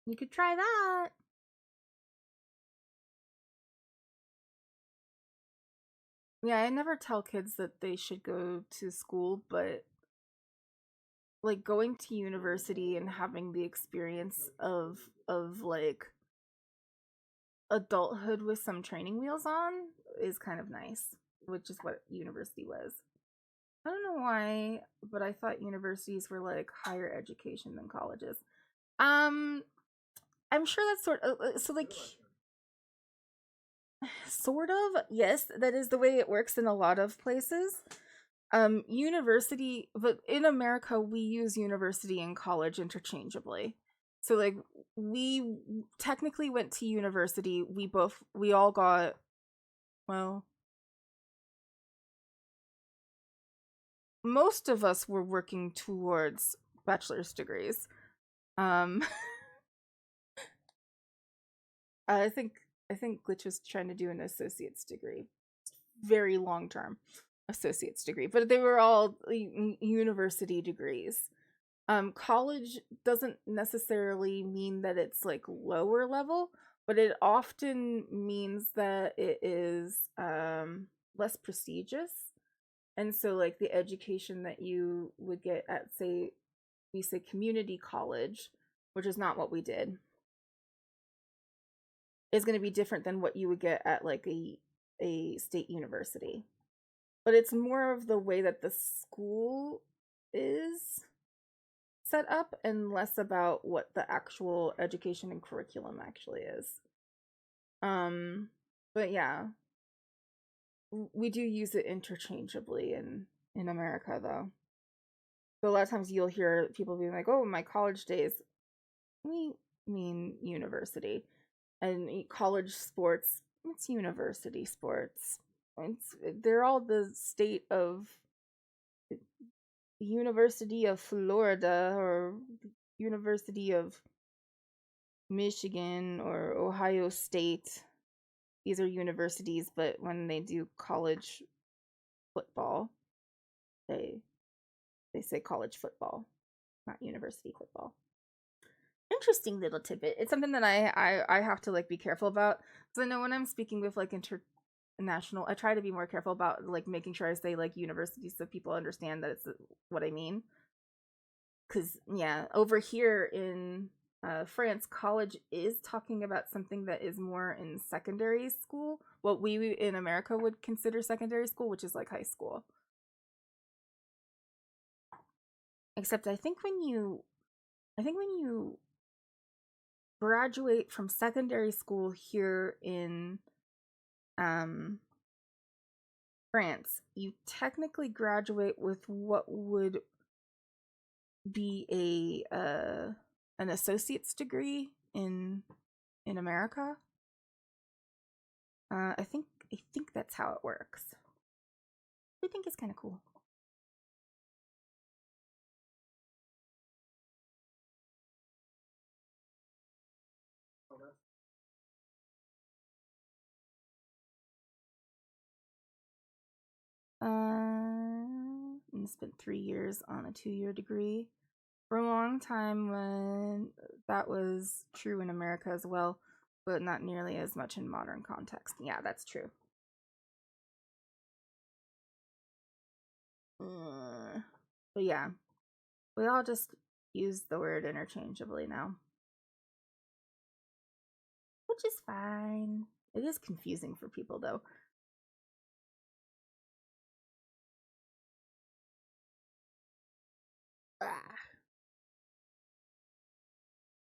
You could try that. Yeah, I never tell kids that they should go to school, but like going to university and having the experience of like adulthood with some training wheels on is kind of nice, which is what university was. I don't know why, but I thought universities were like higher education than colleges. I'm sure that's sort of so like sort of, yes, that is the way it works in a lot of places. University, but in America we use university and college interchangeably. So like we technically went to university. We all got, well, most of us were working towards bachelor's degrees. Um I think Glitch was trying to do an associate's degree. Very long term associate's degree, but they were all university degrees. College doesn't necessarily mean that it's like lower level, but it often means that it is less prestigious. And so like the education that you would get at, say, we say community college, which is not what we did, is going to be different than what you would get at like a state university. But it's more of the way that the school is set up and less about what the actual education and curriculum actually is. But yeah, we do use it interchangeably in America, though. So a lot of times you'll hear people being like, "Oh, my college days." We mean university, and college sports. It's university sports. They're all the state of University of Florida or University of Michigan or Ohio State. These are universities, but when they do college football, they say college football, not university football. Interesting little tidbit. It's something that I have to like be careful about, because I know when I'm speaking with like international, I try to be more careful about like making sure I say like universities so people understand that it's what I mean. Because yeah, over here in France, college is talking about something that is more in secondary school, what we in America would consider secondary school, which is like high school. Except I think when you graduate from secondary school here in France, you technically graduate with what would be an associate's degree in America. I think that's how it works. I think it's kind of cool. And spent 3 years on a 2-year degree. For a long time when that was true in America as well, but not nearly as much in modern context. Yeah, that's true. But yeah, we all just use the word interchangeably now, which is fine. It is confusing for people though.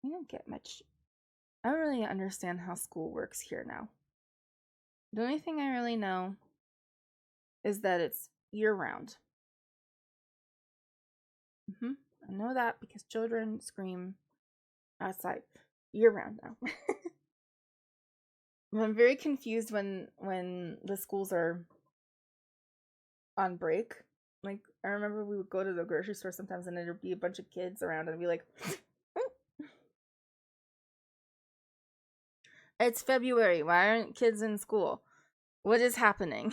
We don't get much. I don't really understand how school works here now. The only thing I really know is that it's year-round. I know that because children scream outside year-round now. I'm very confused when the schools are on break. Like, I remember we would go to the grocery store sometimes and there'd be a bunch of kids around and I'd be like, it's February. Why aren't kids in school? What is happening?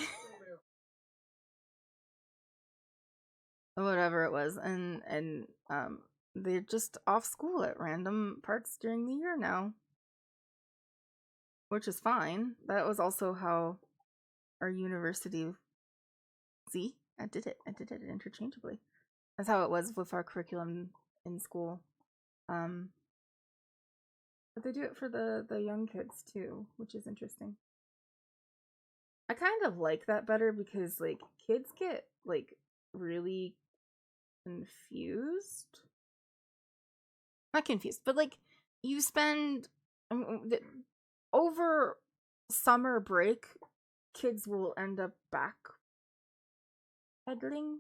Whatever it was. And they're just off school at random parts during the year now. Which is fine. That was also how our university... See? I did it interchangeably. That's how it was with our curriculum in school. But they do it for the young kids too, which is interesting. I kind of like that better because like kids get like really confused. Not confused, but like you spend over summer break, kids will end up back pedaling.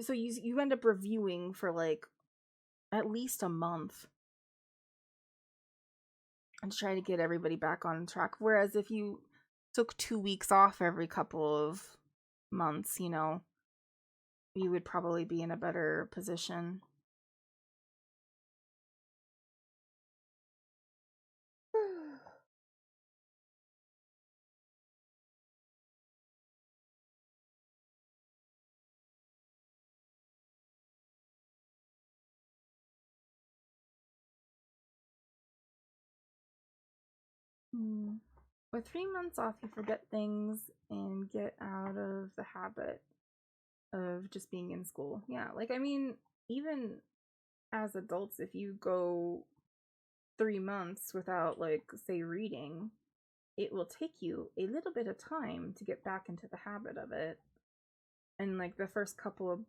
So you end up reviewing for like at least a month and try to get everybody back on track. Whereas if you took 2 weeks off every couple of months, you know, you would probably be in a better position. With 3 months off, you forget things and get out of the habit of just being in school. Yeah, like, I mean, even as adults, if you go 3 months without, like, say, reading, it will take you a little bit of time to get back into the habit of it. And, like, the first couple of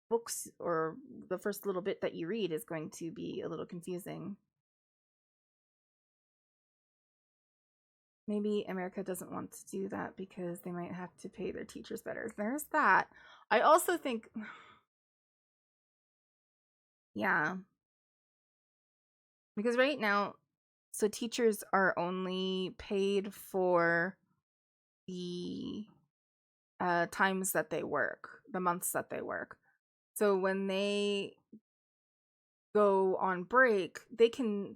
books or the first little bit that you read is going to be a little confusing. maybe America doesn't want to do that because they might have to pay their teachers better. There's that. I also think, yeah, because right now, so teachers are only paid for the times that they work, the months that they work. So when they go on break, they can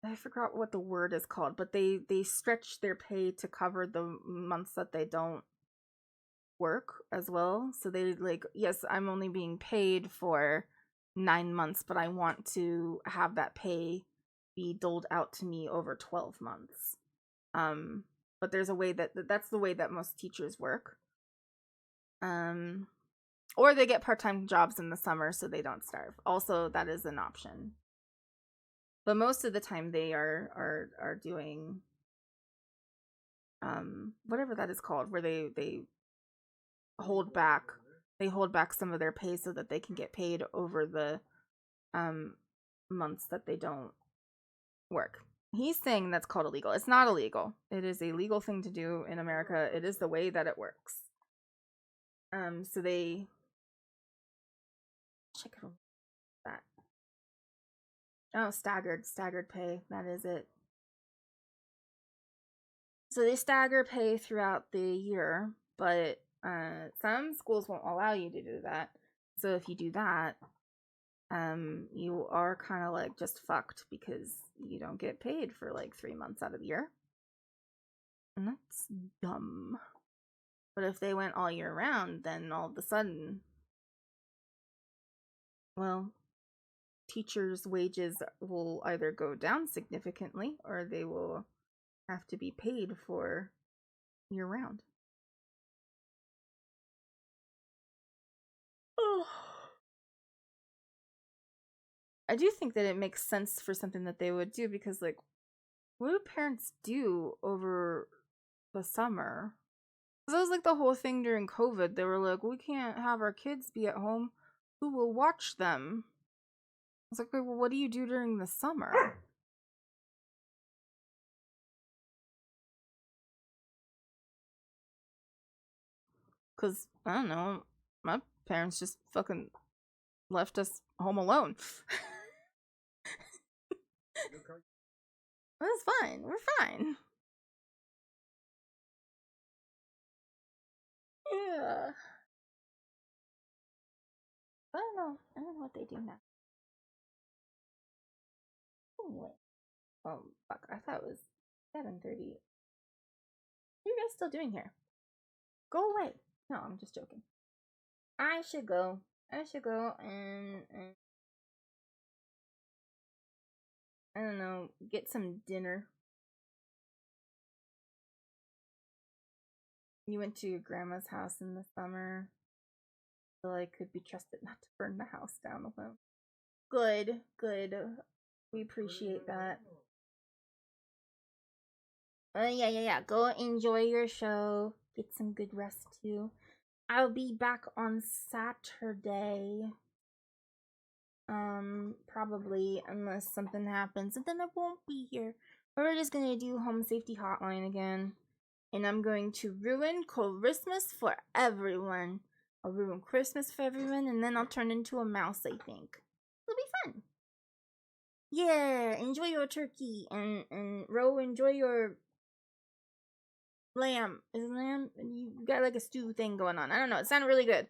I forgot what the word is called, but they stretch their pay to cover the months that they don't work as well. So they like, yes, I'm only being paid for 9 months, but I want to have that pay be doled out to me over 12 months. But there's a way that's the way that most teachers work. Or they get part-time jobs in the summer so they don't starve. Also, that is an option. But most of the time they are doing whatever that is called, where they hold back some of their pay so that they can get paid over the months that they don't work. He's saying that's called illegal. It's not illegal. It is a legal thing to do in America. It is the way that it works. So they check it that. Oh, staggered pay. That is it. So they stagger pay throughout the year, but some schools won't allow you to do that. So if you do that, you are kind of like just fucked because you don't get paid for like 3 months out of the year. And that's dumb. But if they went all year round, then all of a sudden, well, teachers' wages will either go down significantly or they will have to be paid for year round. Oh. I do think that it makes sense for something that they would do because, like, what do parents do over the summer? That was like the whole thing during COVID. They were like, we can't have our kids be at home. Who will watch them? I was like, well, what do you do during the summer? Because, I don't know, my parents just fucking left us home alone. That's fine. We're fine. Yeah. I don't know. I don't know what they do now. Anyway. Oh, fuck. I thought it was 7:30. What are you guys still doing here? Go away. No, I'm just joking. I should go. And I don't know, get some dinner. You went to your grandma's house in the summer, so I could be trusted not to burn the house down alone. Good. We appreciate that. Yeah. Go enjoy your show. Get some good rest too. I'll be back on Saturday. Probably, unless something happens, and then I won't be here. We're just gonna do Home Safety Hotline again. And I'm going to ruin Christmas for everyone. I'll ruin Christmas for everyone, and then I'll turn into a mouse, I think. It'll be fun. Yeah, enjoy your turkey, and Ro, enjoy your lamb. Is it lamb? You got like a stew thing going on. I don't know. It sounded really good.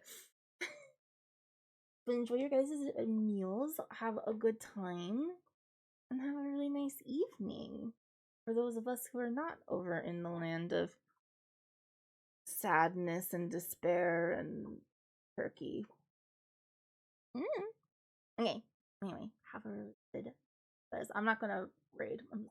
But enjoy your guys' meals. Have a good time. And have a really nice evening. For those of us who are not over in the land of sadness and despair and turkey. Okay. Anyway, have a really good. I'm not gonna raid. I'm